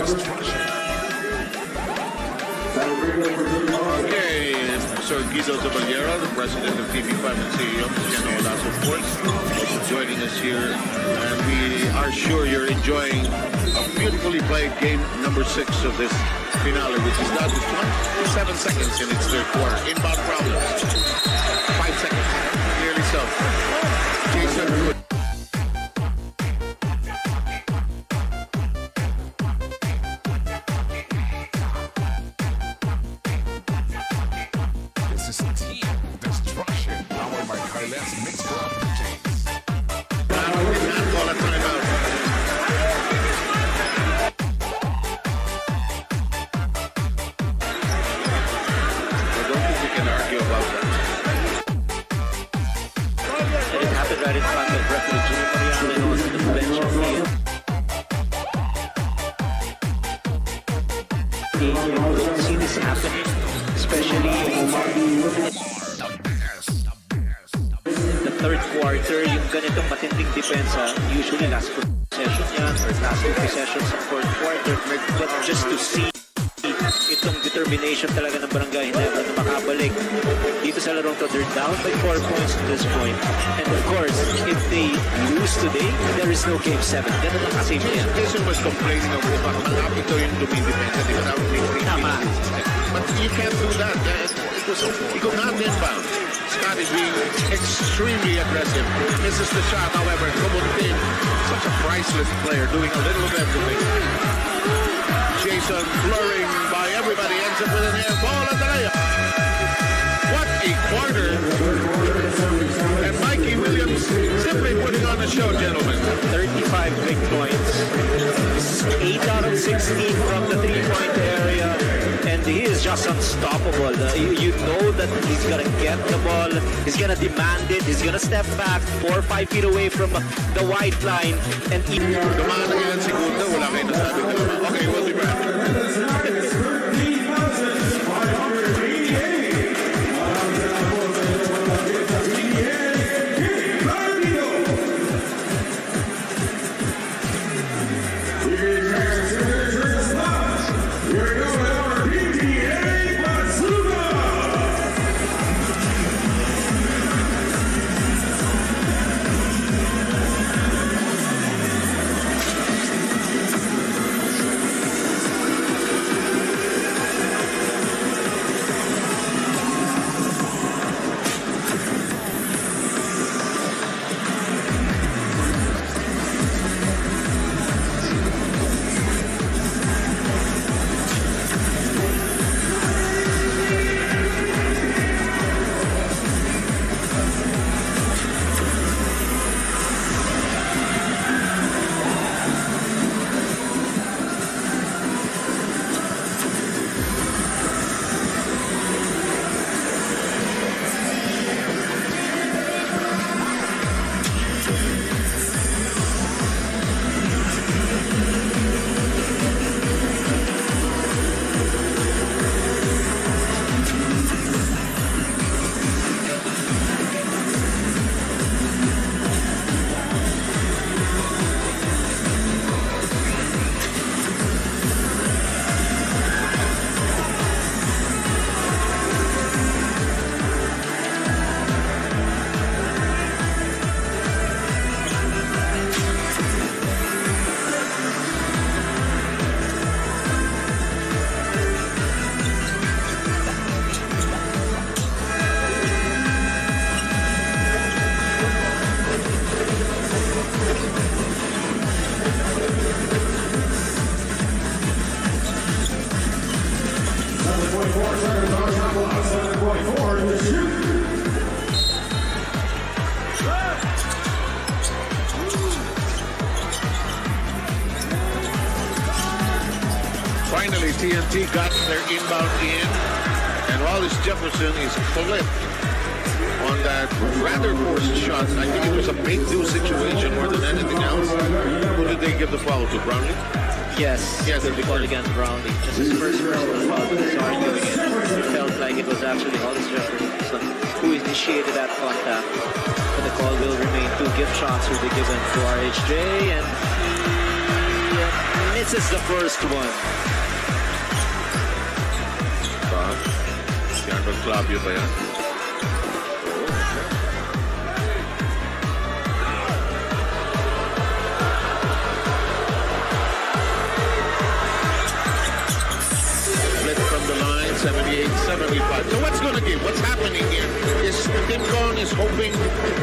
C: Okay, Sir Guido Caballero, the president of TV5 and CEO, General Lasso, of course, also joining us here. And we are sure you're enjoying a beautifully played game number 6 of this finale, which is down to 27 seconds in its third quarter. Inbound problems. 5 seconds. Clearly so. Jason Wood.
A: This is Team Destruction, powered by Kaila's Mix Club.
C: Call a timeout. I don't think we can argue about that.
E: And it happened right in front of referee Jimmy Mariano and also the bench of you don't see this happening, especially the third quarter, yung ganitong matinding depensa, usually last possession yan or last 2 possessions sa fourth quarter, but just to see itong determination talaga ng Barangay Ginebra na makabalik dito sa larong to. They're down by 4 points at this point. And of course, if they lose today, there is no Game 7. Ganun lang kasi yan.
C: Jason was complaining of the fact that ito yung dumidepensa, di ba dapat may free But you can't do that. He could not inbound. Scott is being extremely aggressive. Misses the shot, however. Kumuntin, such a priceless player, doing a little of everything. Jason blurring by everybody, ends up with an air ball at the layup. What a quarter. And Mikey Williams simply putting on a show, gentlemen.
E: 35 big points. 8 out of 16 from the 3-point area. And he is just unstoppable. You know that he's going to get the ball. He's going to demand it. He's going to step back 4 or 5 feet away from the white line. And even...
C: Okay, we'll be back. Finally, TNT got their inbound in, and Wallace Jefferson is flipped on that rather forced shot. I think it was a make-do situation more than anything else. Who did they give the foul to, Brownlee?
E: Yes, the call against Brownlee. Just his first personal foul, but he's arguing it. It felt like it was actually Wallace Jefferson who initiated that contact. But the call will remain. 2 gift shots will be given to RHJ, and he misses the first one.
C: Tiago Clavio ba yan? Split from the line, 78-75. So what's going to give? What's happening here is Tim Con is hoping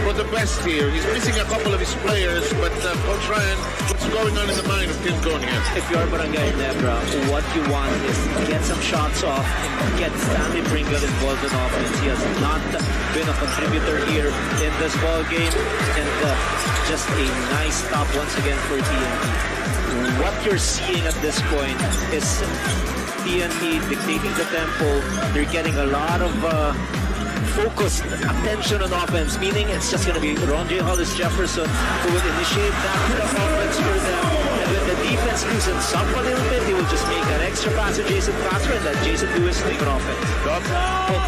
C: for the best here. He's missing a couple of his players, but Coach Ryan, what's going on in the mind of Tim Con here?
E: If you're Barangay Ginebra, what you want is get some shots off and get Stanley Pringle involved in offense. He has not been a contributor here in this ball game, and just a nice stop once again for TNT. What you're seeing at this point is TNT dictating the tempo. They're getting a lot of focused attention on offense, meaning it's just going to be Ron J. Hollis Jefferson who will initiate that bit of offense for them. And when the defense loosens up a little bit, they will just make an extra pass to Jason Castro and let Jason do his thing on offense.
F: So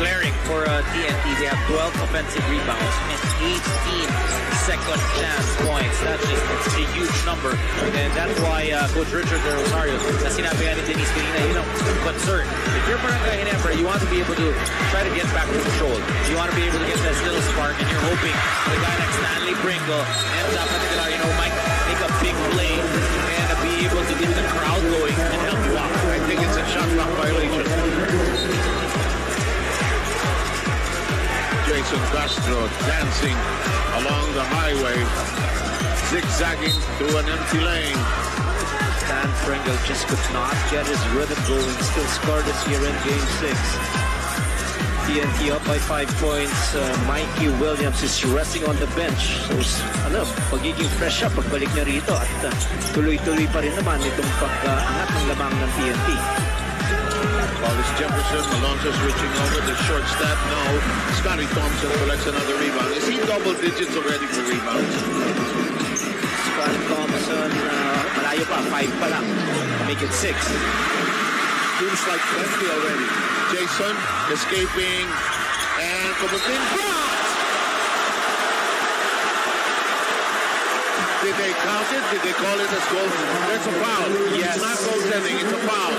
F: glaring for TNT. They have 12 offensive rebounds and 18 second chance points. It's a huge number. And that's why Coach Richard De Rosario, na sinabi nga ni Denise kanina, you know, concerned. If you're Barangay Ginebra, you want to be able to try to get back to control. You want to be able to get that little spark, and you're hoping the guy like Stanley Pringle ends up at might make a big play and be able to get the crowd going and help you out.
C: I think it's a shot clock violation. Jason Castro dancing along the highway, zigzagging through an empty lane.
E: Stan Pringle just could not get his rhythm going. Still scoreless here in Game 6. TNT up by 5 points. Mikey Williams is resting on the bench. So, pagiging fresh up pagbalik niya rito at tuloy-tuloy pa rin naman itong pag-angat ng lamang ng TNT.
C: Hollis Jefferson, Alonso's reaching over the short step. No, Scotty Thompson collects another rebound. Is he double digits already for rebounds?
E: Scotty Thompson, malayo pa, 5 pa lang. Make it 6.
C: Seems like plenty already. Jason escaping and Cobutin. Did they count it? Did they call it as goal? There's a foul. Yes. It's not goaltending, it's a foul.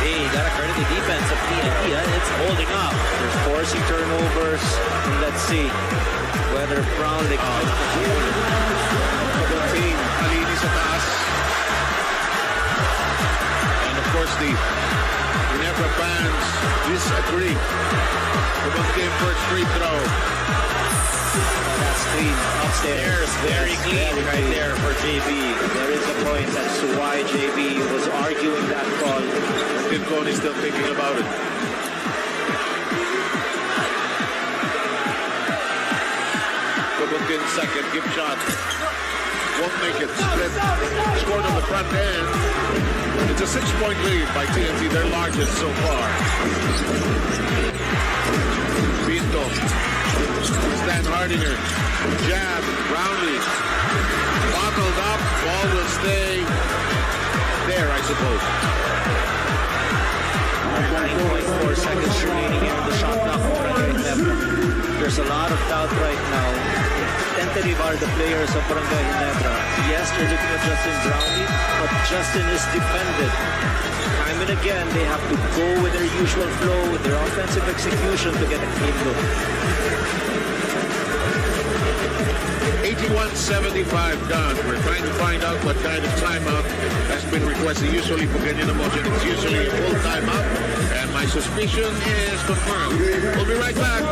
F: Hey, you gotta credit the defense of TNT. It's holding up.
E: They're forcing turnovers. And let's see whether Brownlee can
C: Cobutin, Alini sa taas. Of course, the Ginebra fans disagree. Cobutin first free throw.
E: That's clean upstairs.
F: Very clean right there for JB.
E: There is a point as to why JB was arguing that call.
C: Tim Con is still thinking about it. Cobutin second, give shot. Won't make it. Split. Scored on the front end. It's a 6-point lead by TNT, their largest so far. Pinto. Stan Hardinger. Jab. Brownlee. Bottled up. Ball will stay there, I suppose.
E: 9.4 seconds remaining in the shot clock for Barangay Ginebra. There's a lot of doubt right now. Tentative are the players of Barangay Ginebra. Yes, they're looking at Justin Brownlee, but Justin is defended. Time and again, they have to go with their usual flow, with their offensive execution to get a clean look.
C: 81-75 done. We're trying to find out what kind of timeout has been requested. Usually for Kenyan Emotion, it's usually a full timeout. And my suspicion is confirmed. We'll be right back.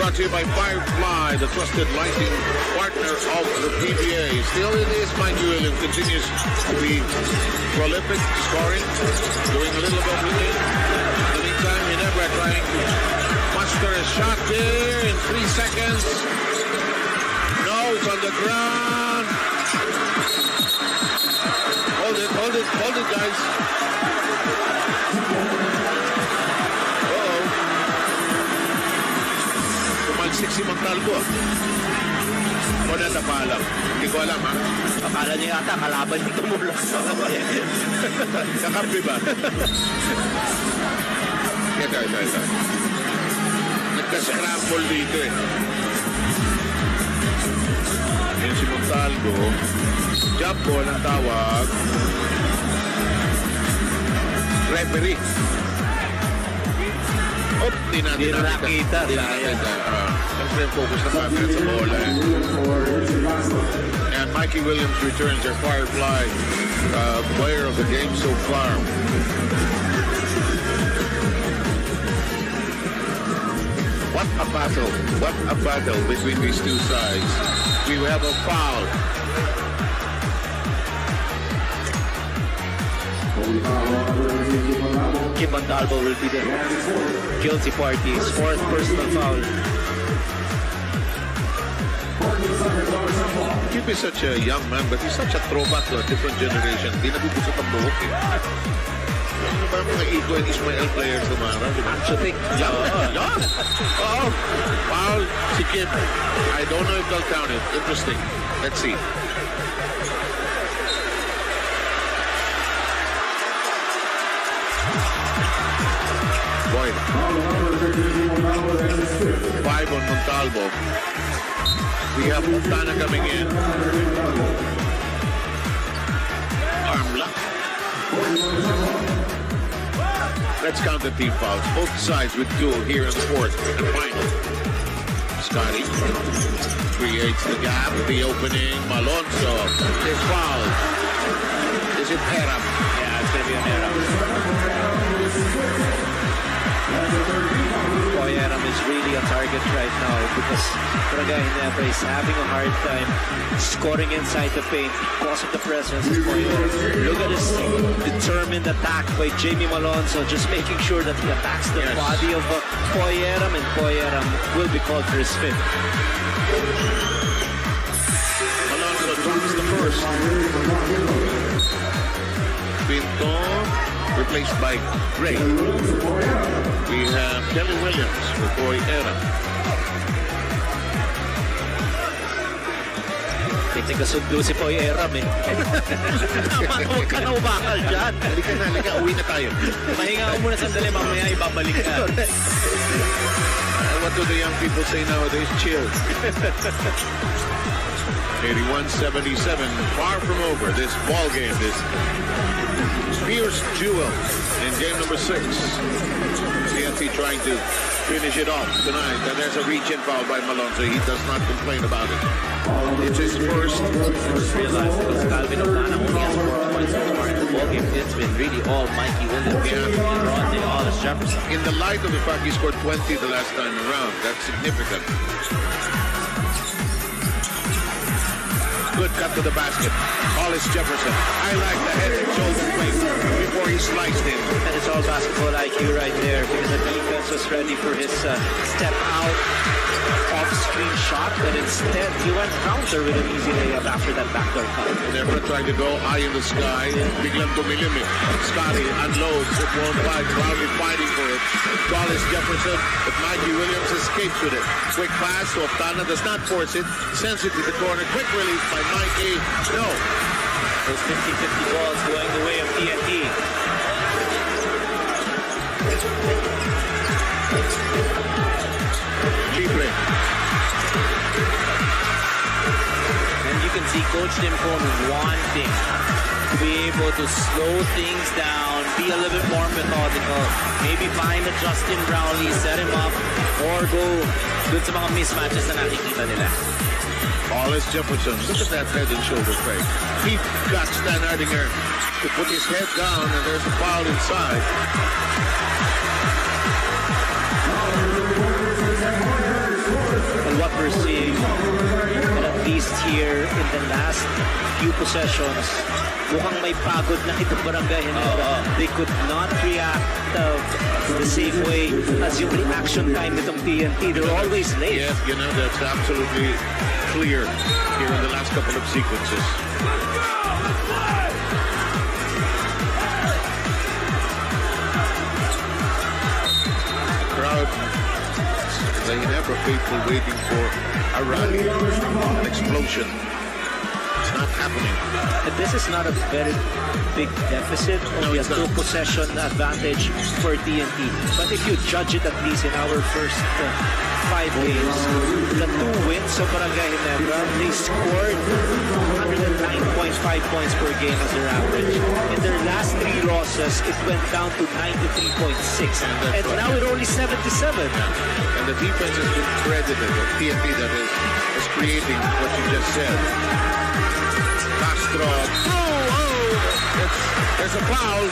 C: brought to you by Firefly, the trusted lighting partner of the PBA. Still it is Mikey Williams, continues to be prolific, scoring, doing a little bit of everything. In the meantime, Ginebra trying to muster a shot there in 3 seconds. No, it's on the ground. Hold it, guys. Tumalsik si Montalvo. O natapa lang. Hindi ko alam, ha?
F: Akala niya yata, kalaban ni Tumulong.
C: Kakampi ba? Ito. Nagka-scramble dito eh. Yan si Montalvo. Jump ball ang tawag. Referee. Di nakita. Siyempre focus na natin sa bola eh. And Mikey Williams returns their Firefly player of the game so far. What a battle between these two sides. We have a foul.
E: Kim Montalvo will be the guilty party. His 4th personal foul.
C: Kim is such a young man, but he's such a throwback to a different generation. Hindi nabubusot ang buhok eh. Ano ba mga Iko and Ismael players tumara?
E: Actually,
C: foul si Kim. I don't know if they'll count it. Interesting. Let's see. Boyd. 5 on Montalvo. We have Montana coming in. Arm lock. Let's count the team fouls. Both sides with 2 here in the 4th and final. Scotty creates the gap, the opening. Malonzo is fouled. Is it Peram?
E: Yeah, it's going to be an error. Poyeram is really a target right now because Barangay Ginebra is having a hard time scoring inside the paint because of the presence of Poyeram. Look at this determined attack by Jamie Malonzo, just making sure that he attacks the body of Poyeram, and Poyeram will be called for his 5th.
C: Malonzo drops the first. Pinto replaced by Gray. We have Kelly Williams for Poyeram.
E: Titigasundo si Poyeram eh. Huwag ka na umakal dyan.
C: Halika, uwi na tayo.
E: Mahinga ka muna sandali, mamaya ibabalik ka.
C: What do the young people say nowadays? Chill. 81-77, far from over. This ball game, this fierce duel in game number 6. TNT trying to finish it off tonight, and there's a reach-in foul by Malonzo. He does not complain about it. It's his first.
F: Realize because Calvin O'Connor only has 4 points so far in the ball game. It's been really all Mikey Williams. Yeah. Hollis Jefferson.
C: In the light of the fact he scored 20 the last time around, that's significant. Good cut to the basket. Hollis Jefferson. I like the head and shoulder fake before he sliced in.
E: And it's all basketball IQ right there because the defense was ready for his step out off-screen shot, but instead he went counter with an easy layup after that backdoor cut.
C: Never tried to go high in the sky. Biglang tumilim. Scotty unloads. It won't fight. Proudly fighting for it. Hollis Jefferson, but Mikey Williams escapes with it. Quick pass to Oftana. Does not force it. Sends it to the corner. Quick release by Mikey. No.
E: Those 50-50 balls going the way of TNT.
C: Libre.
F: And you can see Coach Dimcon wanting to be able to slow things down, be a little bit more methodical, maybe find a Justin Brownlee, set him up, or go dun sa mga mismatches na nakikita nila.
C: Hollis Jefferson, look at that head and shoulder fake. He got Stan Hardinger to put his head down, and there's a foul inside.
E: what we're seeing. But at least here in the last few possessions, mukhang may pagod na itong Barangay Ginebra. They could not react the same way as yung reaction time nitong TNT. They're always late.
C: Yes, that's absolutely clear here in the last couple of sequences. Crowd, the Ginebra faithful waiting for a rally, an explosion. It's not happening.
E: But this is not a very big deficit, only a two-possession advantage for TNT. But if you judge it at least in our first 5 games, the 2 wins of Barangay Ginebra, they scored 109.5 points per game as their average. In their last 3 losses, it went down to 93.6. And now it's only 77.
C: And the defense has been credited, or TNT that is creating what you just said. Castro, there's a foul.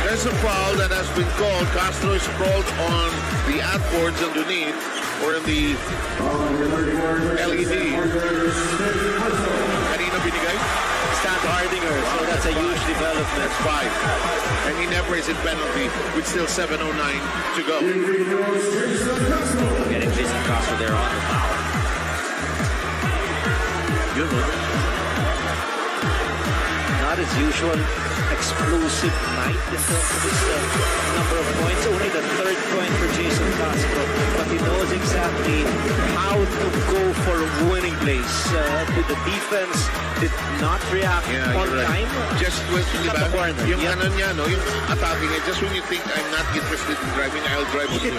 C: There's a foul that has been called. Castro is called on the ad boards underneath, or in the LED. Kanina binigay?
E: Stan Hardinger, so that's a huge development.
C: That's 5. And Ginebra is in penalty with still 7:09 to go.
F: Getting Jason Castro there on the foul.
E: Not as usual, explosive night in terms of his number of points. Only the 3rd point for Jason Castro, but he knows exactly how to go for winning plays. The defense did not react on time.
C: Just when yung ano niya, no, yung attacking niya, just when you think I'm not interested in driving, I'll drive with you.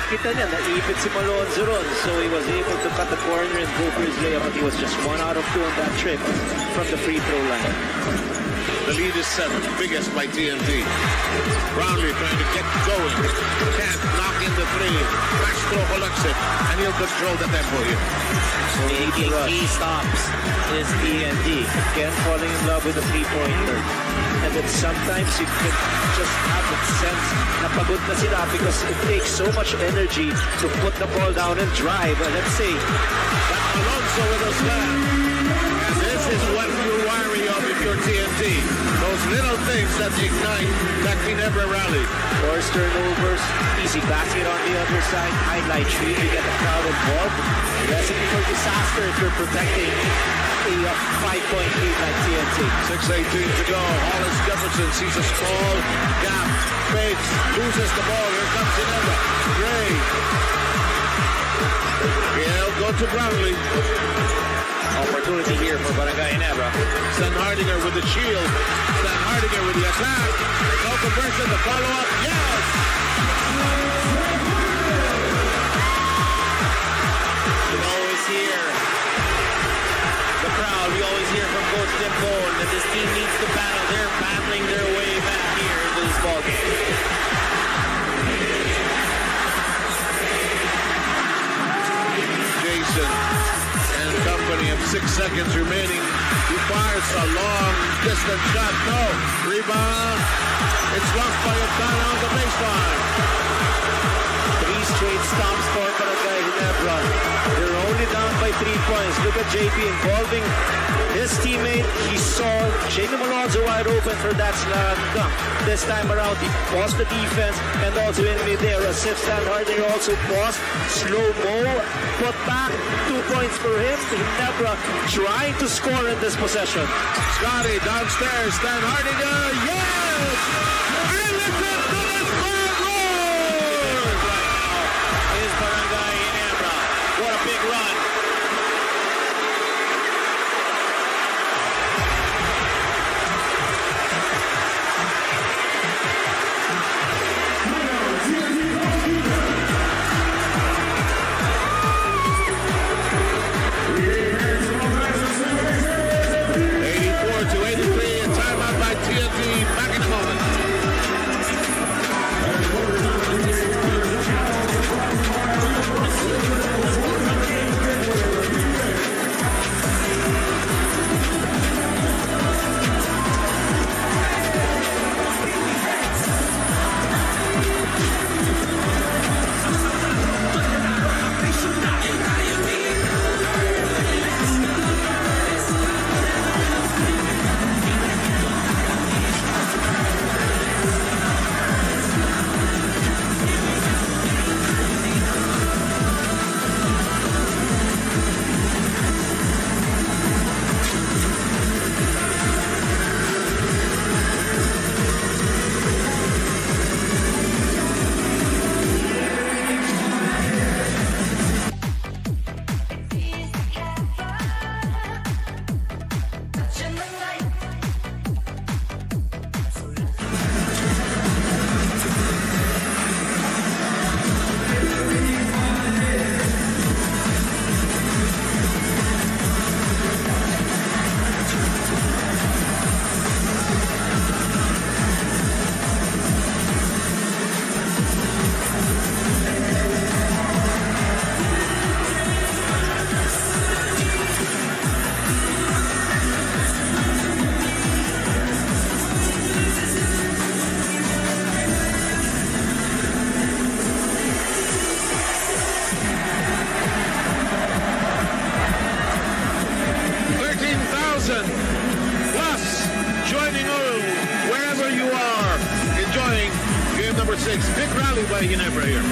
E: Kita niya, naipit si Malonzo ron. So he was able to cut the corner and go for his layup, but he was just 1 out of 2 on that trip from the free throw line.
C: The lead is 7, biggest by TNT. Brownlee trying to get going. Can't knock in the 3. Castro collects it, and he'll control the tempo here.
E: Making key stops is TNT. Again, falling in love with the three-pointer. And then sometimes you can just have the sense na pagod na sila because it takes so much energy to put the ball down and drive. And let's see,
C: that Alonso with a slam. And this is what you're wary of if you're TNT. Those little things that ignite that Ginebra rally.
E: Forced turnovers, easy basket on the other side, highlight tree to get the crowd involved. Recipe for disaster if you're protecting a 5-point lead like TNT.
C: 6:18 to go. Hollis Jefferson sees a small gap, fakes, loses the ball. Here comes Ginebra. Gray. He'll go to Brownlee.
F: Opportunity here for Barangay Ginebra.
C: Stan Hardinger with the shield. Stan Hardinger with the attack. No conversion, the follow-up. Yes!
F: We always hear the crowd. We always hear from Coach Tim Bone that this team needs to battle. They're battling their way back here into this ballgame.
C: Jason and company of 6 seconds remaining. He fires a long distance shot. No. Rebound. It's lost by O'Connor on the baseline.
E: 3 straight stops for Barangay Ginebra. They're only down by 3 points. Look at JP involving his teammate. He saw Jamie Malonzo wide open for that slam dunk. This time around, he paused the defense and also in midair. Assist Stan Hardinger also paused. Slow-mo, put back 2 points for him. Ginebra trying to score in this possession.
C: Scotty downstairs. Stan Hardinger. Yes! And it's up to the scoreboard!
F: Is Barangay Ginebra. What a big run.
C: TNT, back in a moment. Jefferson. Plus, joining you wherever you are, enjoying game number 6. Big rally by Ginebra here.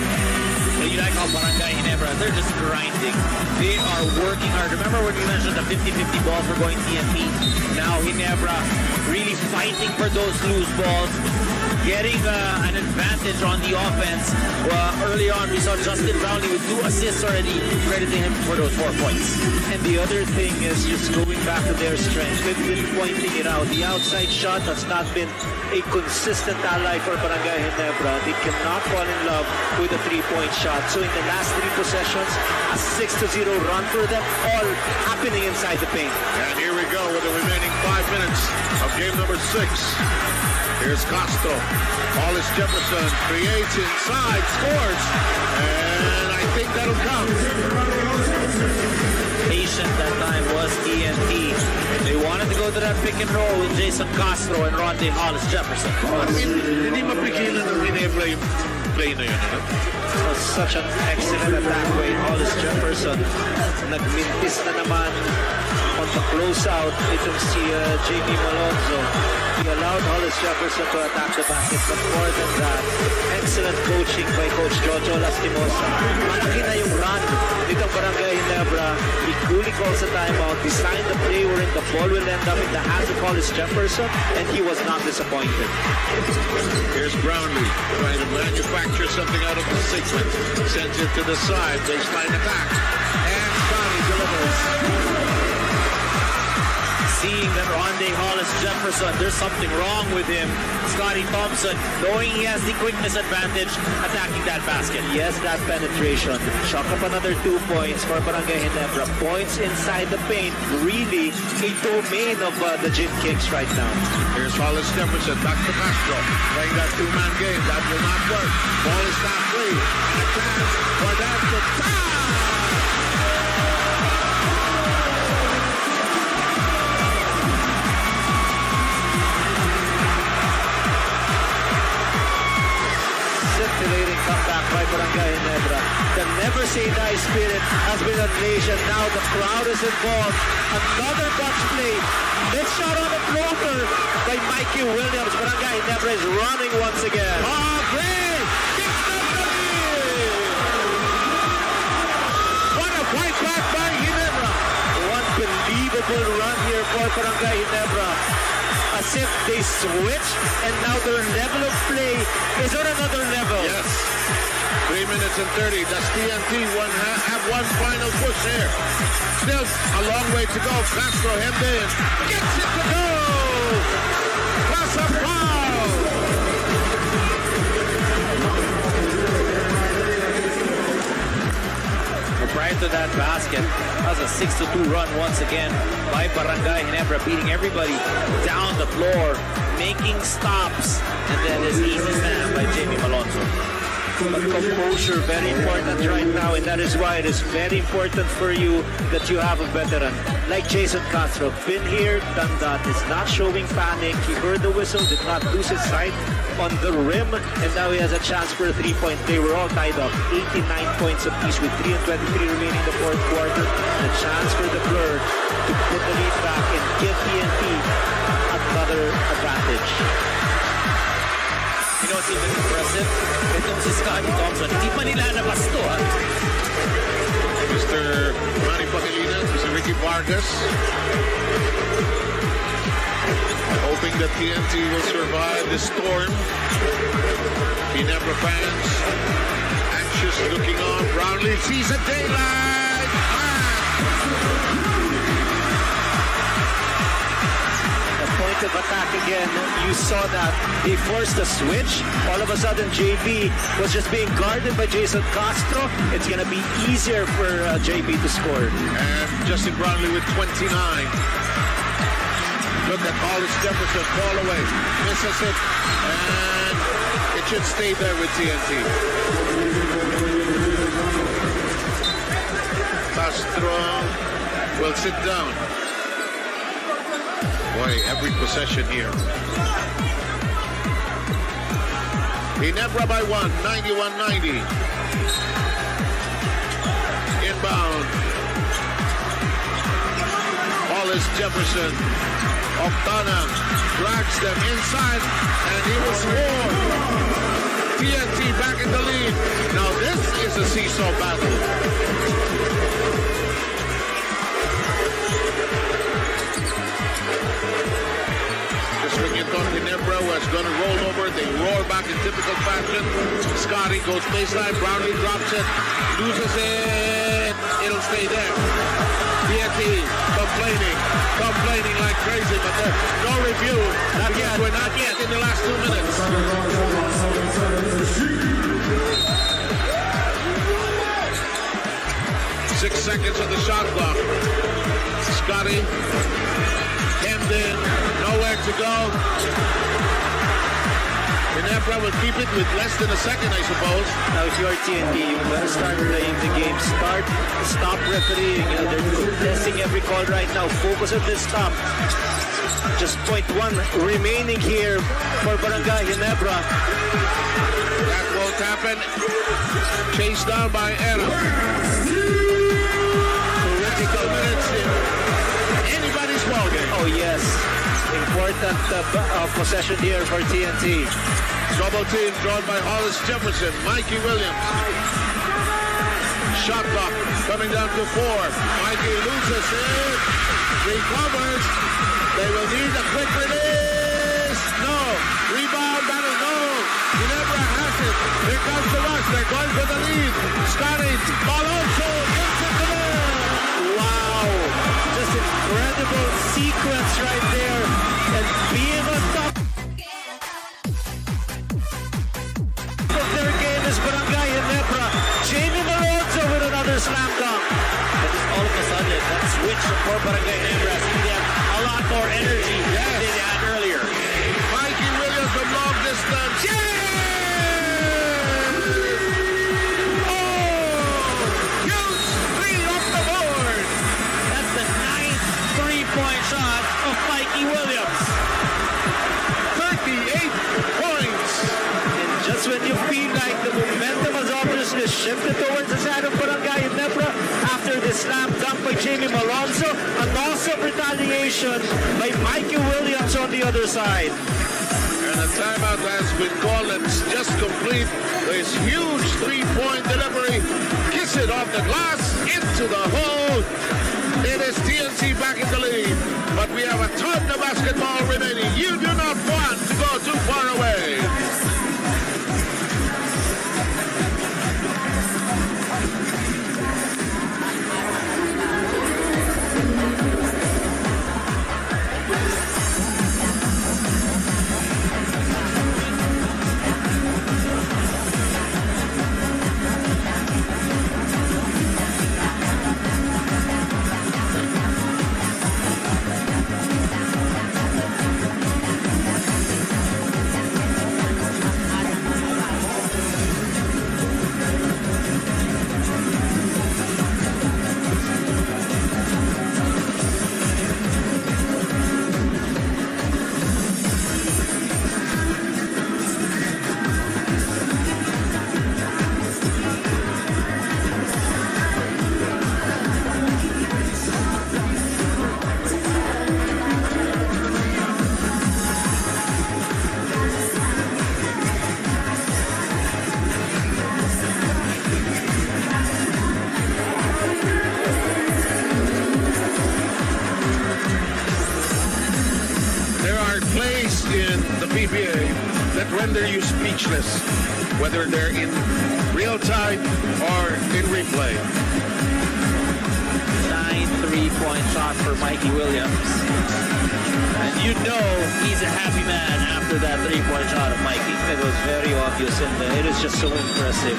F: You like how Barangay Ginebra, they're just grinding. They are working hard. Remember when we mentioned the 50-50 balls were going TNT? Now Ginebra really fighting for those loose balls, getting an advantage on the offense. Early on, we saw Justin Brownlee with 2 assists already, crediting him for those 4 points.
E: And the other thing is just going back to their strength. We've been pointing it out. The outside shot has not been a consistent ally for Barangay Ginebra. They cannot fall in love with a 3-point shot. So in the last 3 possessions, a 6-0 run for them, all happening inside the paint.
C: And here we go with the remaining 5 minutes of game number 6. Here's Castro. Hollis Jefferson creates inside, scores, and I think that'll count.
F: Patient that time was TNT. They wanted to go to that pick and roll with Jason Castro and Ronde Hollis Jefferson.
C: I mean, hindi mapigilan ng Ginebra yung play na yun.
E: It was such an excellent attack by Hollis Jefferson. Nagmintis na naman on the closeout itong si Jamie Malonzo. He allowed Hollis Jefferson to attack the basket, but more than that, excellent coaching by Coach Jojo Lastimosa. Malaki na yung run nitong Barangay Ginebra. He coolly calls a timeout, designed the play wherein the ball will end up in the hands of Hollis Jefferson, and he was not disappointed.
C: Here's Brownlee trying to manufacture something out of the sequence. Sends it to the side, baseline attack, and Scotty delivers.
F: Seeing that Ronde Hollis Jefferson, there's something wrong with him. Scotty Thompson, knowing he has the quickness advantage, attacking that basket.
E: Yes, that penetration. Shock up another 2 points for Barangay Ginebra. Points inside the paint. Really a domain of the Gin Kings right now.
C: Here's Hollis Jefferson, back to Castro. Playing that 2-man game. That will not work. Ball is not free. And a chance for that to tie.
E: Scintillating comeback by Barangay Ginebra. The never say die spirit has been unleashed, and now the crowd is involved. Another bunch play. This shot on the floater by Mikey Williams. Barangay Ginebra is running once again.
C: Oh, great! What a fight back by Ginebra!
E: Unbelievable run here for Barangay Ginebra. As if they switch, and now their level of play is on another level.
C: Yes. 3 minutes and 30. Does TNT have one final push here? Still a long way to go. Castro hemmed in. Gets it to go! Plus a foul!
F: Prior to that basket, that was a 6-2 run once again by Barangay Ginebra, beating everybody down the floor, making stops, and then this easy slam by Jamie Malonzo.
E: But composure, very important right now, and that is why it is very important for you that you have a veteran like Jason Castro. Been here, done that, is not showing panic. He heard the whistle, did not lose his sight on the rim, and now he has a chance for a 3-point play. We're all tied up, 89 points apiece with 3:23 remaining in the 4th quarter. The chance for the Blur to put the lead back and give TNT another advantage.
F: You know what's even impressive? Itong si Scotty Thompson, hindi pa nilalabas to, ha?
C: Mr. Manny Pangilinan, Mr. Ricky Vargas. Hoping that TNT will survive this storm. Ginebra fans anxious looking on. Brownlee sees a daylight.
E: The point of attack again, you saw that. They forced a switch. All of a sudden, JB was just being guarded by Jason Castro. It's going to be easier for JB to score.
C: And Justin Brownlee with 29. Look at Hollis Jefferson, fall away, misses it, and it should stay there with TNT. Castro will sit down. Boy, every possession here. Ginebra by 1, 91-90. Inbound. Hollis Jefferson. Octana drags them inside, and he will score. TNT back in the lead. Now this is a seesaw battle. Just when you thought Ginebra was going to roll over, they roar back in typical fashion. Scotty goes baseline, Brownlee drops it, loses it. It'll stay there. TNT complaining like crazy, but there's no review. Not yet. We're not yet in the last 2 minutes. 6 seconds of the shot clock. Scotty hemmed in, nowhere to go. Ginebra will keep it with less than a second, I suppose.
E: Now, if you're TNT, you better start playing the game. Stop refereeing. They're contesting every call right now. Focus at this stop. Just 0.1 remaining here for Barangay Ginebra.
C: That won't happen. Chased down by Era. Critical minutes in anybody's ballgame.
E: Oh, yes. Important possession here for TNT.
C: Double team drawn by Hollis Jefferson. Mikey Williams. Shot clock coming down to 4. Mikey loses it. Recovers. They will need a quick release. No. Rebound. Battle. No. Ginebra has it. Here comes the rush. They're going for the lead. Scotty. Alonso gets it to them.
E: Wow. Just incredible sequence right there. And being on top of their game is Barangay Ginebra. Jamie Malonzo with another slam dunk. And just all of a sudden, that switch for Barangay Ginebra seems to have a lot more energy than they had earlier.
C: Mikey Williams from long distance. Yeah! Oh! Huge 3 off the board.
E: That's the 9th three-point shot of Mikey Williams.
C: 38 points.
E: And just when you feel like the momentum has obviously shifted towards the side of Barangay Ginebra after the slam dunk by Jamie Malonzo, a loss of retaliation by Mikey Williams on the other side.
C: And a timeout has been called. Let's just complete this huge 3-point delivery. Kiss it off the glass into the hole. It is TNT back in the lead. But we have a ton of basketball remaining. You do not want to go too far away. In the PBA that render you speechless, whether they're in real time or in replay.
E: 9 3-point shot for Mikey Williams. And you know he's a happy man after that 3-point shot of Mikey. It was very obvious and it is just so impressive.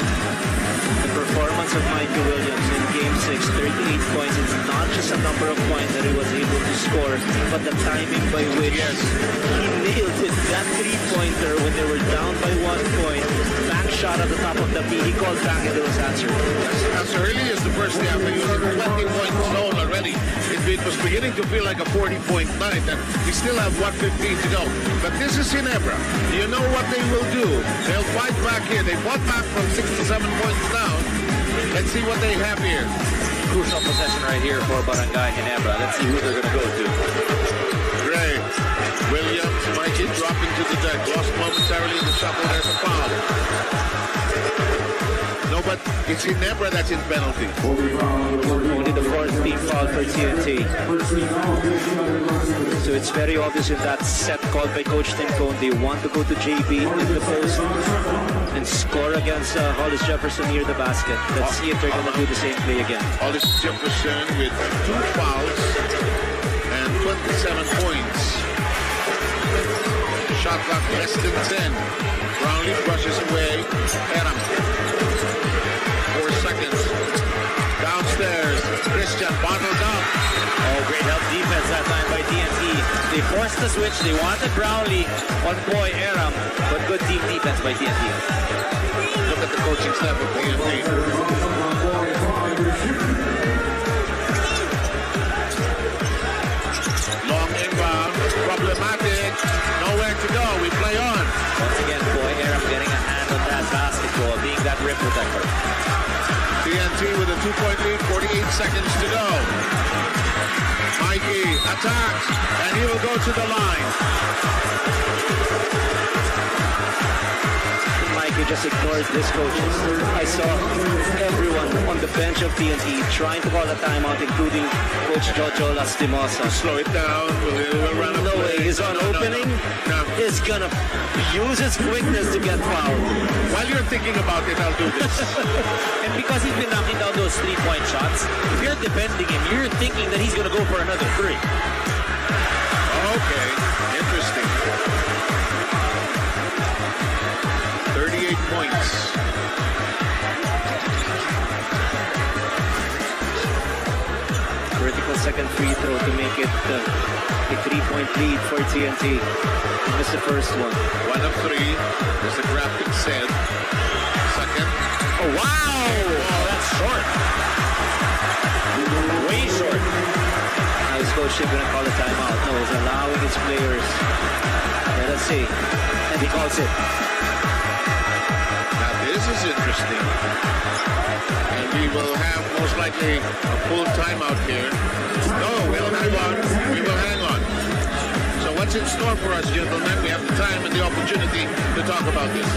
E: The performance of Mikey Williams in Game 6, 38 points. It's not just a number of points that he was able to score, but the timing by which he nailed it. That 3-pointer when they were down by 1 point. Back shot at the top of the key. He called back and it was answered.
C: As early as the first half, he was in 20-point zone already. It was beginning to feel like a 40-point night, and we still have 1:15 to go. But this is Ginebra. You know what they will do. They'll fight back here. They fought back from 6 to 7 points down. Let's see what they have here.
F: crucial possession right here for Barangay Ginebra. Let's see who they're going to go to.
C: Gray, Williams, Mikey dropping to the deck. Lost momentarily in the shuffle. There's a foul. No, but it's Ginebra that's in penalty.
E: Only the fourth team foul for TNT. So it's very obvious in that set called by Coach Tim Cone. They want to go to JB in the post and score against Hollis Jefferson near the basket. Let's see if they're going to do the same play again.
C: Hollis Jefferson with 2 fouls and 27 points. Shot clock less than 10. Brownlee brushes away. Eram. 4 seconds. Downstairs. Christian bottled up.
F: Oh, great help defense that time by TNT. They forced the switch. They wanted Brownlee on boy Eram, but good team defense by TNT.
C: Look at the coaching staff of TNT. Long inbound. Problematic. Nowhere to go. We play on.
F: Once again, boy Eram getting a hand on that basketball, being that rim protector.
C: TNT with a 2-point lead, 48 seconds to go. Mikey attacks, and he will go to the line.
E: Mikey just ignored this, coaches. I saw everyone on the bench of TNT trying to call a timeout, including Coach Jojo Lastimosa.
C: Slow it down. We'll run
E: no way. His opening is going to use his quickness to get fouled.
C: While you're thinking about it, I'll do this.
F: And because he's been knocking down those 3-point shots, if you're defending him, you're thinking that he's going to go for another 3.
C: Okay, interesting. 38 points.
E: Critical second free throw to make it a 3-point lead for TNT. He missed the first one.
C: 1 of 3, as the graphic said. Second.
F: Oh, wow! Oh, that's short. Way short.
E: Now is Coach Tim going to call a timeout? No, he's allowing his players. Let us see. And he calls it.
C: Now this is interesting. And we will have most likely a full timeout here. No, we'll hang on. We will hang on. So what's in store for us, gentlemen? We have the time and the opportunity to talk about this.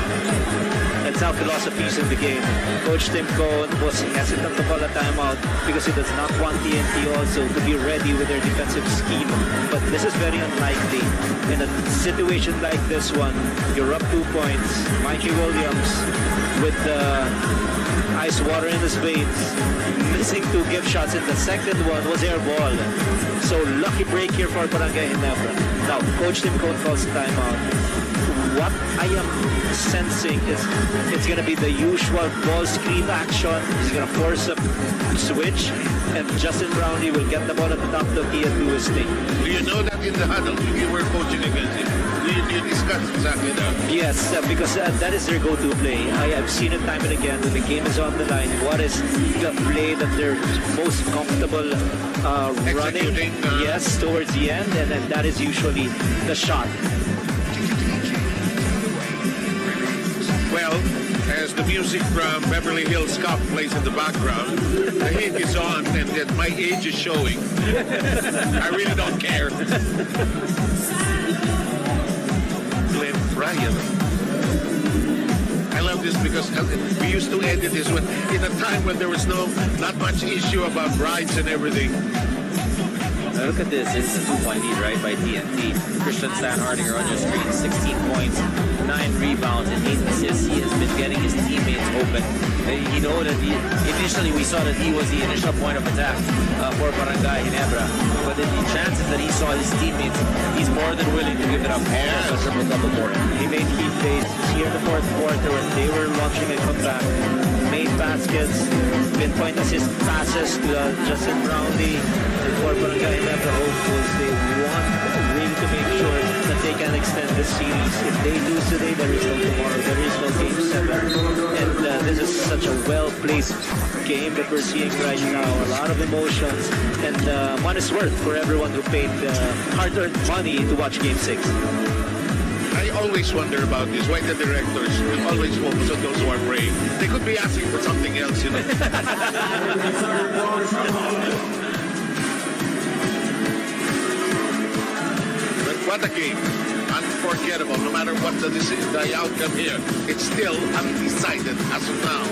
E: That's how philosophies in the game. Coach Tim Cone was hesitant to call a timeout because he does not want TNT also to be ready with their defensive scheme. But this is very unlikely. In a situation like this one, you're up 2 points. Mikey Williams with ice water in his veins, missing 2 gift shots, and the second one was air ball. So lucky break here for Barangay Ginebra. Now, Coach Tim Cone calls timeout. What I am sensing is it's going to be the usual ball screen action. He's going to force a switch, and Justin Brownlee will get the ball at the top of the key and do his thing.
C: Do you know that in the huddle, you were coaching against him? You discuss exactly that?
E: Yes, because that is their go-to play. I have seen it time and again when the game is on the line. What is the play that they're most comfortable running? Yes, towards the end, and then that is usually the shot.
C: Well, as the music from Beverly Hills Cop plays in the background, the heat is on and that my age is showing. I really don't care. Glenn Bryan. I love this because we used to edit this when, in a time when there was not much issue about rights and everything.
F: Now look at this. This is a 2-point lead, right, by TNT. Christian Stanhardinger on your screen, 16 points, 9 rebounds, and 8 assists. He has been getting his teammates open. You know that initially we saw that he was the initial point of attack for Barangay Ginebra. But in the chances that he saw his teammates, he's more than willing to give it up for a triple-double board.
E: He made key plays here in the fourth quarter when they were launching a comeback. Made baskets, pinpoint assist passes to Justin Brownlee for Barangay Ginebra hopefuls. They want really to make sure that they can extend this series. If they lose today, there is no tomorrow. There is no game 7. And this is such a well-placed game that we're seeing right now. A lot of emotions, and money's worth for everyone who paid hard-earned money to watch Game 6.
C: I always wonder about this. Why the directors always focus on those who are brave? They could be asking for something else, you know. But what a game. Unforgettable. No matter what the outcome here, it's still undecided as of now.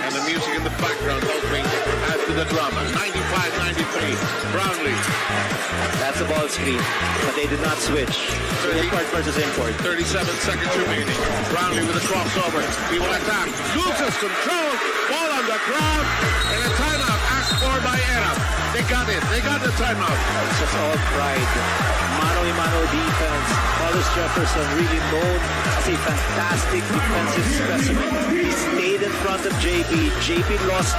C: And the music in the background helping add to the drama. 95-93, Brownlee.
E: That's a ball screen, but they did not switch. So import versus import.
C: 37 seconds remaining. Brownlee with a crossover. He will attack. Loses control. Ball on the ground. And a timeout asked for by Erap. They got it. They got the timeout.
E: It's just all pride. Mano-a-mano defense. Hollis Jefferson, really known as a fantastic defensive specimen. He stayed in front of JB. JB lost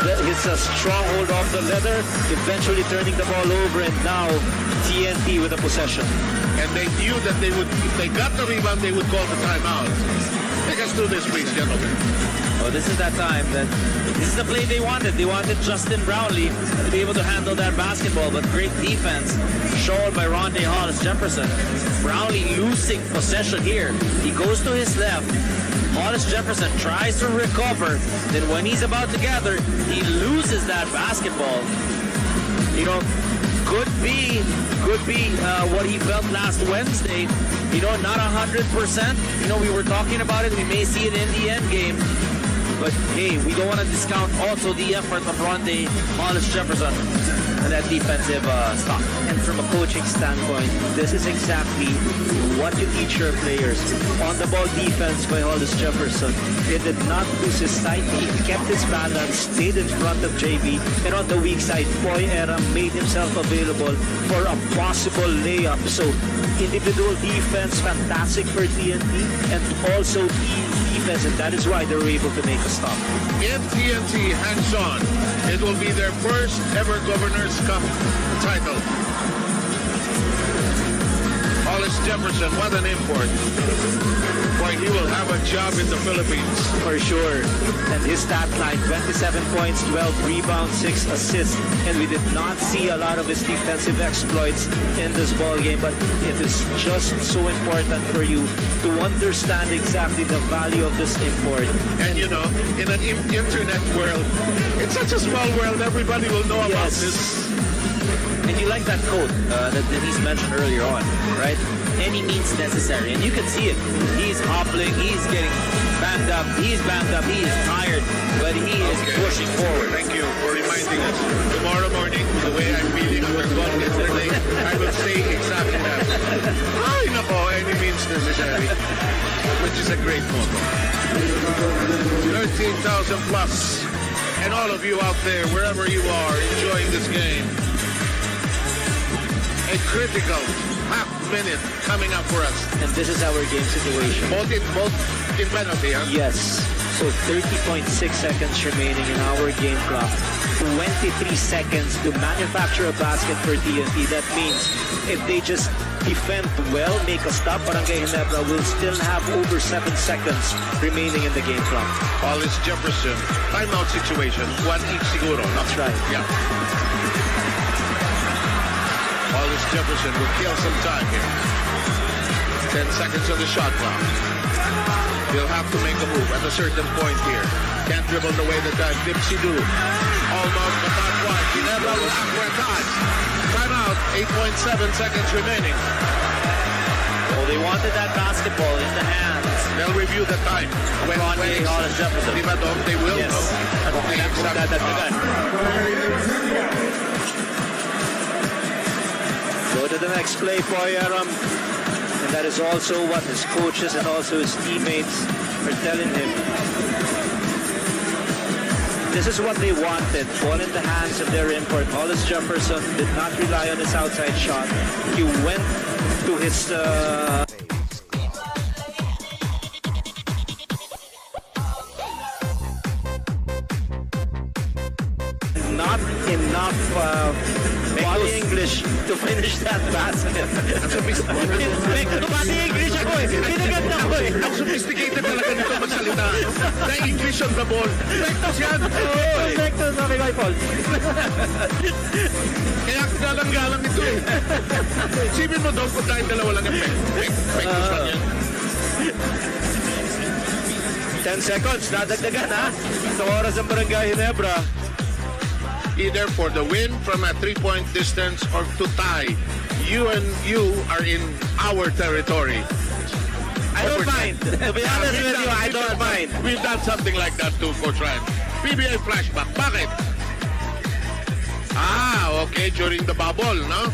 E: his stronghold off the leather, eventually turning the ball over, and now TNT with a possession.
C: And they knew that they would, if they got the rebound, they would call the timeout. Take us through this, please, gentlemen.
F: Oh, this is that time. This is the play they wanted. They wanted Justin Brownlee to be able to handle that basketball, but great defense shown by Rondé Hollis Jefferson. Brownlee losing possession here. He goes to his left. Hollis Jefferson tries to recover. Then when he's about to gather, he loses that basketball. You know, could be what he felt last Wednesday. You know, not 100%. You know, we were talking about it. We may see it in the end game. But hey, we don't want to discount also the effort of Rondé Hollis Jefferson and that defensive stop.
E: And from a coaching standpoint, this is exactly what you teach your players. On the ball defense by Hollis Jefferson, he did not lose his sight. He kept his balance, stayed in front of JB, and on the weak side, Boy Era made himself available for a possible layup. So individual defense, fantastic for TNT, and also team defense, and that is why they were able to make a stop.
C: In TNT, hands-on, it will be their first ever Governor's Cup title. Hollis Jefferson, what an import. Boy, he will have a job in the Philippines.
E: For sure. And his stat line, 27 points, 12 rebounds, 6 assists. And we did not see a lot of his defensive exploits in this ball game, but it is just so important for you to understand exactly the value of this import.
C: And you know, in an internet world, it's such a small world, everybody will know about this.
F: And you like that quote that Denise mentioned earlier on, right? Any means necessary. And you can see it. He's hobbling. He's getting banged up. He's banged up. He is tired. But he is pushing forward.
C: Thank you for reminding us. Tomorrow morning, the way I'm feeling after golf yesterday, I will say exactly that. Ay, nako, any means necessary. Which is a great motto. 13,000 plus. And all of you out there, wherever you are, enjoying this game. A critical half minute coming up for us.
E: And this is our game situation.
C: Both in penalty, huh?
E: Yes. So 30.6 seconds remaining in our game clock. 23 seconds to manufacture a basket for TNT. That means if they just defend well, make a stop, Barangay Ginebra will still have over 7 seconds remaining in the game clock.
C: Hollis Jefferson, timeout situation. One each siguro.
E: That's right.
C: Yeah. Hollis Jefferson will kill some time here. 10 seconds on the shot clock. He'll have to make a move at a certain point here. Can't dribble the way the time. Dipsy do. Almost, but not quite. Ginebra will advertise. Timeout. 8.7 seconds remaining.
F: Well, they wanted that basketball in the hands.
C: They'll review the time. When
F: Hollis Jefferson.
C: They will know.
E: Go to the next play for Aram. And that is also what his coaches and also his teammates are telling him. This is what they wanted. Ball in the hands of their import. Hollis Jefferson did not rely on his outside shot. He went to his... Not enough body English to finish that basket. Body English ako eh. Pinaganda ko eh.
C: Ang sophisticated talaga nito magsalita. The English on the ball. Perfectos yan.
E: Perfectos, okay, my fault.
C: Kaya galang-galang ito eh. Sipin mo doon kung dahil dalawa lang yung perfectos lang yan.
E: 10 seconds, nadagdagan ha. Sa oras ng Barangay Ginebra.
C: Either for the win from a 3-point distance or to tie. You are in our territory.
E: I don't mind. To be honest with you, I don't mind.
C: We've done something like that too, Coach Ryan. PBA flashback. Bakit? Okay, during the bubble, no?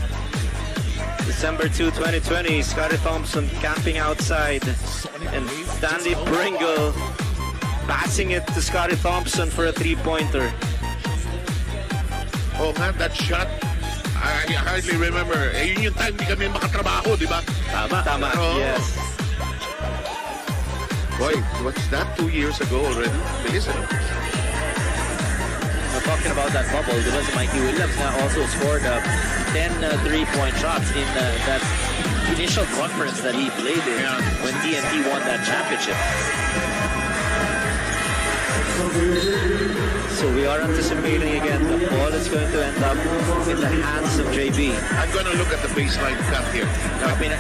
E: December 2, 2020, Scotty Thompson camping outside and Stanley Pringle passing it to Scotty Thompson for a 3-pointer.
C: Oh nga, that shot, I hardly remember. Yun yung time di kami makatrabaho, di ba?
E: Tama. Yes.
C: Boy, what's that? 2 years ago already? Bilis, ano?
F: Talking about that bubble, there was Mikey Williams now also scored 10 3-point shots in that initial conference that he played in when TNT won that championship.
E: So we are anticipating again the ball is going to end up in the hands of JB.
C: I'm going to look at the baseline cut here.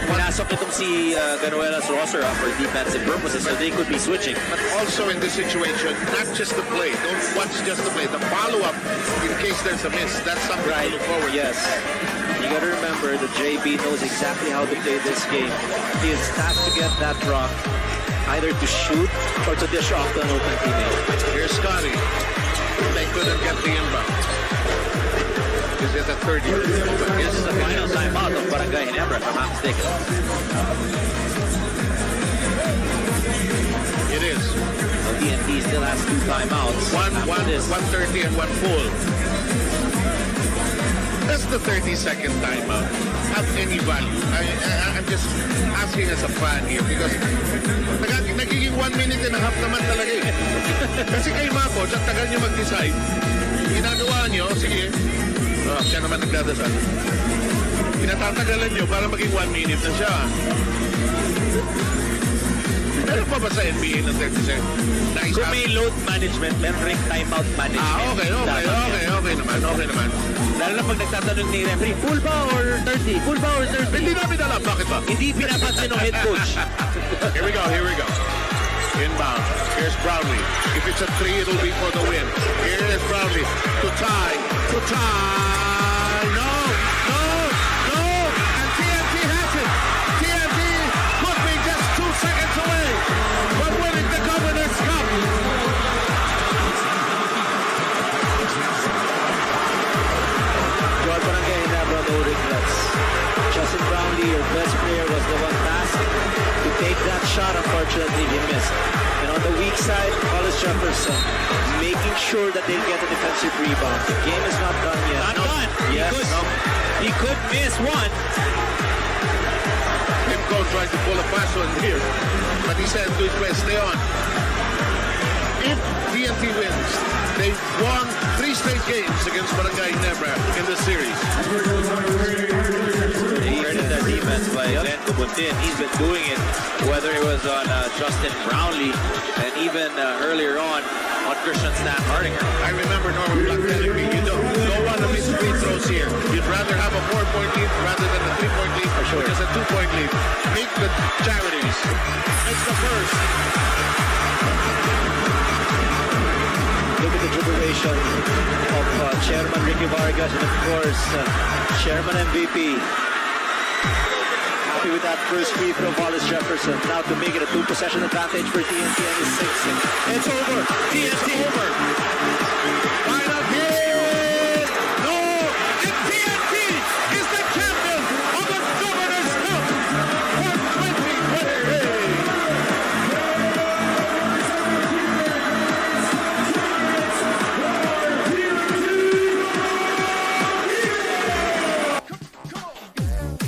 F: Pinasok itong si Ganuela's roster for defensive purposes, so they could be switching.
C: But also in this situation, not just the play. Don't watch just the play. The follow-up, in case there's a miss, that's something to look forward to.
E: Yes. You got to remember that JB knows exactly how to play this game. He is tasked to get that rock, either to shoot or to dish off to an open teammate.
C: Here's Scotty. They couldn't get the inbound. Is it the third year?
F: This is the final timeout of Barangay Ginebra, if I'm not mistaken.
C: It is.
F: So TNT still has 2 timeouts.
C: 1:30 and 1 full. Does the 30-second timeout have any value? I'm just asking as a fan here because nagiging 1 minute and a half naman talaga eh. Kasi kayo mga coach, at tagal nyo mag-decide. Ginagawa nyo, sige, siya naman nagdadasal. Pinatatagalan nyo para maging 1 minute na siya. Meron pa ba sa NBA ng 30 seconds?
F: Kung may load management, meron rin timeout management.
C: Okay naman.
F: Lalo na pag nagtatanong ni referee, full ba or 30? Full ba or 30?
C: Hindi namin alam, bakit ba?
F: Hindi pinapansin ng head coach.
C: Here we go. Inbound. Here's Brownlee. If it's a 3, it'll be for the win. Here is Brownlee to tie. No. And TNT has it. TNT could be just 2 seconds away from winning the Governor's Cup.
E: Barangay Ginebra, no regrets. Justin Brownlee, your best player, was the one tasked to take that shot. Unfortunately, he missed. And on the weak side, Hollis Jefferson making sure that they get a defensive rebound. The game is not done yet.
F: Not done.
E: Yes.
F: He could miss one.
C: Pimco tried to pull a fast one here, but he said to his best, stay on. If TNT wins, they've won 3 straight games against Barangay Ginebra in this series.
F: He earned that defense by Glenn Kubuntin. He's been doing it, whether it was on Justin Brownlee and even earlier on Christian Stan Hardinger.
C: I remember Norman Black telling me, you don't want to miss free throws here. You'd rather have a 4-point lead rather than a 3-point lead, which is a 2-point lead. Make the charities. It's the first.
E: Look at the jubilation of Chairman Ricky Vargas and of course Chairman MVP. Happy with that first free throw, Hollis Jefferson. Now to make it a 2-possession advantage for TNT and his 6.
F: It's over. TNT over.